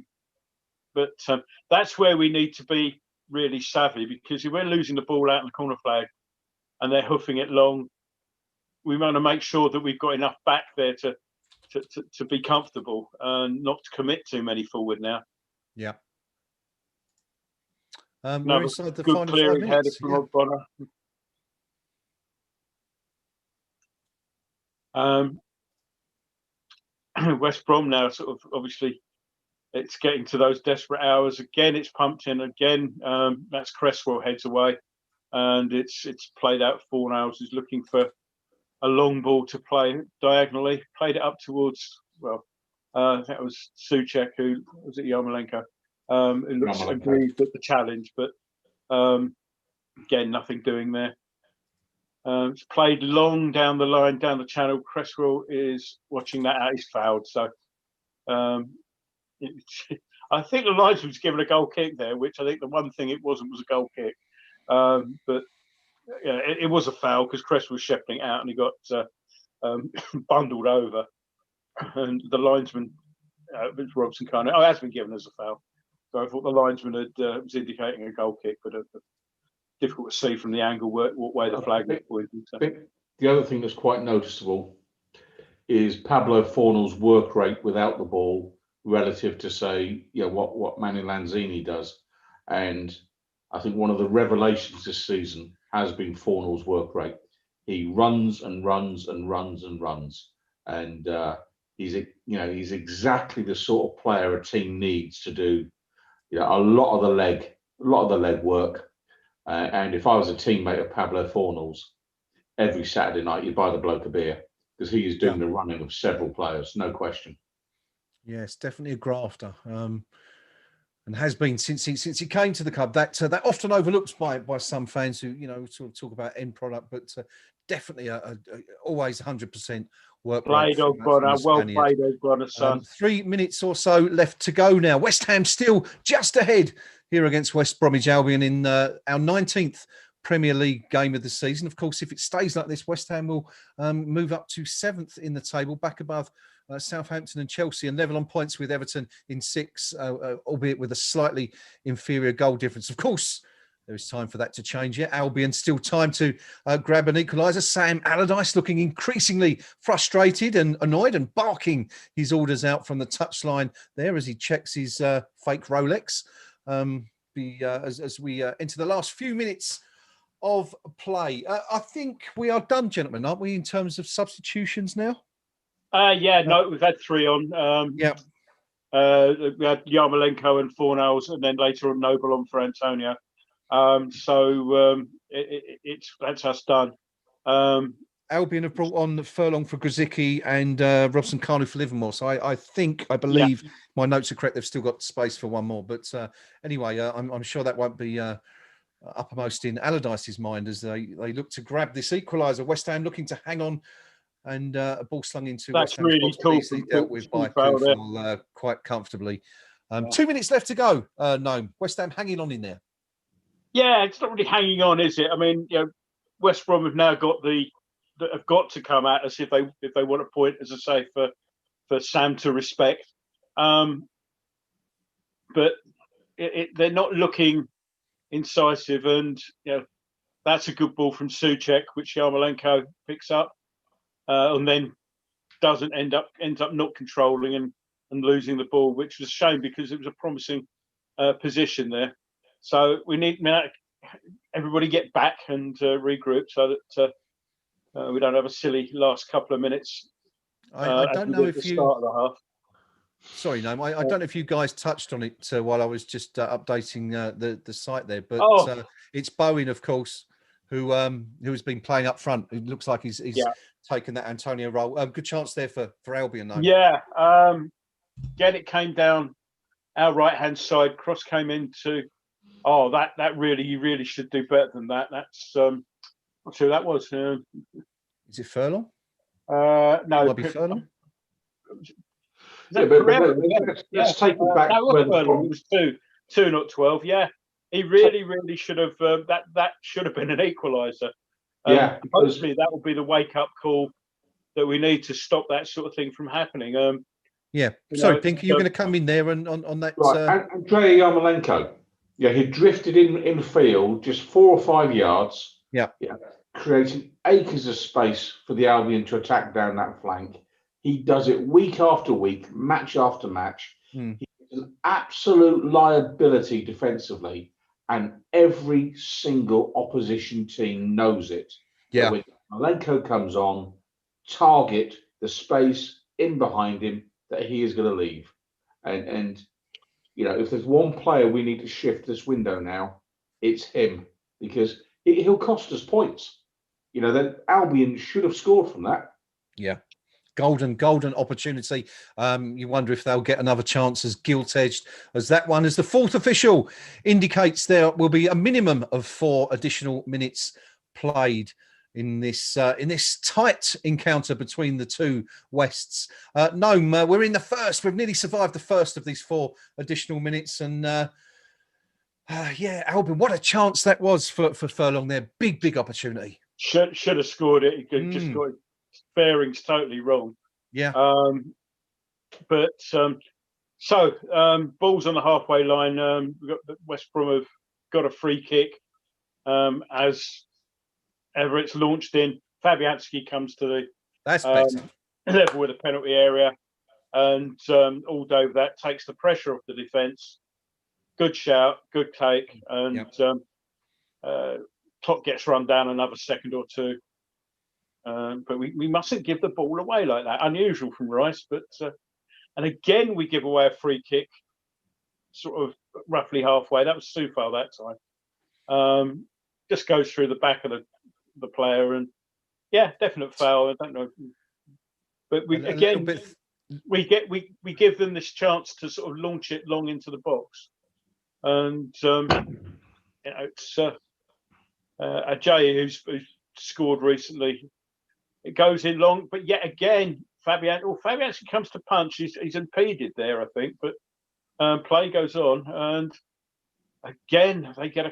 that's where we need to be really savvy, because if we're losing the ball out in the corner flag and they're hoofing it long, we want to make sure that we've got enough back there to be comfortable and not to commit too many forward now. Yeah. We're inside the final 5 minutes. From West Brom now, sort of, obviously, it's getting to those desperate hours. Again, it's pumped in. Again, that's Cresswell heads away, and it's played out. Fornals is looking for a long ball to play diagonally. Played it up towards, I think it was Souček, who was it, Yarmolenko. It looks aggrieved at the challenge, but again, nothing doing there. It's played long down the line, down the channel. Cresswell is watching that out. He's fouled. So I think the linesman was given a goal kick there, which I think the one thing it wasn't was a goal kick. But yeah, it was a foul because Cresswell was shepherding out and he got bundled over. And the linesman, Vince Robson, has been given as a foul. So I thought the linesman was indicating a goal kick, but difficult to see from the angle what way the flag was pointing. I think the other thing that's quite noticeable is Pablo Fornal's work rate without the ball relative to, say, what Manny Lanzini does. And I think one of the revelations this season has been Fornal's work rate. He runs and runs and runs and runs, and he's exactly the sort of player a team needs to do a lot of the leg work. And if I was a teammate of Pablo Fornal's, every Saturday night you'd buy the bloke a beer, because he is doing the running of several players, no question. Yes, definitely a grafter, and has been since he came to the club. That often overlooked by some fans who sort of talk about end product, but definitely always 100% work. Played O'Connor, well played O'Connor, son. 3 minutes or so left to go now. West Ham still just ahead here against West Bromwich Albion in our 19th Premier League game of the season. Of course, if it stays like this, West Ham will move up to 7th in the table, back above Southampton and Chelsea, and level on points with Everton in 6th, albeit with a slightly inferior goal difference. Of course, there is time for that to change yet. Albion still time to grab an equaliser. Sam Allardyce looking increasingly frustrated and annoyed and barking his orders out from the touchline there as he checks his fake Rolex. As we enter the last few minutes of play. I think we are done, gentlemen, aren't we, in terms of substitutions now? We've had 3 on. We had Yarmolenko and Fornals, and then later on Noble on for Antonio. That's us done. Albion have brought on Furlong for Grzycki and Robson Kanu for Livermore. So I believe my notes are correct. They've still got space for one more. But anyway, I'm sure that won't be uppermost in Allardyce's mind as they look to grab this equaliser. West Ham looking to hang on, and a ball slung into West Ham's really box, cool. Easily dealt with by Kufal quite comfortably. 2 minutes left to go. Gnome. West Ham hanging on in there. Yeah, it's not really hanging on, is it? I mean, West Brom have now got to come at us if they want a point, as I say, for Sam to respect. But they're not looking incisive, and that's a good ball from Souček, which Yarmolenko picks up, and then ends up not controlling and losing the ball, which was a shame because it was a promising position there. So we need everybody get back and regroup so that we don't have a silly last couple of minutes. I don't know if you start of the half. Sorry, Gnome. I don't know if you guys touched on it while I was just updating the site there, but it's Bowen, of course, who has been playing up front. It looks like he's taken that Antonio role. Good chance there for Albion, though. Yeah. Again, it came down our right-hand side. Cross came into. Oh, that really, you really should do better than that. That's not sure that was. Is it Furlong? No, might be Furlong. Let's take it back. It was 2, not 12. Yeah, he really should have. That should have been an equaliser. Hopefully that will be the wake-up call that we need to stop that sort of thing from happening. Sorry, Pinky, you're going to come in there and on that. Right, Andrei Yarmolenko. Yeah, he drifted in the field just 4 or 5 yards. Yeah, creating acres of space for the Albion to attack down that flank. He does it week after week, match after match. He's an absolute liability defensively, and every single opposition team knows it. Yeah. When Yarmolenko comes on, target the space in behind him that he is going to leave. And if there's one player we need to shift this window now, it's him, because he'll cost us points. That Albion should have scored from that. Yeah. Golden opportunity. You wonder if they'll get another chance as gilt-edged as that one. As the fourth official indicates, there will be a minimum of 4 additional minutes played in this tight encounter between the two Wests. Gnome, we're in the first. We've nearly survived the first of these 4 additional minutes, and Albion, what a chance that was for Furlong there. Big opportunity. Should have scored it. He just got his bearings totally wrong. Yeah. Balls on the halfway line. West Brom have got a free kick. As ever, it's launched in. Fabianski comes to the level with the penalty area, and all over that takes the pressure off the defence. Good shout, good take, and clock gets run down another second or two. But we mustn't give the ball away like that. Unusual from Rice, but and again we give away a free kick, sort of roughly halfway. That was Soufal that time. Just goes through the back of the player, and definite foul. I don't know, but we give them this chance to sort of launch it long into the box, and it's Ajay who's scored recently. It goes in long, but yet again, Fabianski comes to punch. He's impeded there, I think, but play goes on, and again they get a.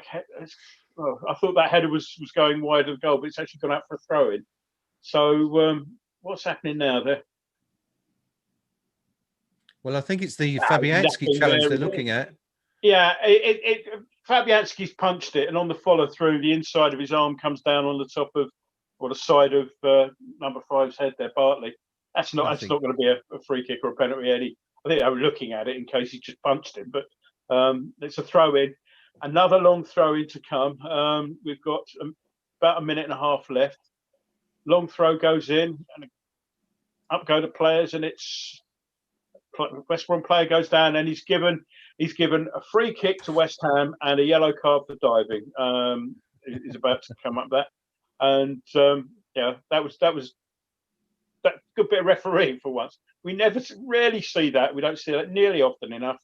I thought that header was going wide of the goal, but it's actually gone out for a throw in. So what's happening now there? Well, I think it's the Fabianski challenge they're looking at. Yeah, Fabianski's punched it, and on the follow through, the inside of his arm comes down on the top of, or the side of number 5's head there, Bartley. That's not going to be a free kick or a penalty, Eddie. I think they were looking at it in case he just punched him, but it's a throw in. Another long throw in to come. We've got about a minute and a half left. Long throw goes in, and up go the players, and it's West Brom player goes down, and he's given a free kick to West Ham and a yellow card for diving. Is about to come up that, and that was that good bit of refereeing for once. We never really see that. We don't see that nearly often enough.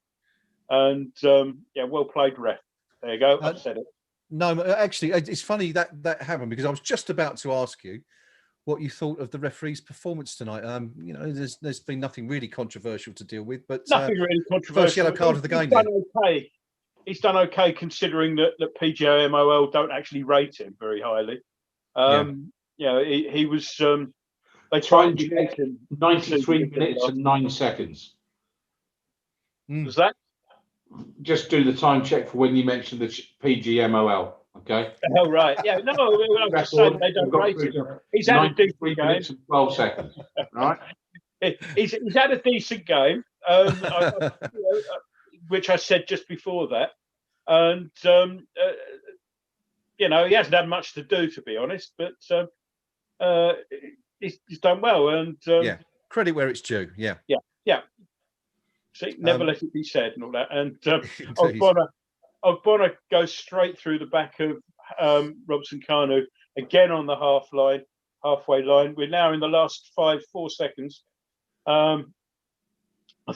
And well played, ref. There you go. I've said it. No, actually, it's funny that happened, because I was just about to ask you what you thought of the referee's performance tonight. There's been nothing really controversial to deal with, but nothing really controversial. First yellow card of the game. He's done okay considering that PGMOL don't actually rate him very highly. He was. They tried to make him 93 minutes and 9 seconds. Was that? Just do the time check for when you mentioned the PGMOL. Okay. Oh, right. Yeah, no, I'm just saying they don't rate him. He's had a decent 93 game. minutes and 12 seconds. Right. He's had a decent game, which I said just before that. And, he hasn't had much to do, to be honest, but he's done well. And yeah, credit where it's due. Yeah. Yeah. See, never let it be said and all that. And Indeed. Ogbonna goes straight through the back of Robson Kanu, again on the halfway line. We're now in the last 4 seconds. I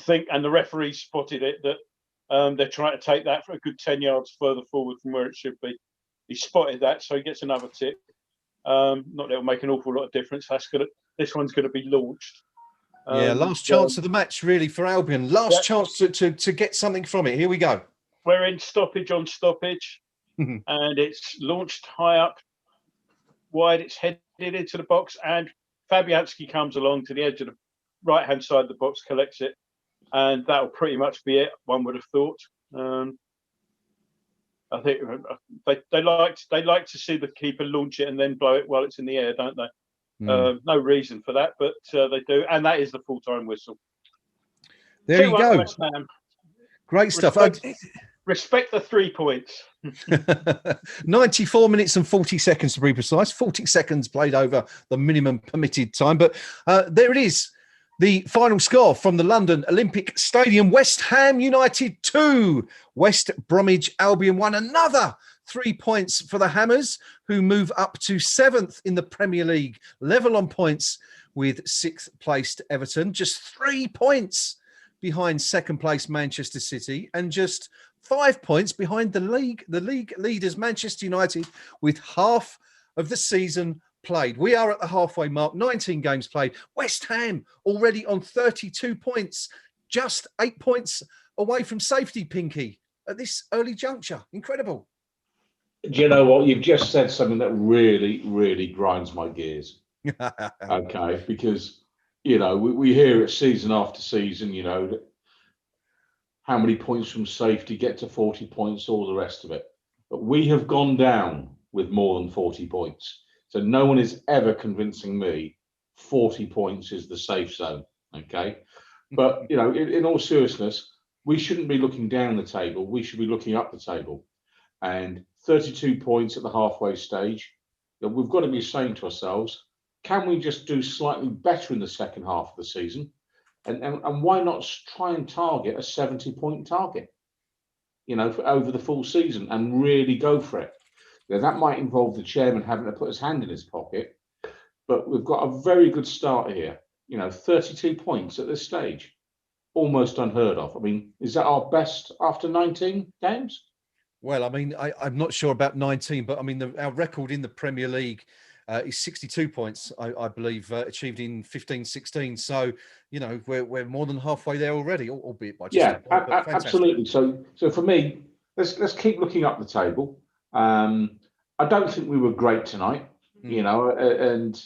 think, and the referee spotted it, that they're trying to take that for a good 10 yards further forward from where it should be. He spotted that, so he gets another tip. Not that it'll make an awful lot of difference. This one's going to be launched. Yeah, last chance of the match, really, for Albion. Last chance to get something from it. Here we go. We're in stoppage on stoppage, and it's launched high up, wide. It's headed into the box, and Fabianski comes along to the edge of the right-hand side of the box, collects it, and that'll pretty much be it, one would have thought. I think they like to see the keeper launch it and then blow it while it's in the air, don't they? No reason for that, but they do, and that is the full-time whistle. There you go. West Ham. Great stuff. Respect the 3 points. 94 minutes and 40 seconds to be precise. 40 seconds played over the minimum permitted time. But there it is. The final score from the London Olympic Stadium. West Ham United 2. West Bromwich Albion 1. Another 3 points for the Hammers, who move up to 7th in the Premier League, level on points with 6th placed Everton. Just 3 points behind second place Manchester City, and just 5 points behind the league leaders Manchester United, with half of the season played. We are at the halfway mark, 19 games played. West Ham already on 32 points, just 8 points away from safety, Pinky, at this early juncture. Incredible. Do you know what? You've just said something that really, really grinds my gears. Okay, because we hear it season after season, how many points from safety, get to 40 points, all the rest of it. But we have gone down with more than 40 points. So no one is ever convincing me 40 points is the safe zone. Okay. But, in all seriousness, we shouldn't be looking down the table. We should be looking up the table. And 32 points at the halfway stage, we've got to be saying to ourselves, can we just do slightly better in the second half of the season? And why not try and target a 70-point target, for over the full season, and really go for it? That might involve the chairman having to put his hand in his pocket, but we've got a very good start here. 32 points at this stage, almost unheard of. I mean, is that our best after 19 games? Well, I mean, I'm not sure about 19, but I mean, our record in the Premier League is 62 points, I believe, achieved in 15-16. So, we're more than halfway there already, albeit by just a point, but absolutely. So for me, let's keep looking up the table. I don't think we were great tonight, and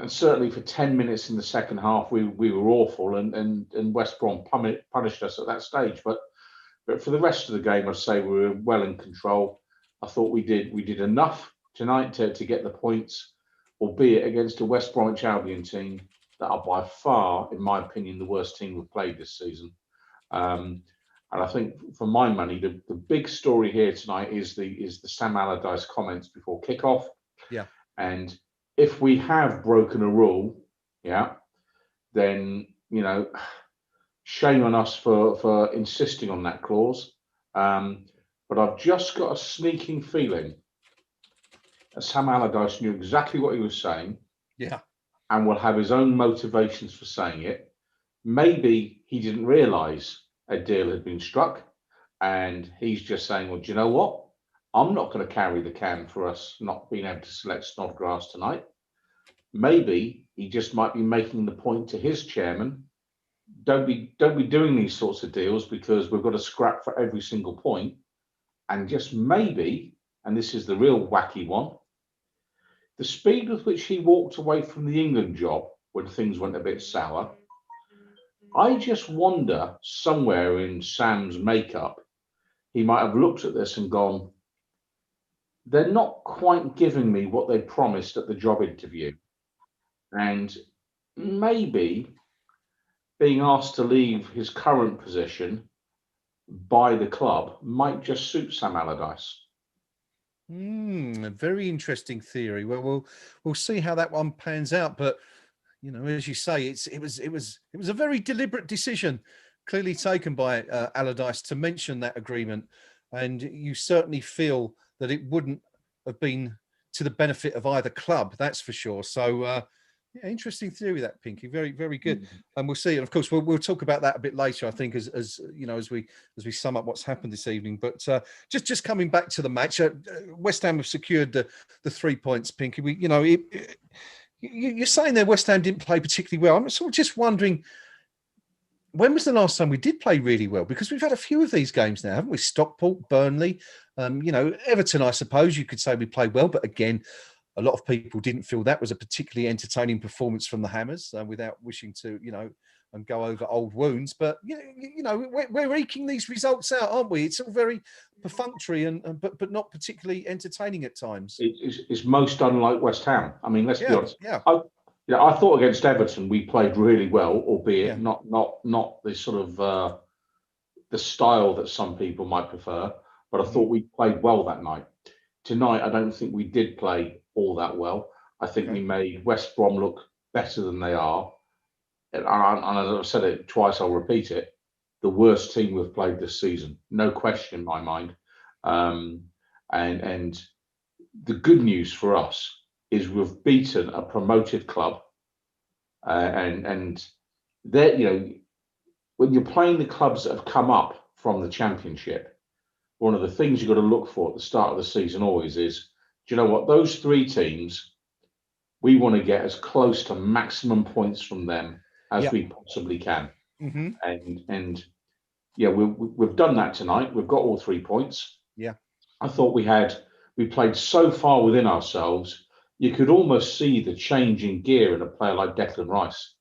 certainly for 10 minutes in the second half, we were awful, and West Brom punished us at that stage. But for the rest of the game, I'd say we were well in control. I thought we did enough tonight to get the points, albeit against a West Bromwich Albion team that are by far, in my opinion, the worst team we've played this season. And I think, for my money, the big story here tonight is the Sam Allardyce comments before kickoff. Yeah. And if we have broken a rule, then shame on us for insisting on that clause. But I've just got a sneaking feeling that Sam Allardyce knew exactly what he was saying. Yeah. And will have his own motivations for saying it. Maybe he didn't realise a deal had been struck, and he's just saying, well, do you know what? I'm not going to carry the can for us not being able to select Snodgrass tonight. Maybe he just might be making the point to his chairman, don't be doing these sorts of deals, because we've got to scrap for every single point. And just maybe, and this is the real wacky one, the speed with which he walked away from the England job when things went a bit sour, I just wonder, somewhere in Sam's makeup, he might have looked at this and gone, they're not quite giving me what they promised at the job interview. And maybe being asked to leave his current position by the club might just suit Sam Allardyce. A very interesting theory. Well, we'll see how that one pans out. But you know, as you say, it was a very deliberate decision, clearly taken by Allardyce to mention that agreement, and you certainly feel that it wouldn't have been to the benefit of either club. That's for sure. So. Yeah, interesting theory that, Pinky. Very, very good. And we'll see. And of course, we'll talk about that a bit later. I think as you know, as we sum up what's happened this evening. But just coming back to the match, West Ham have secured the 3 points. Pinky, you're saying there West Ham didn't play particularly well. I'm sort of just wondering, when was the last time we did play really well? Because we've had a few of these games now, haven't we? Stockport, Burnley, you know, Everton. I suppose you could say we played well, but again, a lot of people didn't feel that was a particularly entertaining performance from the Hammers, without wishing to, you know, and go over old wounds. But you know, we're eking these results out, aren't we? It's all very perfunctory but not particularly entertaining at times. It's most unlike West Ham. I mean, let's be honest. Yeah. I thought against Everton we played really well, albeit not the sort of the style that some people might prefer. But I thought we played well that night. Tonight, I don't think we did play all that well. I think we made West Brom look better than they are. And as I've said it twice, I'll repeat it. The worst team we've played this season, no question in my mind. And the good news for us is we've beaten a promoted club. And that, you know, when you're playing the clubs that have come up from the Championship, one of the things you've got to look for at the start of the season always is, do you know what? Those three teams, we want to get as close to maximum points from them as we possibly can. And yeah, we've done that tonight. We've got all 3 points. Yeah. I thought we played so far within ourselves, you could almost see the change in gear in a player like Declan Rice.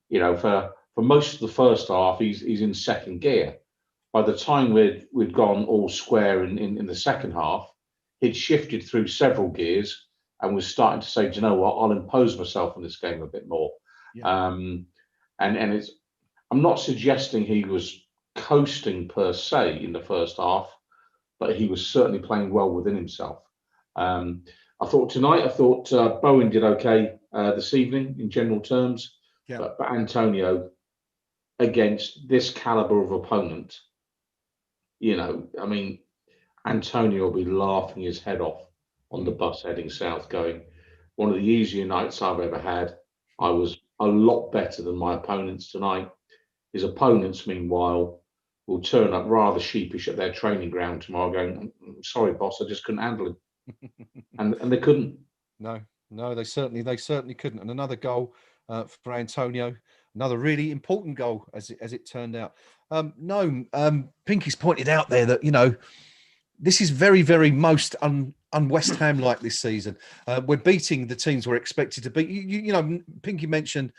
You know, for most of the first half, he's in second gear. By the time we'd gone all square in the second half, he'd shifted through several gears and was starting to say, do you know what, I'll impose myself in this game a bit more. And it's, I'm not suggesting he was coasting per se in the first half, but he was certainly playing well within himself. I thought Bowen did okay this evening in general terms, but Antonio, against this caliber of opponent, you know, I mean, Antonio will be laughing his head off on the bus heading south, going, one of the easier nights I've ever had. I was a lot better than my opponents tonight. His opponents, meanwhile, will turn up rather sheepish at their training ground tomorrow, going, sorry, boss, I just couldn't handle him. and they couldn't. No, they certainly couldn't. And another goal for Antonio, another really important goal as it turned out. Gnome, Pinky's pointed out there that, you know, this is very, very most un-West Ham like this season. We're beating the teams we're expected to beat. You know, Pinky mentioned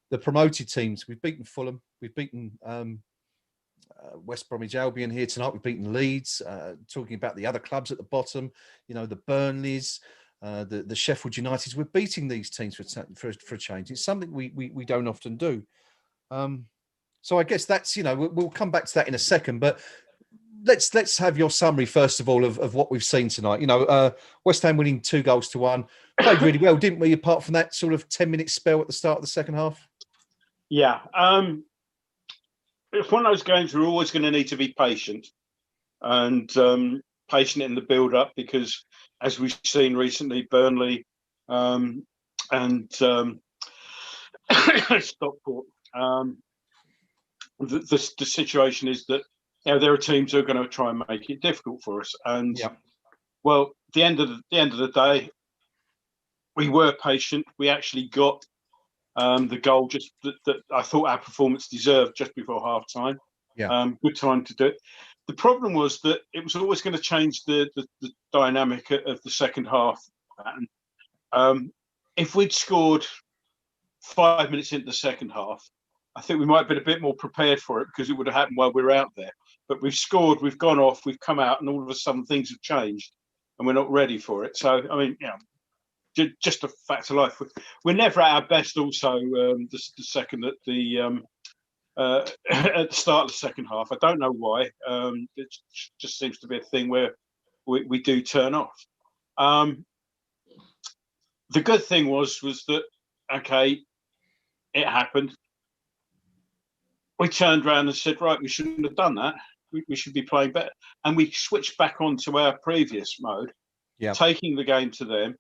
the promoted teams. We've beaten Fulham. We've beaten West Bromwich Albion here tonight. We've beaten Leeds. Talking about the other clubs at the bottom, you know, the Burnleys, the Sheffield Uniteds. We're beating these teams for a change. It's something we don't often do. So I guess that's, you know, we'll come back to that in a second, but let's have your summary first of all of what we've seen tonight. You know, West Ham winning 2-1, played really well, didn't we? Apart from that sort of 10-minute spell at the start of the second half. Yeah, if one of those games, we're always going to need to be patient and patient in the build-up, because as we've seen recently, Burnley and Stockport. The situation is that, you know, there are teams who are going to try and make it difficult for us. And well, at the end of the day, we were patient. We actually got the goal just that I thought our performance deserved just before half time. Good time to do it. The problem was that it was always going to change the dynamic of the second half. And if we'd scored 5 minutes into the second half, I think we might have been a bit more prepared for it, because it would have happened while we were out there. But we've scored, we've gone off, we've come out, and all of a sudden things have changed. and we're not ready for it. So I mean, just a fact of life. We're never at our best. Also, the second at the at the start of the second half. I don't know why. It just seems to be a thing where we do turn off. The good thing was that, okay, it happened. We turned around and said, right, we shouldn't have done that. We should be playing better. And we switched back onto our previous mode, taking the game to them,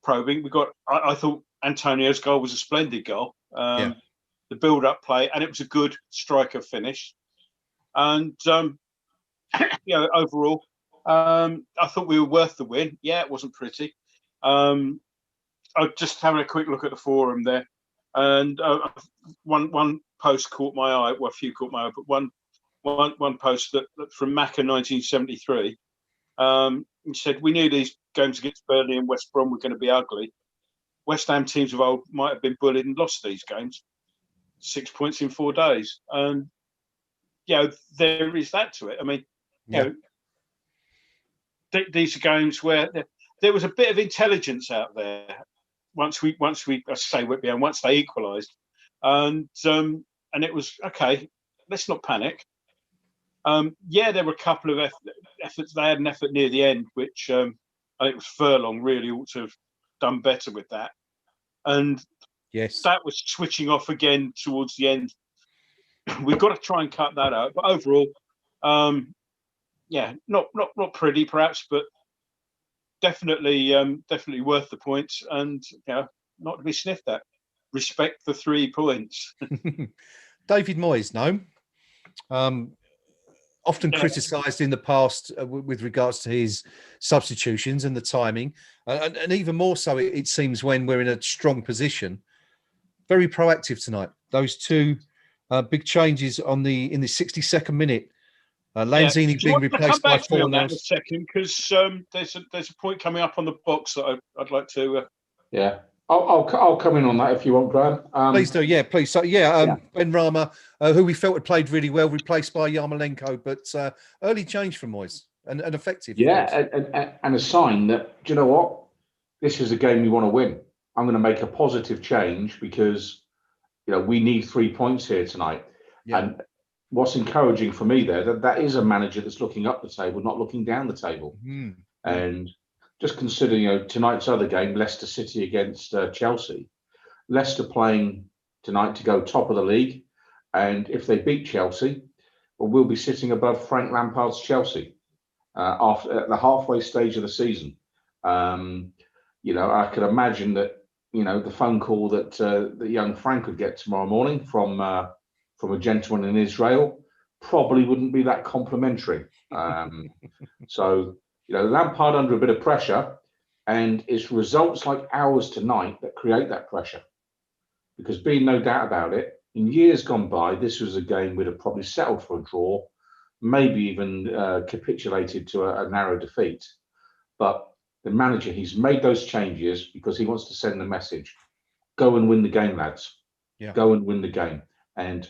probing. I thought Antonio's goal was a splendid goal. The build-up play, and it was a good striker finish. And, overall, I thought we were worth the win. Yeah, it wasn't pretty. I was just having a quick look at the forum there, and one post caught my eye. Well, a few caught my eye, but one post that from Macca 1973. He said, "We knew these games against Burnley and West Brom were going to be ugly. West Ham teams of old might have been bullied and lost these games. 6 points in 4 days." And there is that to it. I mean, these are games where there was a bit of intelligence out there once they equalised, and it was okay. Let's not panic. There were a couple of efforts. They had an effort near the end, which I think it was Furlong really ought to have done better with that, and that was switching off again towards the end. We've got to try and cut that out. But overall, not pretty perhaps, but definitely worth the points, and not to be sniffed at. Respect the 3 points. David Moyes, Gnome, often criticised in the past with regards to his substitutions and the timing, and even more so, it seems, when we're in a strong position. Very proactive tonight. Those 2 big changes in the 62nd minute. Lanzini being replaced by Fornals. In a second, because there's a point coming up on the box that I'd like to. I'll come in on that if you want, Graham. Please do, please. So Ben Rama, who we felt had played really well, replaced by Yarmolenko, but early change from Moyes and effective. And a sign that, do you know what? This is a game we want to win. I'm going to make a positive change because we need 3 points here tonight. And what's encouraging for me there, that is a manager that's looking up the table, not looking down the table. And just considering, tonight's other game, Leicester City against Chelsea. Leicester playing tonight to go top of the league, and if they beat Chelsea, we'll be sitting above Frank Lampard's Chelsea after at the halfway stage of the season. I could imagine that the phone call that young Frank would get tomorrow morning from a gentleman in Israel probably wouldn't be that complimentary. So, Lampard under a bit of pressure, and it's results like ours tonight that create that pressure. Because being no doubt about it, in years gone by, this was a game we'd have probably settled for a draw, maybe even capitulated to a narrow defeat. But the manager, he's made those changes because he wants to send the message: go and win the game, lads. Go and win the game. And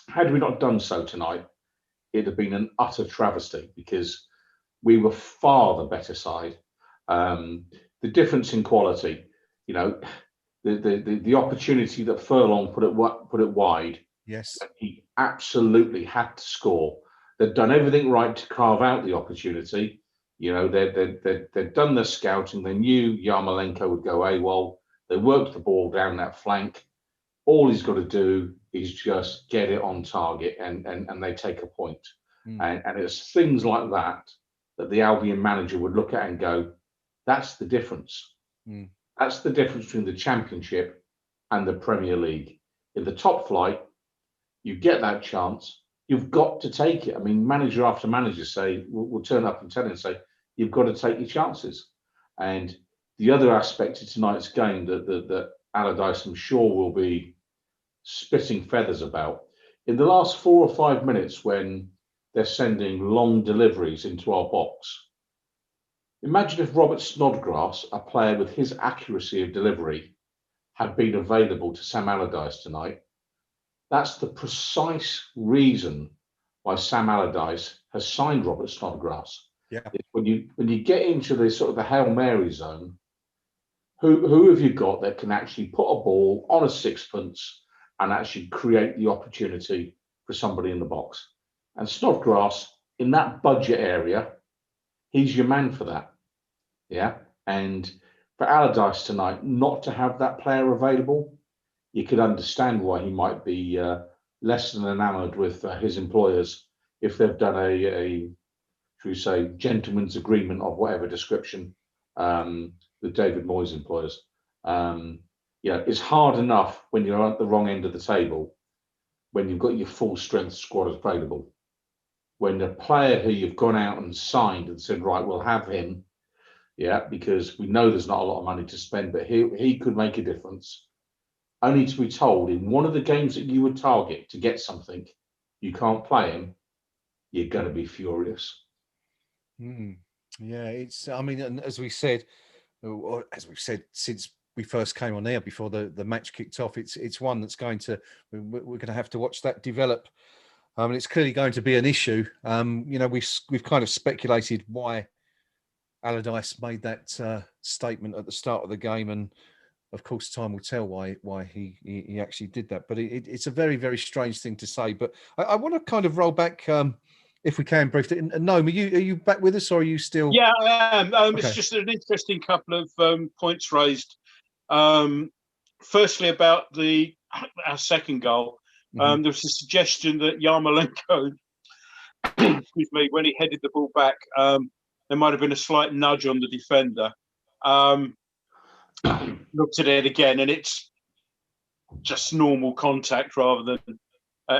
had we not done so tonight, it'd have been an utter travesty, because we were far the better side. The difference in quality, the opportunity that Furlong put it wide. Yes, he absolutely had to score. They'd done everything right to carve out the opportunity. They'd done their scouting. They knew Yarmolenko would go AWOL. They worked the ball down that flank. All he's got to do is just get it on target, and they take a point. And it's things like that the Albion manager would look at and go, that's the difference. That's the difference between the Championship and the Premier League. In the top flight, you get that chance, you've got to take it. I mean, manager after manager will turn up and tell you and say, you've got to take your chances. And the other aspect of tonight's game that Allardyce, I'm sure, will be spitting feathers about, in the last 4 or 5 minutes when they're sending long deliveries into our box. Imagine if Robert Snodgrass, a player with his accuracy of delivery, had been available to Sam Allardyce tonight. That's the precise reason why Sam Allardyce has signed Robert Snodgrass. Yeah. When you get into the sort of the Hail Mary zone, who have you got that can actually put a ball on a sixpence and actually create the opportunity for somebody in the box? And Snodgrass, in that budget area, he's your man for that. Yeah. And for Allardyce tonight not to have that player available, you could understand why he might be less than enamoured with his employers if they've done a should we say, gentleman's agreement of whatever description with David Moyes' employers. It's hard enough when you're at the wrong end of the table, when you've got your full strength squad available. When the player who you've gone out and signed and said, right, we'll have him, because we know there's not a lot of money to spend, but he could make a difference. Only to be told in one of the games that you would target to get something, you can't play him, you're going to be furious. Yeah, it's. I mean, and as we've said since we first came on air before the match kicked off, it's one that's going to we're going to have to watch that develop. And it's clearly going to be an issue. We've kind of speculated why Allardyce made that statement at the start of the game, and of course, time will tell why he actually did that. But it's a very, very strange thing to say. But I want to kind of roll back. If we can briefly, Gnome, are you back with us, or are you still? Yeah, I am. Okay. It's just an interesting couple of points raised. Firstly, about our second goal, there was a suggestion that Yarmolenko, excuse me, when he headed the ball back, there might have been a slight nudge on the defender. Looked at it again, and it's just normal contact rather than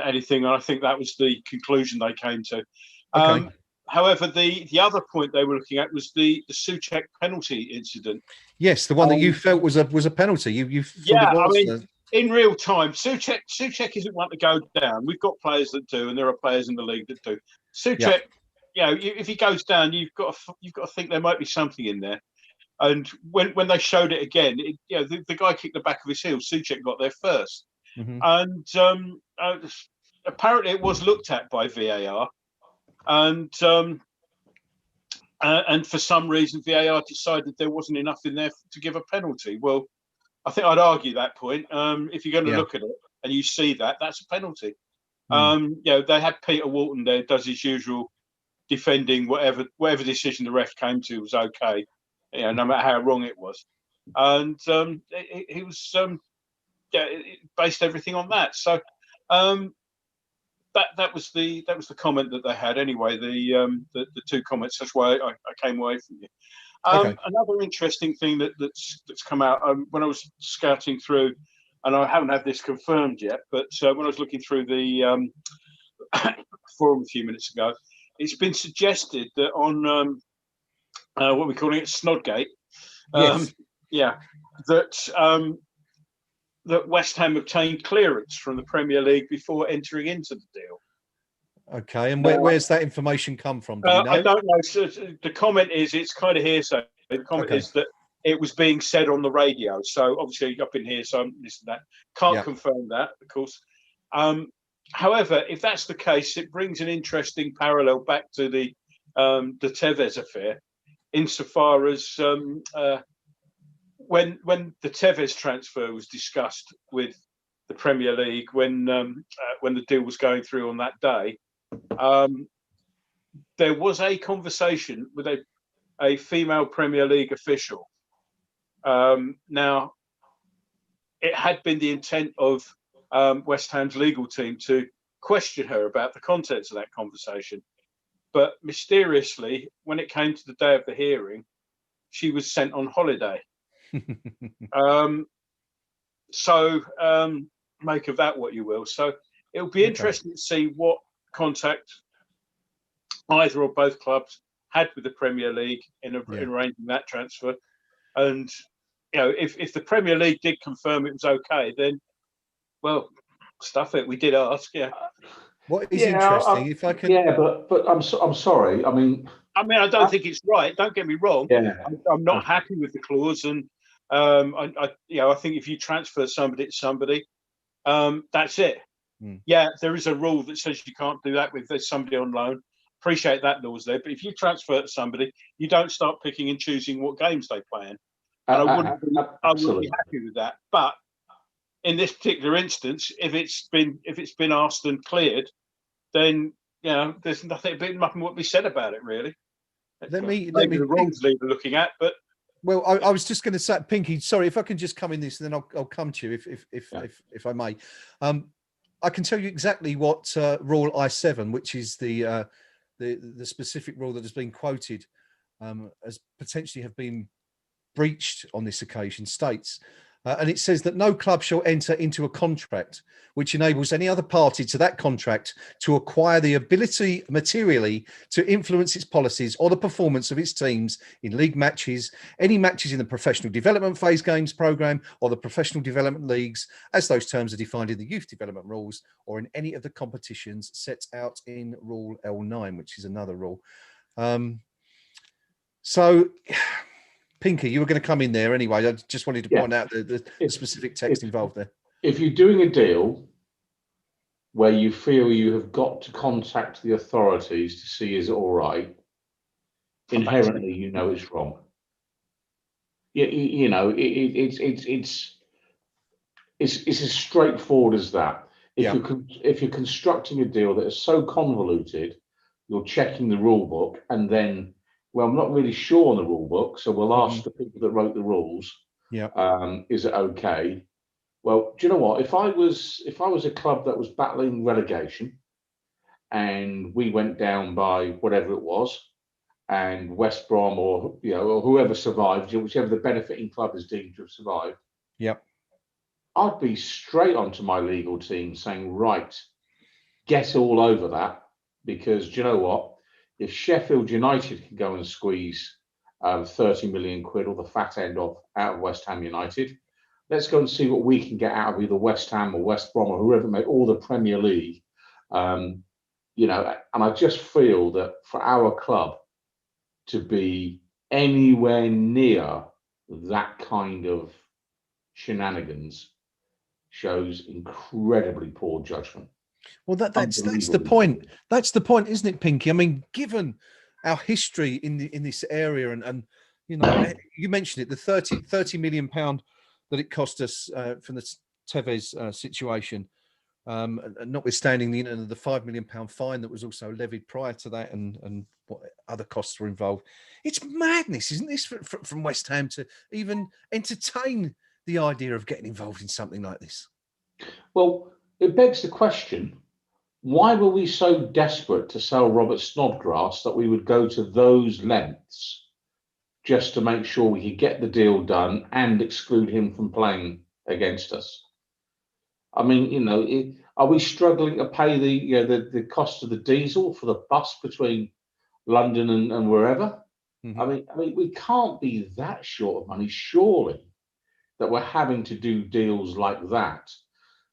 anything. And I think that was the conclusion they came to. Okay. However, the other point they were looking at was the Souček penalty incident. Yes, the one that you felt was a penalty. You thought it was. I mean, in real time, Souček isn't one to go down. We've got players that do, and there are players in the league that do. Souček, if he goes down, you've got to think there might be something in there. And when they showed it again, the guy kicked the back of his heel. Souček got there first, and apparently it was looked at by VAR, and for some reason VAR decided there wasn't enough in there to give a penalty. Well, I think I'd argue that point. If you're going to look at it and you see that, that's a penalty. They had Peter Walton there, does his usual defending whatever decision the ref came to was okay. No matter how wrong it was, and he was it based everything on that. So that was the comment that they had anyway. The two comments. That's why I came away from you. Another interesting thing that's come out when I was scouting through, and I haven't had this confirmed yet, but when I was looking through the forum a few minutes ago, it's been suggested that on what we're calling it, Snodgate. That West Ham obtained clearance from the Premier League before entering into the deal. Okay, and where's that information come from? Do you know? I don't know. So the comment is it's kind of hearsay. The comment is that it was being said on the radio. So obviously I've been here, so I'm listening to that. Can't confirm that, of course. However, if that's the case, it brings an interesting parallel back to the Tevez affair, insofar as when the Tevez transfer was discussed with the Premier League, when the deal was going through on that day, there was a conversation with a female Premier League official. Now, it had been the intent of West Ham's legal team to question her about the contents of that conversation. But mysteriously, when it came to the day of the hearing, she was sent on holiday. So make of that what you will. So it'll be interesting to see what contact either or both clubs had with the Premier League in arranging that transfer. And if the Premier League did confirm it was okay, then well, stuff it. We did ask, What is interesting, if I can, but I'm sorry. I mean, I don't think it's right. Don't get me wrong. I'm not happy with the clause, and I think if you transfer somebody to somebody, that's it. Yeah, there is a rule that says you can't do that with somebody on loan, appreciate that law's there, but if you transfer to somebody, you don't start picking and choosing what games they play in. And I wouldn't be happy with that. But in this particular instance, if it's been asked and cleared, then there's nothing what be said about it really. Let me the rules leader looking at, but well, I was just going to say, Pinky, sorry if I can just come in this, and then I'll come to you if I may. I can tell you exactly what Rule I7, which is the specific rule that has been quoted as potentially have been breached on this occasion, states. And it says that no club shall enter into a contract which enables any other party to that contract to acquire the ability materially to influence its policies or the performance of its teams in league matches, any matches in the professional development phase games program or the professional development leagues, as those terms are defined in the youth development rules, or in any of the competitions set out in Rule L9, which is another rule. So Pinky, you were going to come in there anyway. I just wanted to point out the specific text involved there. If you're doing a deal where you feel you have got to contact the authorities to see is it all right, inherently you know it's wrong. It's as straightforward as that. If you're constructing a deal that is so convoluted, you're checking the rule book and then, well, I'm not really sure on the rule book, so we'll ask the people that wrote the rules. Is it okay? Well, do you know what? If I was a club that was battling relegation, and we went down by whatever it was, and West Brom or whoever survived, whichever the benefiting club is deemed to have survived, I'd be straight onto my legal team saying, right, get all over that, because do you know what? If Sheffield United can go and squeeze 30 million quid or the fat end out of West Ham United, let's go and see what we can get out of either West Ham or West Brom or whoever made all the Premier League. And I just feel that for our club to be anywhere near that kind of shenanigans shows incredibly poor judgment. Well, that's the point. That's the point, isn't it, Pinky? I mean, given our history in this area, and you mentioned it, the 30 million pound that it cost us from the Tevez situation, notwithstanding the £5 million fine that was also levied prior to that, and what other costs were involved. It's madness, isn't this, from West Ham to even entertain the idea of getting involved in something like this? Well, it begs the question, why were we so desperate to sell Robert Snodgrass that we would go to those lengths just to make sure we could get the deal done and exclude him from playing against us? I mean, are we struggling to pay the cost of the diesel for the bus between London and wherever? I mean, we can't be that short of money, surely, that we're having to do deals like that.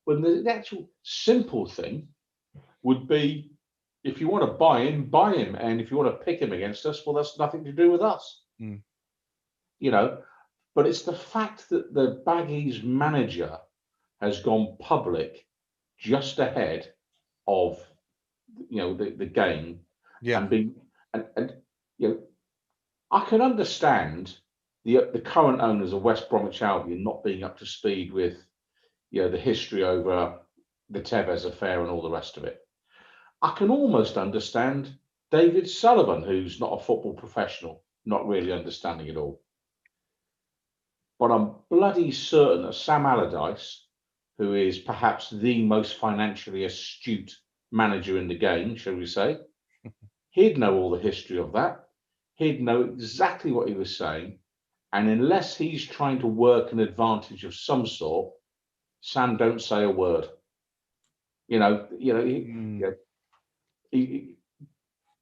When the actual simple thing would be, if you want to buy him, and if you want to pick him against us, well, that's nothing to do with us. But it's the fact that the Baggies manager has gone public just ahead of the game, and I can understand the current owners of West Bromwich Albion not being up to speed with the history over the Tevez affair and all the rest of it. I can almost understand David Sullivan, who's not a football professional, not really understanding it all. But I'm bloody certain that Sam Allardyce, who is perhaps the most financially astute manager in the game, shall we say, he'd know all the history of that. He'd know exactly what he was saying. And unless he's trying to work an advantage of some sort, Sam don't say a word. He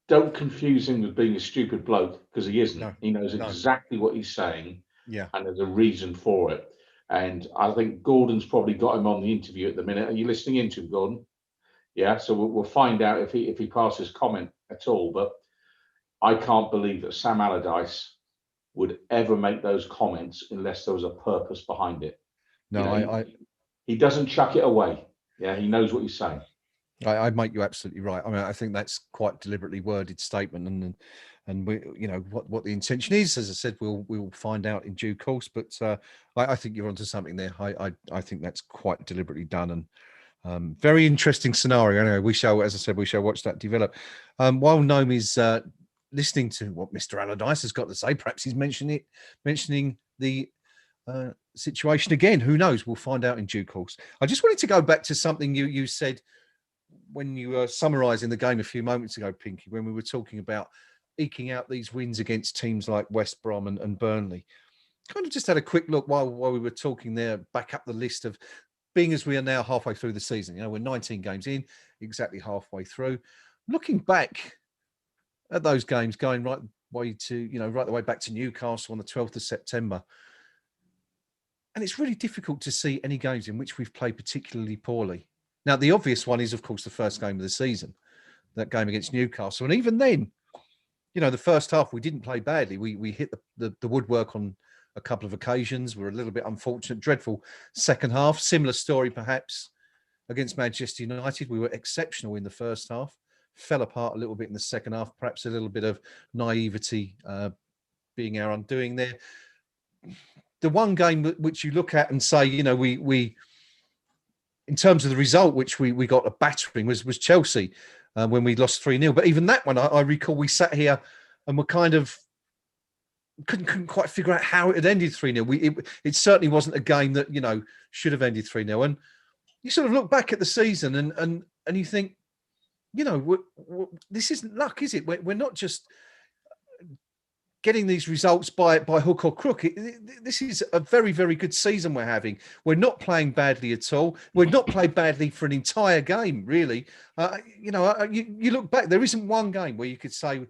don't confuse him with being a stupid bloke, because he isn't. No, he knows exactly what he's saying, and there's a reason for it. And I think Gordon's probably got him on the interview at the minute. Are you listening into him, Gordon? Yeah. So we'll find out if he passes comment at all. But I can't believe that Sam Allardyce would ever make those comments unless there was a purpose behind it. No, he doesn't chuck it away. Yeah, he knows what he's saying. I make you absolutely right. I mean, I think that's quite deliberately worded statement, and we, you know, what the intention is. As I said, we'll find out in due course. But I think you're onto something there. I think that's quite deliberately done, and very interesting scenario. Anyway, we shall, as I said, we shall watch that develop. While Gnome is listening to what Mr. Allardyce has got to say, perhaps he's mentioning the situation again. Who knows? We'll find out in due course. I just wanted to go back to something you said when you were summarising the game a few moments ago, Pinky, when we were talking about eking out these wins against teams like West Brom and Burnley. Kind of just had a quick look while we were talking there, back up the list of being as we are now halfway through the season. You know, we're 19 games in, exactly halfway through. Looking back at those games, going right way to, you know, right the way back to Newcastle on the 12th of September. And it's really difficult to see any games in which we've played particularly poorly. Now, the obvious one is, of course, the first game of the season, that game against Newcastle. And even then, you know, the first half, we didn't play badly. We hit the woodwork on a couple of occasions. We're a little bit unfortunate, dreadful second half. Similar story, perhaps, against Manchester United. We were exceptional in the first half, fell apart a little bit in the second half, perhaps a little bit of naivety being our undoing there. The one game which you look at and say, you know, we in terms of the result, which we got a battering, was Chelsea when we lost 3-0. But even that one, I recall we sat here and were kind of couldn't quite figure out how it had ended 3-0. It certainly wasn't a game that, you know, should have ended 3-0. And you sort of look back at the season and you think, you know, this isn't luck, is it? We're not just getting these results by hook or crook. This is a very, very good season we're having. We're not playing badly at all. We've not played badly for an entire game, really. You know, you look back, there isn't one game where you could say,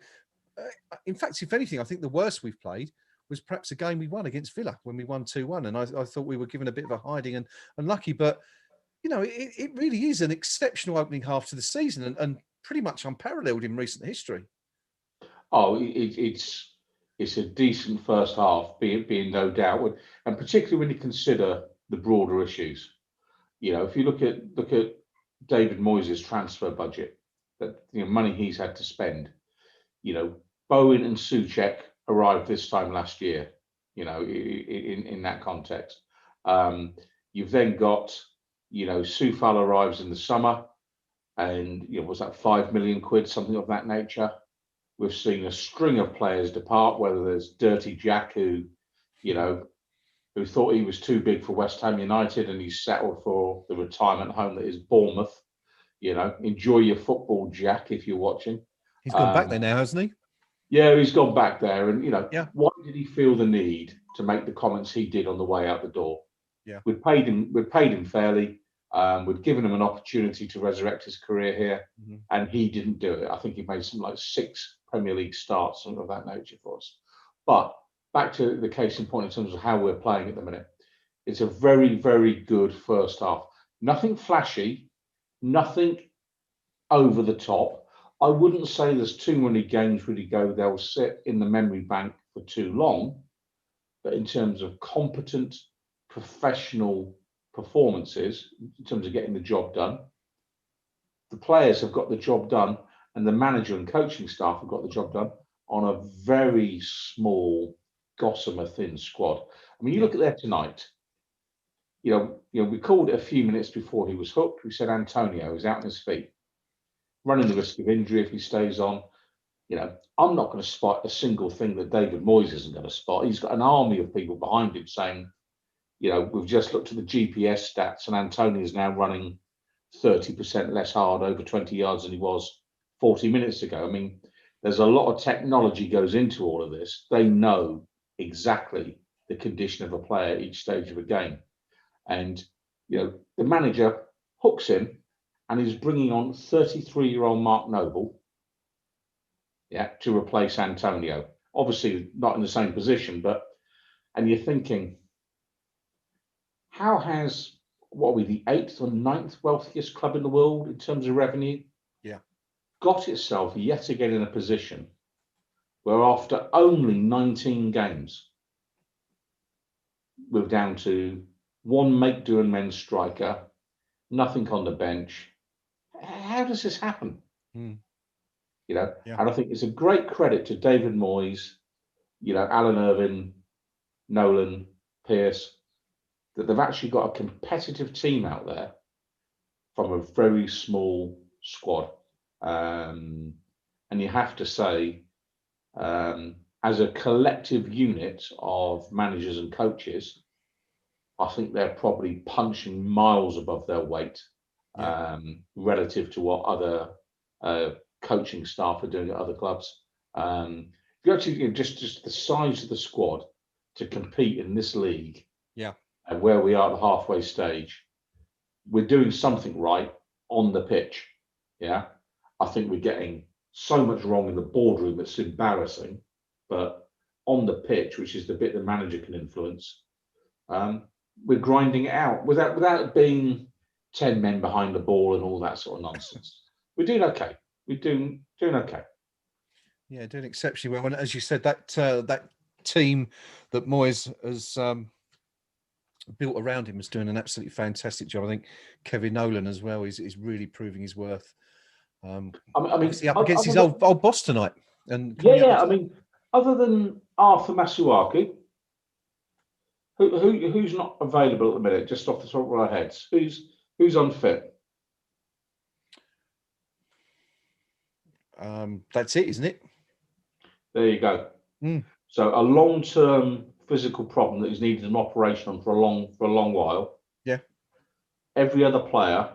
in fact, if anything, I think the worst we've played was perhaps a game we won against Villa when we won 2-1. And I thought we were given a bit of a hiding and unlucky. But, you know, it really is an exceptional opening half to the season and pretty much unparalleled in recent history. Oh, it's a decent first half, being no doubt, and particularly when you consider the broader issues. You know, if you look at David Moyes' transfer budget, that, you know, money he's had to spend. You know, Bowen and Souček arrived this time last year. You know, in that context, you've then got, you know, Soufal arrives in the summer, and, you know, was that £5 million, something of that nature. We've seen a string of players depart, whether there's Dirty Jack, who, you know, who thought he was too big for West Ham United and he's settled for the retirement home that is Bournemouth. You know, enjoy your football, Jack, if you're watching. He's gone back there now, hasn't he? Yeah, he's gone back there. And, you know, yeah. Why did he feel the need to make the comments he did on the way out the door? Yeah. We'd paid him fairly. We'd given him an opportunity to resurrect his career here, and he didn't do it. I think he made something like 6 Premier League starts, something of that nature for us. But back to the case in point in terms of how we're playing at the minute. It's a very, very good first half. Nothing flashy, nothing over the top. I wouldn't say there's too many games really they'll sit in the memory bank for too long. But in terms of competent, professional performances, in terms of getting the job done, the players have got the job done, and the manager and coaching staff have got the job done on a very small, gossamer thin squad. I mean, you look at there tonight. You know, we called it a few minutes before he was hooked. We said Antonio is out on his feet, running the risk of injury if he stays on. You know, I'm not going to spot a single thing that David Moyes isn't going to spot. He's got an army of people behind him saying, you know, we've just looked at the GPS stats and Antonio is now running 30% less hard over 20 yards than he was 40 minutes ago. I mean, there's a lot of technology goes into all of this. They know exactly the condition of a player at each stage of a game. And, you know, the manager hooks him and is bringing on 33-year-old Mark Noble, to replace Antonio. Obviously not in the same position, and you're thinking, how has, what are we, the 8th or 9th wealthiest club in the world in terms of revenue? Yeah. Got itself yet again in a position where after only 19 games, we're down to one make-do and men striker, nothing on the bench. How does this happen? Mm. You know, Yeah. and I think it's a great credit to David Moyes, you know, Alan Irvine, Nolan, Pearce, that they've actually got a competitive team out there from a very small squad. And you have to say, as a collective unit of managers and coaches, I think they're probably punching miles above their weight, relative to what other coaching staff are doing at other clubs. If you actually, you know, just the size of the squad to compete in this league, and where we are at the halfway stage, we're doing something right on the pitch. Yeah, I think we're getting so much wrong in the boardroom it's embarrassing, but on the pitch, which is the bit the manager can influence, we're grinding it out without it being 10 men behind the ball and all that sort of nonsense. We're doing okay. We're doing okay. Yeah, doing exceptionally well. And as you said, that team that Moyes has built around him is doing an absolutely fantastic job. I think Kevin Nolan as well is really proving his worth. I mean, obviously up against his old boss tonight. And I mean, other than Arthur Masuaku, who's not available at the minute, just off the top of our heads, who's unfit? That's it, isn't it? There you go. Mm. So a long-term physical problem that has needed an operation on for a long while. Yeah. Every other player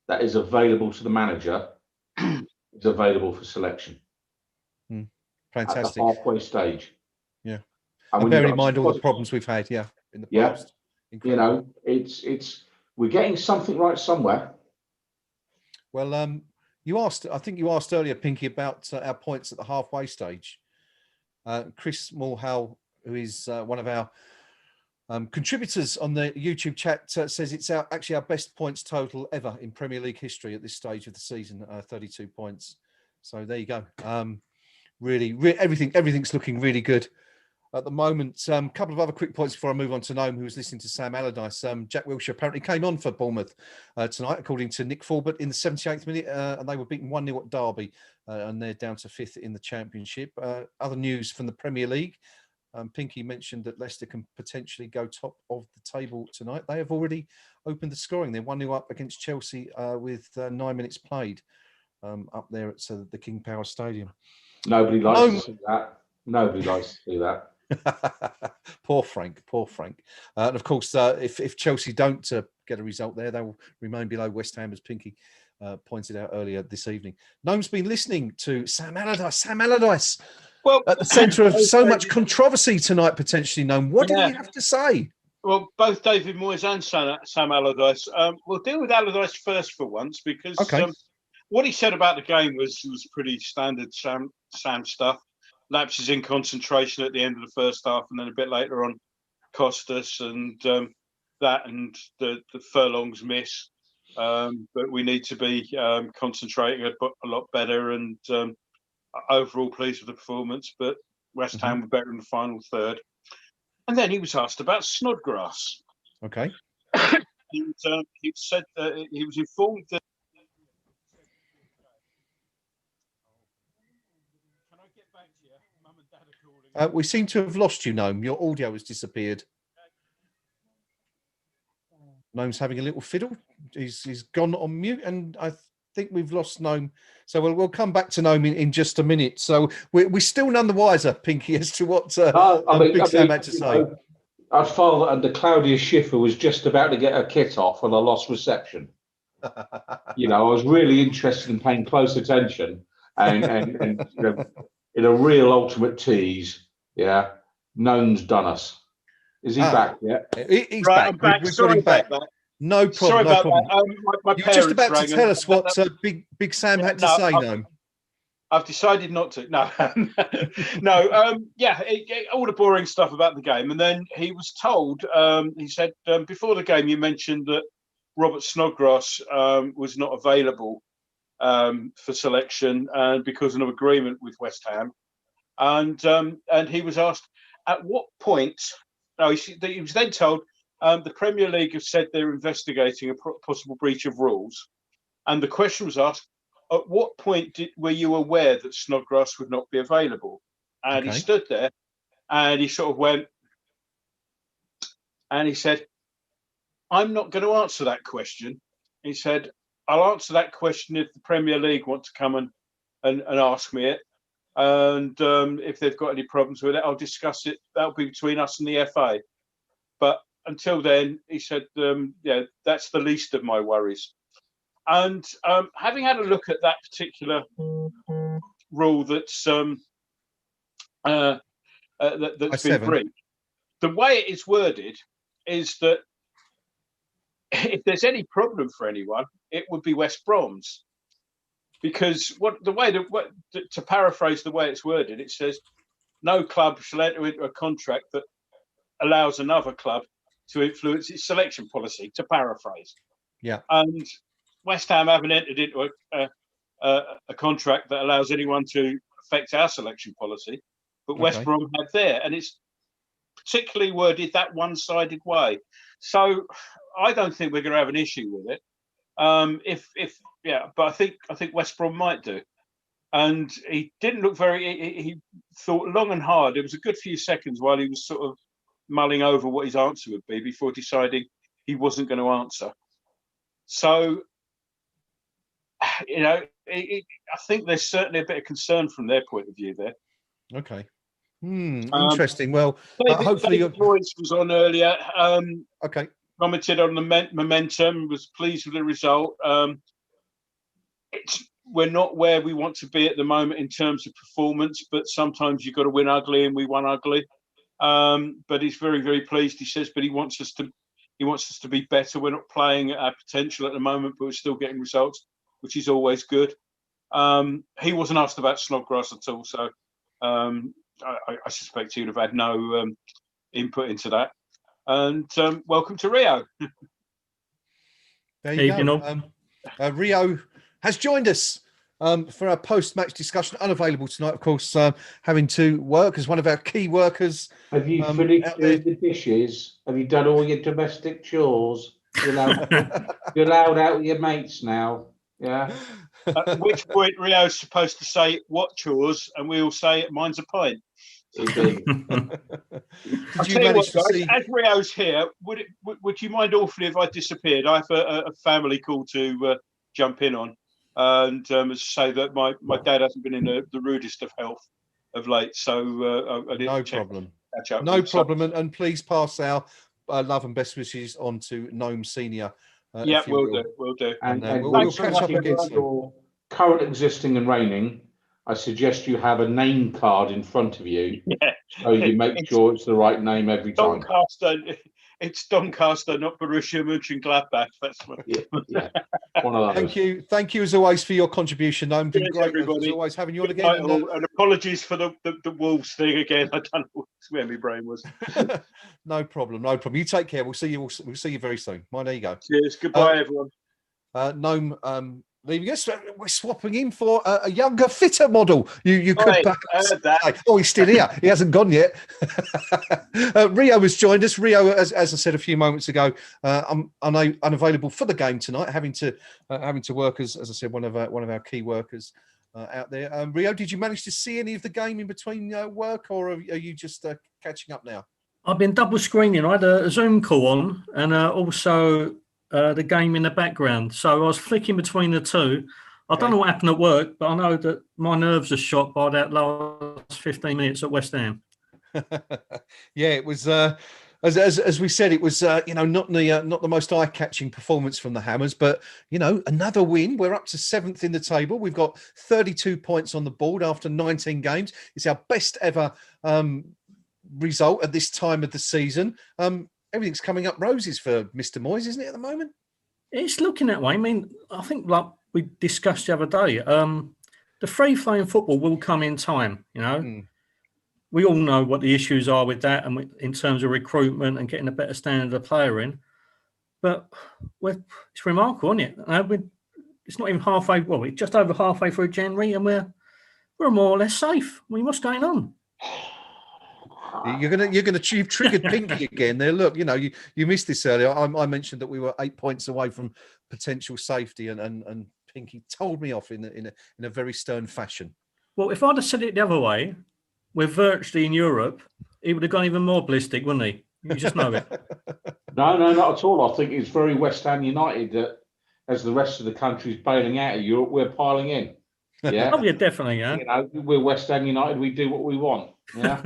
that is available to the manager is available for selection. Fantastic. At the halfway stage. Yeah. And bearing in mind all the problems we've had, in the past. You know, it's we're getting something right somewhere. Well, I think you asked earlier, Pinky, about our points at the halfway stage. Chris Mulhall, who is one of our contributors on the YouTube chat, says it's actually our best points total ever in Premier League history at this stage of the season, 32 points. So there you go. Really, everything's looking really good at the moment. A couple of other quick points before I move on to Gnome, who was listening to Sam Allardyce. Jack Wilshere apparently came on for Bournemouth tonight, according to Nick Forbert, in the 78th minute, and they were beaten 1-0 at Derby, and they're down to 5th in the Championship. Other news from the Premier League. Pinky mentioned that Leicester can potentially go top of the table tonight. They have already opened the scoring. They're 1-0 up against Chelsea with 9 minutes played up there at the King Power Stadium. Nobody likes to see that. Nobody likes to see that. Poor Frank. And of course, if Chelsea don't get a result there, they will remain below West Ham, as Pinky pointed out earlier this evening. Gnome's been listening to Sam Allardyce. Well, at the centre of so much controversy tonight, potentially. Gnome, what do you have to say? Well, both David Moyes and Sam Allardyce. We'll deal with Allardyce first for once, because what he said about the game was pretty standard Sam stuff. Lapses in concentration at the end of the first half, and then a bit later on, Costas and that and the furlongs miss. But we need to be concentrating a lot better, and overall pleased with the performance. But West Ham were better in the final third. And then he was asked about Snodgrass. Okay. He said that he was informed that. Can I get back to you? Mum and Dad are calling. We seem to have lost you, Gnome. Your audio has disappeared. Gnome's having a little fiddle. He's gone on mute, and I think we've lost Gnome. So we'll come back to Gnome in just a minute. So we're still none the wiser, Pinky, as to what Big Sam had to say. I felt that the Claudia Schiffer was just about to get her kit off, and I lost reception. You know, I was really interested in paying close attention, and you know, in a real ultimate tease. Yeah, Gnome's done us. Is he back yet? He's back. I'm back. We've Sorry got him back. about that. No problem. Sorry no about problem. that. My you were just about to tell us what Big Sam had to say, Gnome. I've decided not to. No, no. All the boring stuff about the game, and then he was told. He said before the game, you mentioned that Robert Snodgrass was not available for selection because of an agreement with West Ham, and he was asked at what point. No, he was then told the Premier League have said they're investigating a possible breach of rules, And the question was asked, at what point were you aware that Snodgrass would not be available? And he stood there and he sort of went, and he said, I'm not going to answer that question. He said, I'll answer that question if the Premier League want to come and ask me it. And if they've got any problems with it, I'll discuss it. That'll be between us and the FA. But until then, he said, yeah, that's the least of my worries. And having had a look at that particular rule that's been breached, the way it is worded is that if there's any problem for anyone, it would be West Brom's. Because to paraphrase the way it's worded, it says no club shall enter into a contract that allows another club to influence its selection policy, to paraphrase. Yeah. And West Ham haven't entered into a contract that allows anyone to affect our selection policy, but West Brom have there, and it's particularly worded that one-sided way. So I don't think we're going to have an issue with it. But I think West Brom might do. And he didn't look he thought long and hard. It was a good few seconds while he was sort of mulling over what his answer would be before deciding he wasn't going to answer. So, I think there's certainly a bit of concern from their point of view there. Okay. Interesting. Well, hopefully your voice was on earlier. Okay. Commented on the momentum, was pleased with the result. We're not where we want to be at the moment in terms of performance, but sometimes you've got to win ugly, and we won ugly. But he's very, very pleased. He says, but he wants us to be better. We're not playing at our potential at the moment, but we're still getting results, which is always good. He wasn't asked about Snodgrass at all, so I suspect he would have had no input into that. And welcome to Rio. There you go. Rio has joined us for our post-match discussion. Unavailable tonight, of course, having to work as one of our key workers. Have you finished doing the dishes? Have you done all your domestic chores? You're allowed out with your mates now. Yeah. At which point Rio's supposed to say what chores, and we all say mine's a pint. Did you manage to see? As Rio's here, would you mind awfully if I disappeared? I have a family call to jump in on, and say that my dad hasn't been in the rudest of health of late, so I didn't catch up. No problem, and please pass our love and best wishes on to Gnome Senior. Yeah, we'll do. And we'll catch up again soon. Your current existing and reigning, I suggest you have a name card in front of you, so you make sure it's the right name every time. It's Doncaster, not Borussia Mönchengladbach. That's what. Yeah. One of those. Thank you as always for your contribution. Been great everybody. As always having you on again. And apologies for the Wolves thing again. I don't know where my brain was. No problem. You take care. We'll see you very soon. There you go. Cheers. Goodbye, everyone. Gnome. Leaving us, we're swapping in for a younger, fitter model. You could back that. Oh, he's still here. He hasn't gone yet. Rio has joined us. Rio, as I said a few moments ago, I'm unavailable for the game tonight, having to work as I said, one of our key workers out there. Rio, did you manage to see any of the game in between work, or are you just catching up now? I've been double screening. I had a Zoom call on, and also the game in the background. So I was flicking between the two. I don't know what happened at work, but I know that my nerves are shot by that last 15 minutes at West Ham. Yeah, it was as we said, it was not the most eye-catching performance from the Hammers, but another win. We're up to 7th in the table. We've got 32 points on the board after 19 games. It's our best ever result at this time of the season. Everything's coming up roses for Mr. Moyes, isn't it, at the moment? It's looking that way. I mean, I think like we discussed the other day, the free-flowing football will come in time, We all know what the issues are with that, and in terms of recruitment and getting a better standard of player in. But it's remarkable, isn't it? It's not even halfway. Well, we're just over halfway through January, and we're more or less safe. I mean, what's going on? You've triggered Pinky again there. Look, you missed this earlier. I mentioned that we were 8 points away from potential safety, and Pinky told me off in a very stern fashion. Well, if I'd have said it the other way, we're virtually in Europe, he would have gone even more ballistic, wouldn't he? You just know it. No, not at all. I think it's very West Ham United that, as the rest of the country's bailing out of Europe, we're piling in. Yeah. Oh, yeah, definitely. Yeah. You know, we're West Ham United. We do what we want. Yeah.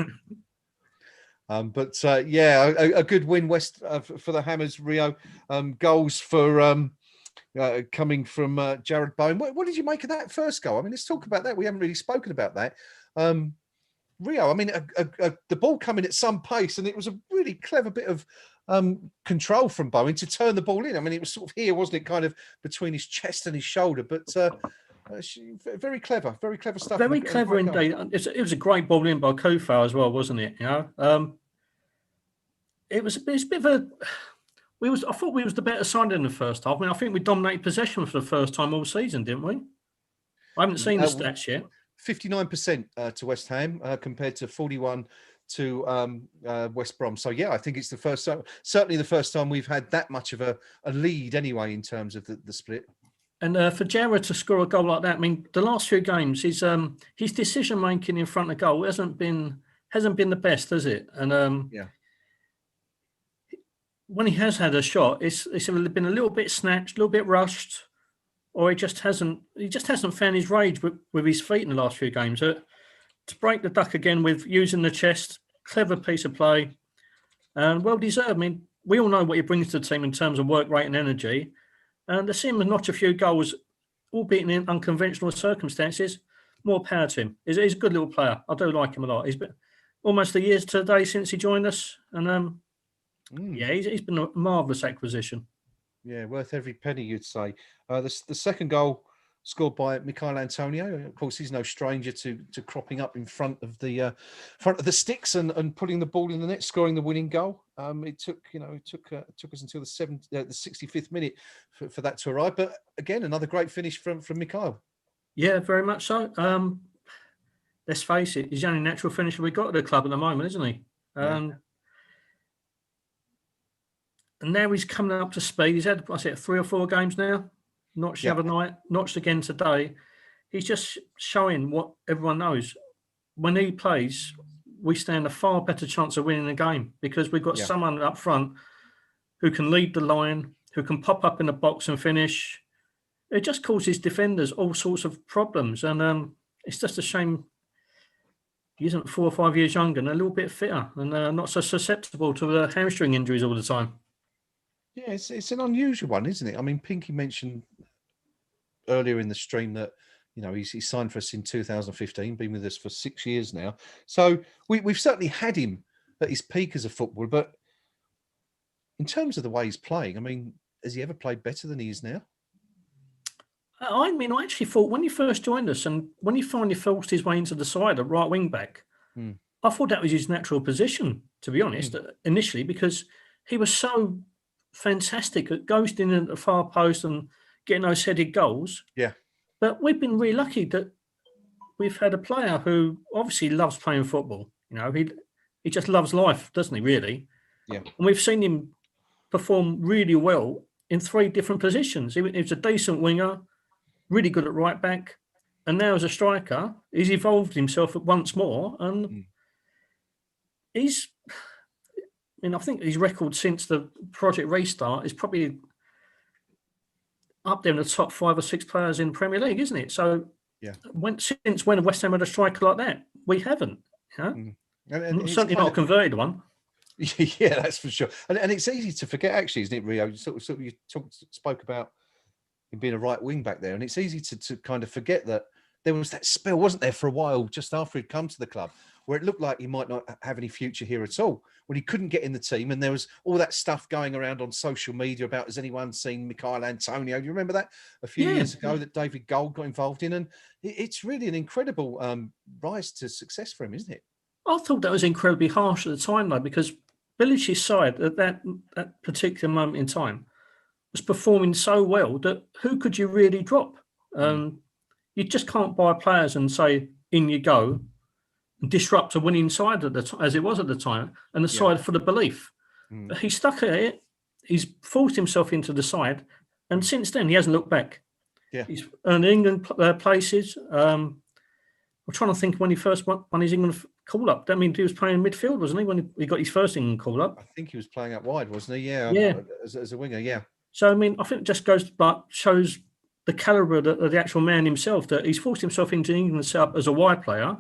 A good win for the Hammers, Rio. Goals for coming from Jared Bowen. What did you make of that first goal? I mean, let's talk about that. We haven't really spoken about that. Rio, I mean, the ball coming at some pace, and it was a really clever bit of control from Bowen to turn the ball in. I mean, it was sort of here, wasn't it, kind of between his chest and his shoulder, but very clever stuff. Very clever indeed. It was a great ball in by Kofar as well, wasn't it? You know, it was a bit of a. I thought we was the better side in the first half. I mean, I think we dominated possession for the first time all season, didn't we? I haven't seen the stats yet. 59% to West Ham compared to 41 to West Brom. So yeah, I think it's certainly the first time we've had that much of a lead anyway in terms of the split. And for Jared to score a goal like that, I mean, the last few games, his decision making in front of goal hasn't been the best, has it? And when he has had a shot, it's been a little bit snatched, a little bit rushed, or he just hasn't found his rage with his feet in the last few games. To break the duck again with using the chest, clever piece of play, and well deserved. I mean, we all know what he brings to the team in terms of work rate and energy. And to see him notch a few goals, albeit in unconventional circumstances, more power to him. He's a good little player. I do like him a lot. He's been almost a year today since he joined us, and he's been a marvellous acquisition. Yeah, worth every penny, you'd say. The second goal scored by Michail Antonio. Of course, he's no stranger to cropping up in front of the sticks and putting the ball in the net, scoring the winning goal. It took us until the 65th minute for that to arrive. But again, another great finish from Michail. Yeah, very much so. Let's face it, he's the only natural finisher we've got at the club at the moment, isn't he? And now he's coming up to speed. He's had, 3 or 4 games now. Notched the other night, notched again today. He's just showing what everyone knows. When he plays, we stand a far better chance of winning the game because we've got someone up front who can lead the line, who can pop up in the box and finish. It just causes defenders all sorts of problems. And it's just a shame he isn't 4 or 5 years younger and a little bit fitter and not so susceptible to hamstring injuries all the time. Yeah, it's an unusual one, isn't it? I mean, Pinky mentioned earlier in the stream that he signed for us in 2015, been with us for 6 years now. So we've certainly had him at his peak as a footballer, but in terms of the way he's playing, I mean, has he ever played better than he is now? I mean, I actually thought when he first joined us and when he finally forced his way into the side at right wing back, I thought that was his natural position, to be honest, initially, because he was so fantastic at ghosting in the far post and getting those headed goals. Yeah. But we've been really lucky that we've had a player who obviously loves playing football. He just loves life, doesn't he, really? Yeah. And we've seen him perform really well in 3 different positions. He was a decent winger, really good at right back, and now as a striker, he's evolved himself once more, and I think his record since the project restart is probably up there in the top 5 or 6 players in the Premier League, isn't it? So, since when West Ham had a striker like that? We haven't. And certainly not a converted one. Yeah, that's for sure. And it's easy to forget, actually, isn't it, Rio? You spoke about him being a right wing back there, and it's easy to kind of forget that there was that spell, wasn't there, for a while just after he'd come to the club, where it looked like he might not have any future here at all, when he couldn't get in the team, and there was all that stuff going around on social media about, has anyone seen Michail Antonio? Do you remember that a few years ago that David Gold got involved in? And it's really an incredible rise to success for him, isn't it? I thought that was incredibly harsh at the time, though, because Billich's side at that particular moment in time was performing so well that who could you really drop? You just can't buy players and say, in you go, disrupt a winning side as it was at the time, and the side for the belief. But he stuck at it. He's forced himself into the side, and since then he hasn't looked back. Yeah. He's earned England places. I'm trying to think when he first won his England call-up. I mean, he was playing midfield, wasn't he, when he got his first England call-up? I think he was playing up wide, wasn't he? Yeah. Yeah. As a winger, yeah. So, I mean, I think it just shows the calibre of the actual man himself, that he's forced himself into England set up as a wide player,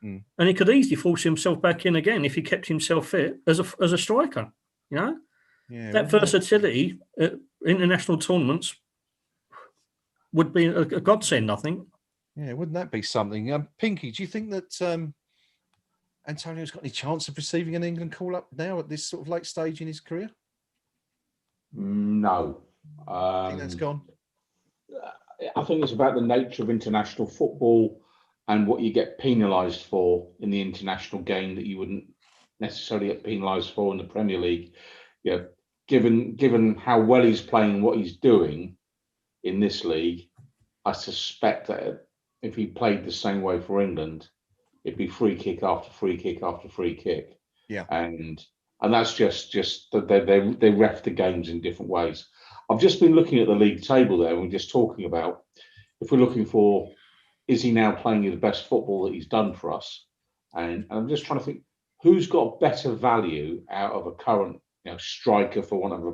and he could easily force himself back in again if he kept himself fit as a striker. You know, that versatility at international tournaments would be a godsend, I think. Yeah, wouldn't that be something? Pinky, do you think that Antonio's got any chance of receiving an England call-up now at this sort of late stage in his career? No. I think that's gone. I think it's about the nature of international football and what you get penalised for in the international game that you wouldn't necessarily get penalised for in the Premier League. Yeah, given how well he's playing, what he's doing in this league, I suspect that if he played the same way for England, it'd be free kick after free kick after free kick. Yeah, and that's just that they ref the games in different ways. I've just been looking at the league table there, and we're just talking about, if we're looking for, is he now playing the best football that he's done for us? And I'm just trying to think, who's got better value out of a current, striker, for want of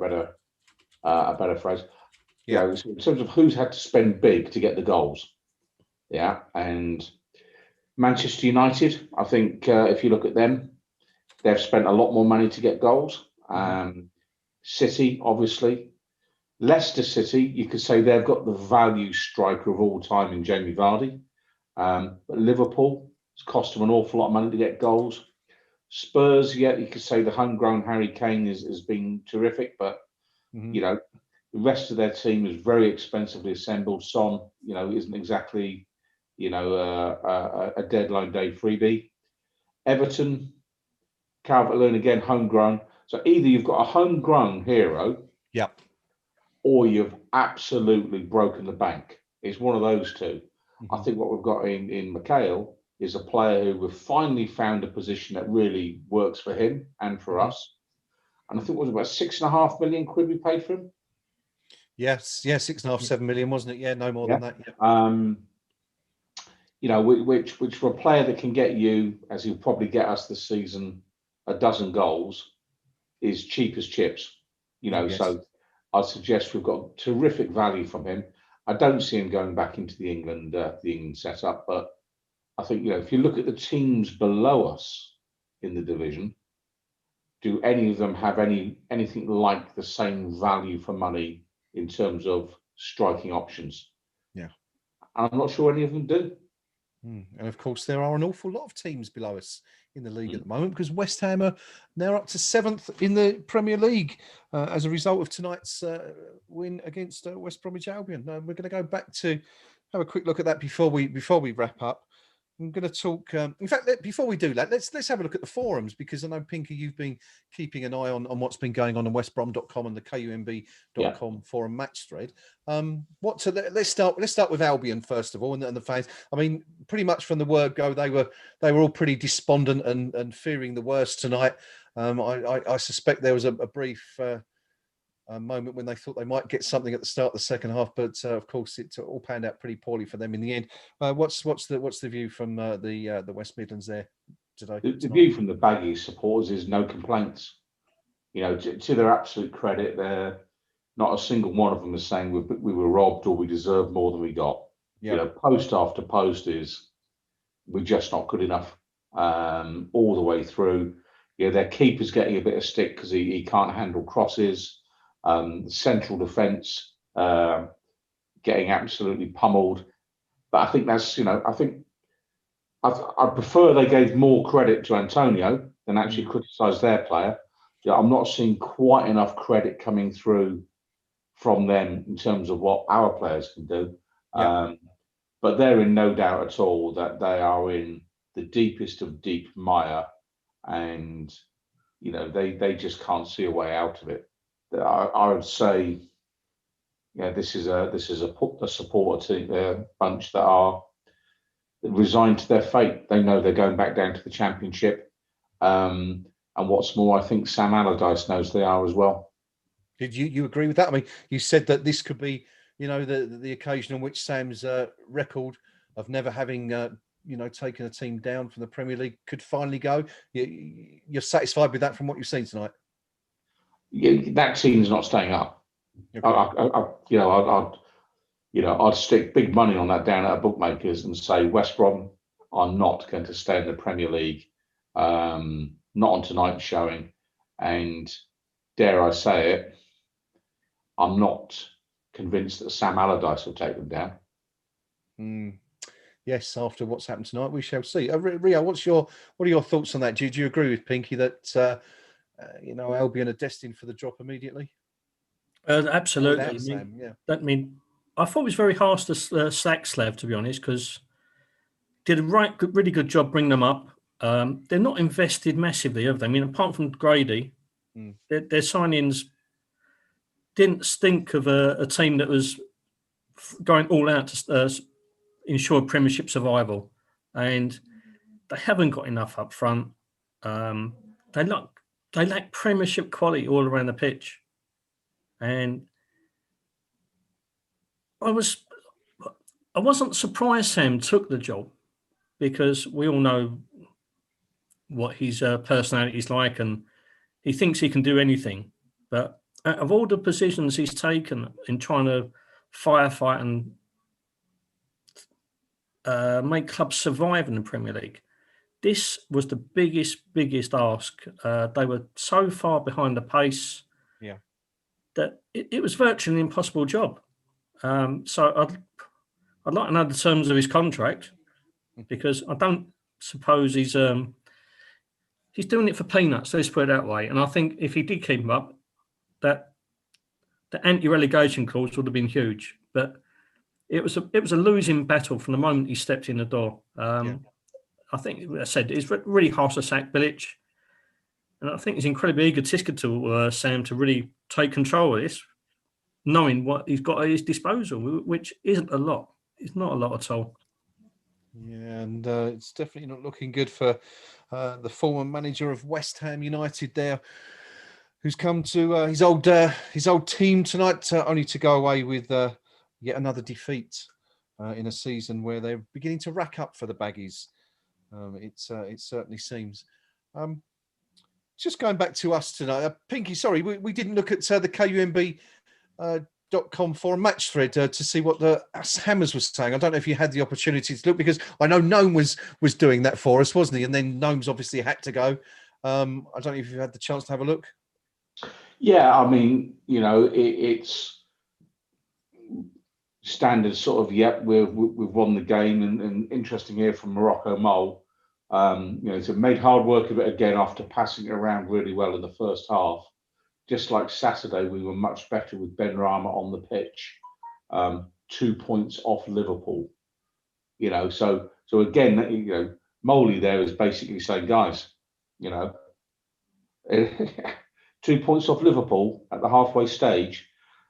a better phrase. Yeah. In terms of who's had to spend big to get the goals. Yeah, and Manchester United, I think if you look at them, they've spent a lot more money to get goals. City, obviously. Leicester City, you could say they've got the value striker of all time in Jamie Vardy. But Liverpool, it's cost them an awful lot of money to get goals. Spurs, yeah, you could say the homegrown Harry Kane has been terrific, but the rest of their team is very expensively assembled. Son, isn't exactly, a deadline day freebie. Everton, Calvert-Lewin, again, homegrown. So either you've got a homegrown hero, or you've absolutely broken the bank. It's one of those two. I think what we've got in Mikhail is a player who we've finally found a position that really works for him and for us. And I think it was about £6.5 million we paid for him. Yes, 6.5, 7 million, wasn't it? Yeah, no more than that. Yeah. Which for a player that can get you, as he'll probably get us this season, a dozen goals, is cheap as chips. So I suggest we've got terrific value from him. I don't see him going back into the England setup, but I think if you look at the teams below us in the division, do any of them have anything like the same value for money in terms of striking options? Yeah, I'm not sure any of them do. And of course, there are an awful lot of teams below us in the league at the moment, because West Ham are now up to 7th in the Premier League as a result of tonight's win against West Bromwich Albion. We're going to go back to have a quick look at that before we wrap up. I'm going to talk. In fact, before we do that, let's have a look at the forums, because I know, Pinky, you've been keeping an eye on what's been going on westbrom.com and the KUMB.com forum match thread. Let's start with Albion first of all, and the fans. I mean, pretty much from the word go, they were all pretty despondent and fearing the worst tonight. I suspect there was a brief moment when they thought they might get something at the start of the second half, but of course it all panned out pretty poorly for them in the end. What's the view from the West Midlands there today? The view from the Baggy supporters is no complaints. To their absolute credit, they're not a single one of them is saying we were robbed or we deserved more than we got. Post after post is we're just not good enough all the way through. Their keeper's getting a bit of stick because he can't handle crosses. The central defence getting absolutely pummeled, but I think that's I prefer they gave more credit to Antonio than actually criticised their player. I'm not seeing quite enough credit coming through from them in terms of what our players can do. But they're in no doubt at all that they are in the deepest of deep mire, and they just can't see a way out of it. I would say, this is a supporter team, bunch that are resigned to their fate. They know they're going back down to the Championship, and what's more, I think Sam Allardyce knows they are as well. Did you agree with that? I mean, you said that this could be you know, the occasion on which Sam's record of never having, you know, taken a team down from the Premier League could finally go? You're satisfied with that from what you've seen tonight? Yeah, that team's not staying up. Okay. I'd stick big money on that down at a bookmakers and say West Brom are not going to stay in the Premier League, not on tonight's showing. And dare I say it, I'm not convinced that Sam Allardyce will take them down. Yes, after what's happened tonight, we shall see. Rio, what are your thoughts on that? Do you agree with Pinky that you know, Albion are destined for the drop immediately? Absolutely. Sam, yeah. I thought it was very harsh to sack Slav, to be honest, because did a really good job bringing them up. They're not invested massively, have they? I mean, apart from Grady, their signings didn't stink of a team that was going all out to ensure Premiership survival, and they haven't got enough up front. They lack Premiership quality all around the pitch, and I wasn't surprised Sam took the job, because we all know what his personality is like, and he thinks he can do anything. But out of all the positions he's taken in trying to firefight and make clubs survive in the Premier League, this was the biggest ask. They were so far behind the pace, that it was virtually an impossible job. So I'd like to know the terms of his contract, because I don't suppose he's doing it for peanuts. Let's put it that way. And I think if he did keep him up, that the anti-relegation clause would have been huge. But it was a losing battle from the moment he stepped in the door. I think, as I said, it's really harsh to sack Bilic, and I think it's incredibly egotistical, Sam, to really take control of this, knowing what he's got at his disposal, which isn't a lot. It's not a lot at all. Yeah, and it's definitely not looking good for the former manager of West Ham United there, who's come to his old team tonight, only to go away with yet another defeat in a season where they're beginning to rack up for the Baggies. It certainly seems. Just going back to us tonight, Pinky, sorry, we didn't look at the KUMB.com forum match thread to see what the Hammers was saying. I don't know if you had the opportunity to look, because I know Gnome was doing that for us, wasn't he? And then Gnome's obviously had to go. I don't know if you had the chance to have a look. Yeah, I mean, you know, it's standard sort of, yep, we've won the game, and interesting here from Morocco Mole. You know, so made hard work of it again after passing it around really well in the first half. Just like Saturday, we were much better with Ben Rama on the pitch, 2 points off Liverpool. You know, so again, you know, Moley there is basically saying, guys, you know, 2 points off Liverpool at the halfway stage.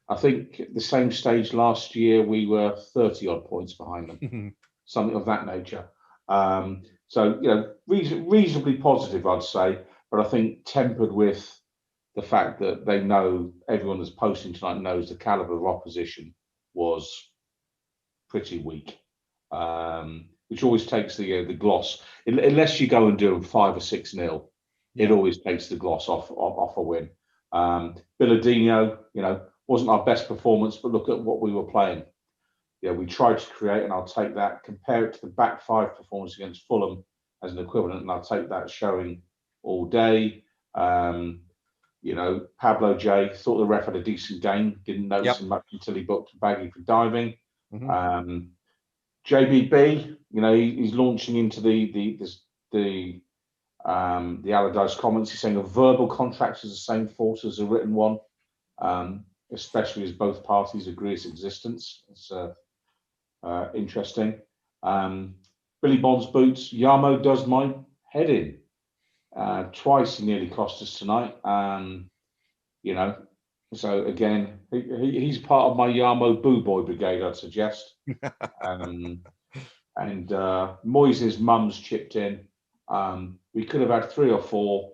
I think at the same stage last year we were 30 odd points behind them, something of that nature. So, you know, reasonably positive, I'd say, but I think tempered with the fact that they know, everyone that's posting tonight knows the caliber of opposition was pretty weak, which always takes the gloss, unless you go and do them 5 or 6-0. It always takes the gloss off a win. Billardino, you know, wasn't our best performance, but look at what we were playing. Yeah, we tried to create, and I'll take that. Compare it to the back 5 performance against Fulham as an equivalent, and I'll take that showing all day. You know, Pablo J thought the ref had a decent game. Didn't notice him much until he booked Baggy for diving. JBB, you know, he's launching into the Allardyce comments. He's saying a verbal contract is the same force as a written one, especially as both parties agree its existence. It's interesting. Billy Bond's boots. Yarmo does my head in. Twice he nearly cost us tonight. You know, so again, he's part of my Yarmo Boo Boy brigade, I'd suggest. And Moyes' mum's chipped in. We could have had 3 or 4,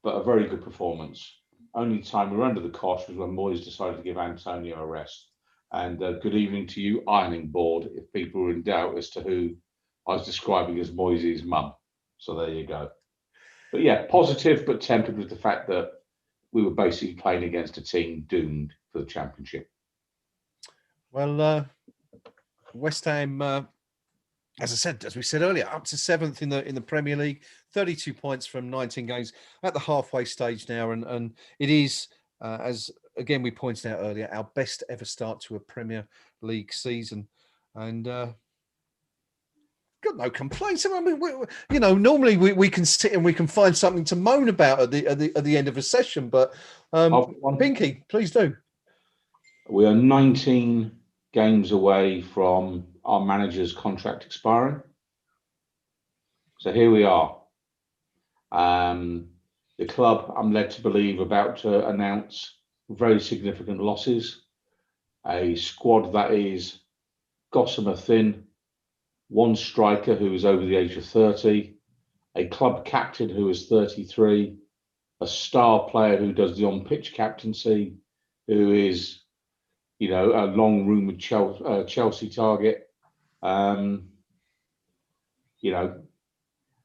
but a very good performance. Only time we were under the cosh was when Moyes decided to give Antonio a rest. And good evening to you, ironing board, if people are in doubt as to who I was describing as Moisey's mum. So there you go. But yeah, positive but tempered with the fact that we were basically playing against a team doomed for the Championship. Well, West Ham, as we said earlier, up to 7th in the Premier League, 32 points from 19 games at the halfway stage now, and it is, as again we pointed out earlier, our best ever start to a Premier League season, and got no complaints. I mean, normally we can sit and we can find something to moan about at the end of a session, but Pinky, please do. We are 19 games away from our manager's contract expiring. So here we are. The club, I'm led to believe, about to announce very significant losses. A squad that is gossamer thin, one striker who is over the age of 30, a club captain who is 33, a star player who does the on-pitch captaincy, who is, a long-rumoured Chelsea target.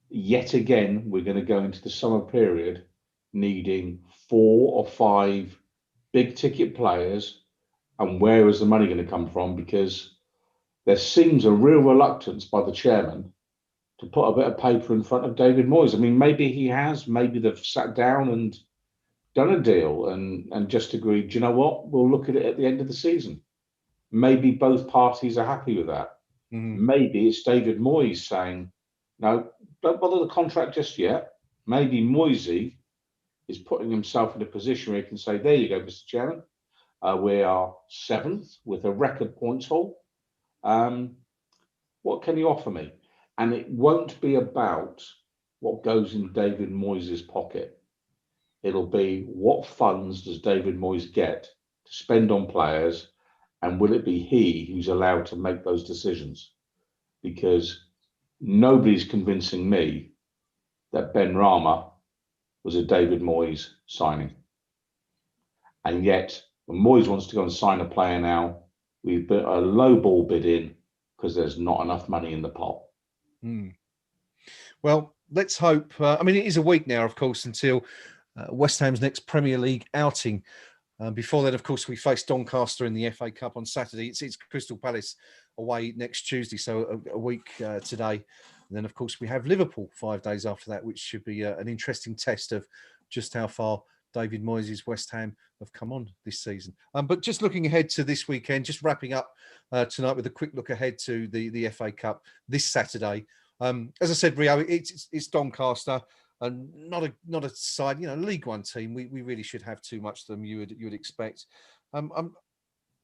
Yet again, we're going to go into the summer period needing 4 or 5 big-ticket players. And where is the money going to come from? Because there seems a real reluctance by the chairman to put a bit of paper in front of David Moyes. I mean, maybe he has, maybe they've sat down and done a deal and just agreed, do you know what, we'll look at it at the end of the season. Maybe both parties are happy with that. Mm-hmm. Maybe it's David Moyes saying, no, don't bother the contract just yet. Maybe Moyes is putting himself in a position where he can say, there you go, Mr. Chairman. We are 7th with a record points haul. What can you offer me? And it won't be about what goes in David Moyes' pocket. It'll be what funds does David Moyes get to spend on players, and will it be he who's allowed to make those decisions? Because nobody's convincing me that Ben Rama was a David Moyes signing. And yet, when Moyes wants to go and sign a player now, we've put a low ball bid in because there's not enough money in the pot. Well, let's hope. It is a week now, of course, until West Ham's next Premier League outing. Before that, of course, we face Doncaster in the FA Cup on Saturday. It's Crystal Palace away next Tuesday, so a week today. And then, of course, we have Liverpool 5 days after that, which should be an interesting test of just how far David Moyes' West Ham have come on this season. But just looking ahead to this weekend, just wrapping up tonight with a quick look ahead to the FA Cup this Saturday. As I said, Rio, it's Doncaster, and not a side, League One team. We really should have too much of them. You would expect. I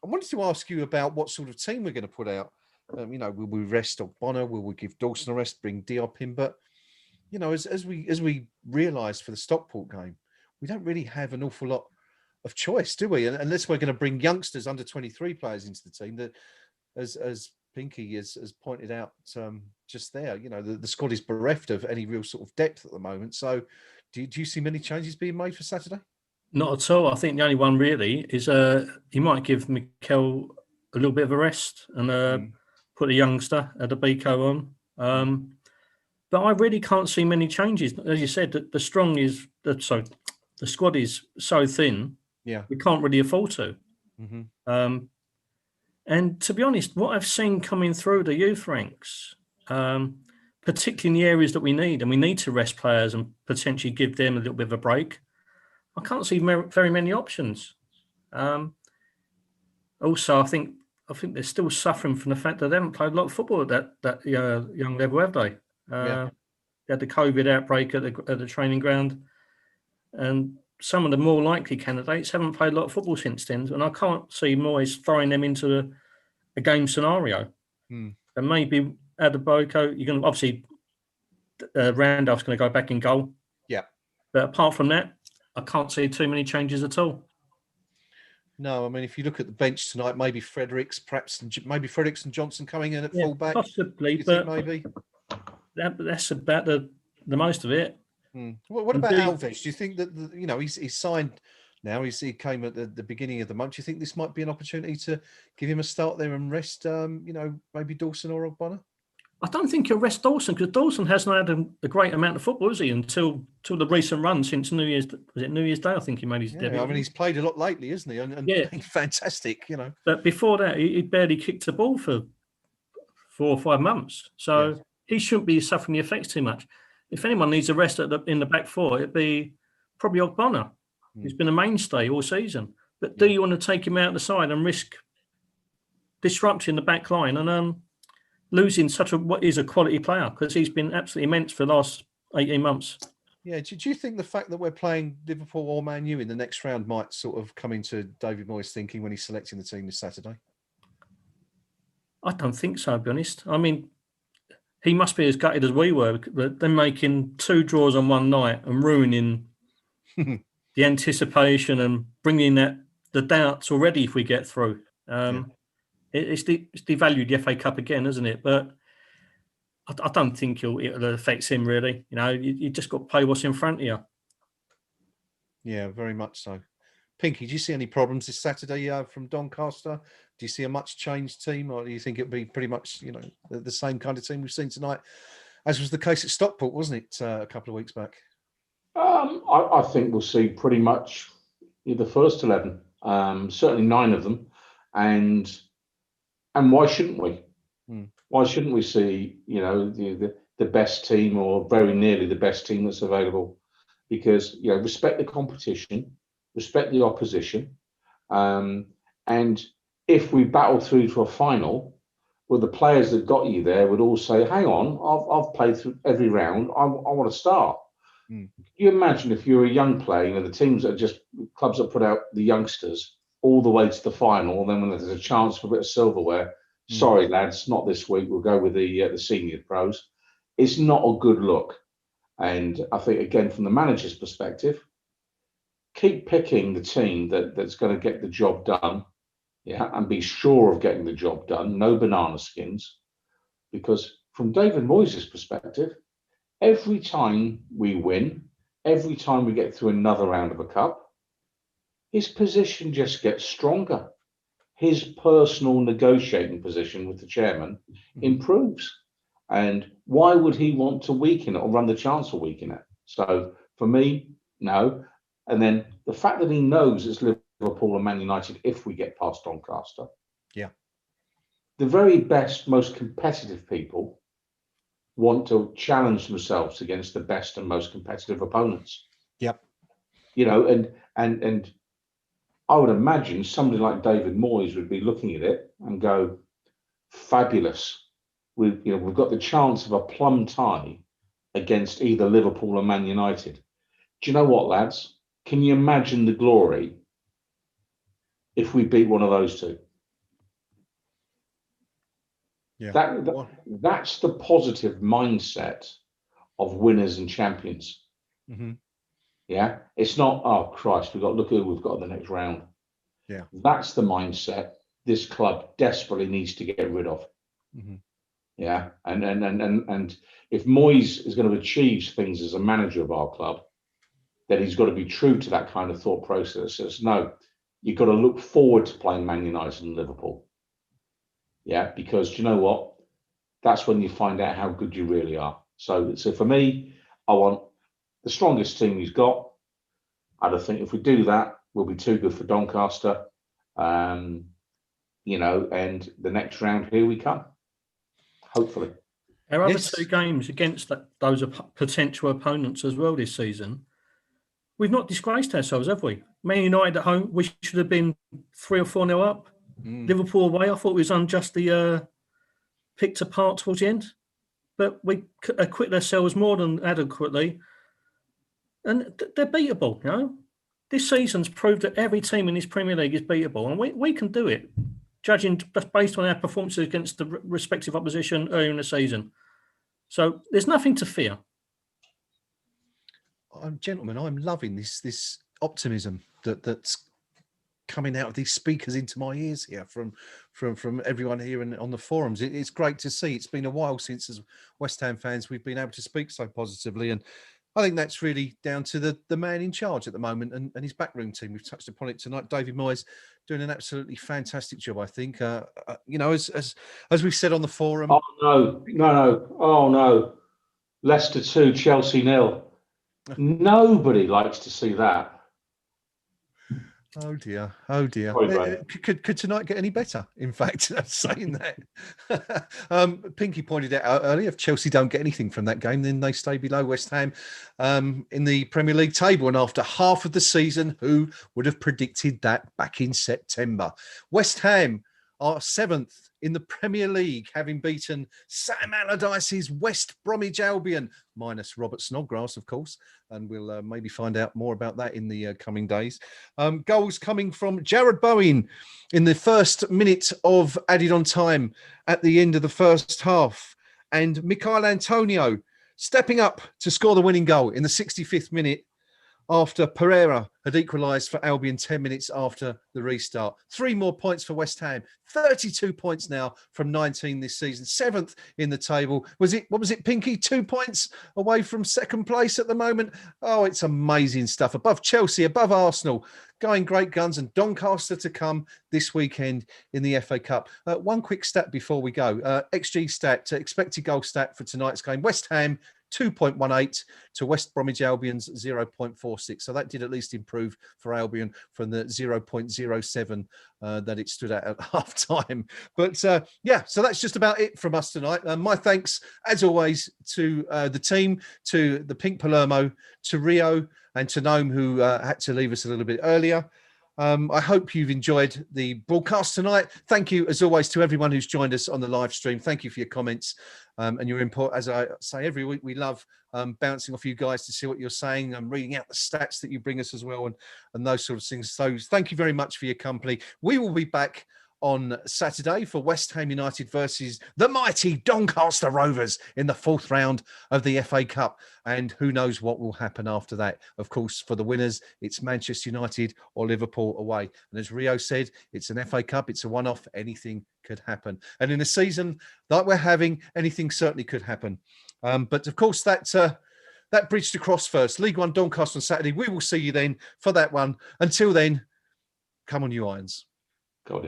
wanted to ask you about what sort of team we're going to put out. Will we rest Ogbonna? Will we give Dawson a rest? Bring Diop in? But as we realised for the Stockport game, we don't really have an awful lot of choice, do we? Unless we're going to bring youngsters, under 23 players into the team. That, as Pinky has pointed out just there, the squad is bereft of any real sort of depth at the moment. So, do you see many changes being made for Saturday? Not at all. I think the only one really is he might give Mikel a little bit of a rest and put a youngster at the Biko on. But I really can't see many changes. As you said, the squad is so thin. Yeah, we can't really afford to. Mm-hmm. And to be honest, what I've seen coming through the youth ranks, particularly in the areas that we need, and we need to rest players and potentially give them a little bit of a break, I can't see very many options. Also, I think they're still suffering from the fact that they haven't played a lot of football at that young level, have they? They had the COVID outbreak at the training ground, and some of the more likely candidates haven't played a lot of football since then, and I can't see Moyes throwing them into a game scenario. And maybe Adeboko, you're going to obviously Randolph's going to go back in goal. Yeah, but apart from that, I can't see too many changes at all. No, if you look at the bench tonight, maybe Fredericks and Johnson coming in at fullback. Possibly, but maybe that's about the most of it. What about Alves? Do you think that he's signed now. He came at the beginning of the month. Do you think this might be an opportunity to give him a start there and rest, maybe Dawson or Ogbonna? I don't think he'll rest Dawson, because Dawson hasn't had a great amount of football, has he, until the recent run since New Year's. Was it New Year's Day? I think he made his debut. I mean, he's played a lot lately, isn't he? And yeah, been fantastic, But before that, he barely kicked the ball for 4 or 5 months. So he shouldn't be suffering the effects too much. If anyone needs a rest in the back four, it'd be probably Ogbonna. He's been a mainstay all season. But do you want to take him out the side and risk disrupting the back line and losing what is a quality player, because he's been absolutely immense for the last 18 months. Yeah, do you think the fact that we're playing Liverpool or Man U in the next round might sort of come into David Moyes' thinking when he's selecting the team this Saturday? I don't think so, to be honest. I mean, he must be as gutted as we were. They're making 2 draws on one night and ruining the anticipation and bringing the doubts already if we get through. It's devalued the FA Cup again, isn't it? But I don't think it affects him really. You just got to play what's in front of you. Yeah, very much so. Pinky, do you see any problems this Saturday from Doncaster? Do you see a much changed team, or do you think it'll be pretty much the same kind of team we've seen tonight, as was the case at Stockport, wasn't it, a couple of weeks back? I think we'll see pretty much the first 11, certainly 9 of them, and why shouldn't we? Why shouldn't we see the best team, or very nearly the best team that's available? Because respect the competition, respect the opposition, and if we battle through to a final, well, the players that got you there would all say, "Hang on, I've played through every round. I want to start." Can you imagine if you're a young player, the teams that clubs that put out the youngsters all the way to the final, and then when there's a chance for a bit of silverware, sorry lads, not this week. We'll go with the senior pros. It's not a good look, and I think again from the manager's perspective, keep picking the team that's going to get the job done, and be sure of getting the job done. No banana skins, because from David Moyes' perspective, every time we win, every time we get through another round of a cup, his position just gets stronger. His personal negotiating position with the chairman improves. And why would he want to weaken it or run the chance of weakening it? So for me, no. And then the fact that he knows it's Liverpool and Man United if we get past Doncaster. Yeah. The very best, most competitive people want to challenge themselves against the best and most competitive opponents. Yep. And I would imagine somebody like David Moyes would be looking at it and go, fabulous. We've got the chance of a plum tie against either Liverpool or Man United. Do you know what, lads? Can you imagine the glory if we beat one of those two? Yeah. That's the positive mindset of winners and champions. Yeah, it's not, oh Christ, look at who we've got in the next round. Yeah, that's the mindset this club desperately needs to get rid of. Yeah, and if Moyes is going to achieve things as a manager of our club, then he's got to be true to that kind of thought process. Says, no, you've got to look forward to playing Man United and Liverpool. Yeah, because do you know what? That's when you find out how good you really are. So for me, I want the strongest team he's got. I don't think if we do that, we'll be too good for Doncaster. And the next round, here we come. Hopefully. Our other 2 games against those potential opponents as well this season, we've not disgraced ourselves, have we? Man United at home, we should have been 3 or 4-0 up. Liverpool away, I thought we was unjustly picked apart towards the end. But we acquitted ourselves more than adequately. And they're beatable, This season's proved that every team in this Premier League is beatable. And we can do it, judging just based on our performances against the respective opposition earlier in the season. So there's nothing to fear. Gentlemen, I'm loving this optimism that's coming out of these speakers into my ears here from everyone here and on the forums. It's great to see. It's been a while since, as West Ham fans, we've been able to speak so positively, and I think that's really down to the man in charge at the moment and his backroom team. We've touched upon it tonight. David Moyes doing an absolutely fantastic job, I think. You know, as we've said on the forum. Oh, no. Oh, no. Leicester 2, Chelsea 0. Nobody likes to see that. Oh dear, oh dear. Sorry, Could tonight get any better? In fact, saying that. Pinky pointed out earlier, if Chelsea don't get anything from that game, then they stay below West Ham in the Premier League table. And after half of the season, who would have predicted that back in September? West Ham are 7th in the Premier League, having beaten Sam Allardyce's West Bromwich Albion, minus Robert Snodgrass, of course. And we'll maybe find out more about that in the coming days. Goals coming from Jared Bowen in the first minute of added on time at the end of the first half. And Michail Antonio stepping up to score the winning goal in the 65th minute after Pereira had equalised for Albion 10 minutes after the restart. 3 more points for West Ham. 32 points now from 19 this season. 7th in the table. What was it, Pinky? 2 points away from second place at the moment. Oh, it's amazing stuff. Above Chelsea, above Arsenal, going great guns, and Doncaster to come this weekend in the FA Cup. One quick stat before we go. XG stat, expected goal stat for tonight's game. West Ham 2.18 to West Bromwich Albion's 0.46. So that did at least improve for Albion from the 0.07 that it stood at half time. But yeah, so that's just about it from us tonight. My thanks, as always, to the team, to the Pink Palermo, to Rio, and to Gnome, who had to leave us a little bit earlier. I hope you've enjoyed the broadcast tonight. Thank you, as always, to everyone who's joined us on the live stream. Thank you for your comments and your input. As I say every week, we love bouncing off you guys to see what you're saying and reading out the stats that you bring us as well and those sort of things. So thank you very much for your company. We will be back on Saturday for West Ham United versus the mighty Doncaster Rovers in the 4th round of the FA Cup. And who knows what will happen after that. Of course, for the winners, it's Manchester United or Liverpool away. And as Rio said, it's an FA Cup. It's a one-off. Anything could happen. And in a season like we're having, anything certainly could happen. But of course, that bridge to cross first. League One Doncaster on Saturday. We will see you then for that one. Until then, come on, you Irons. God,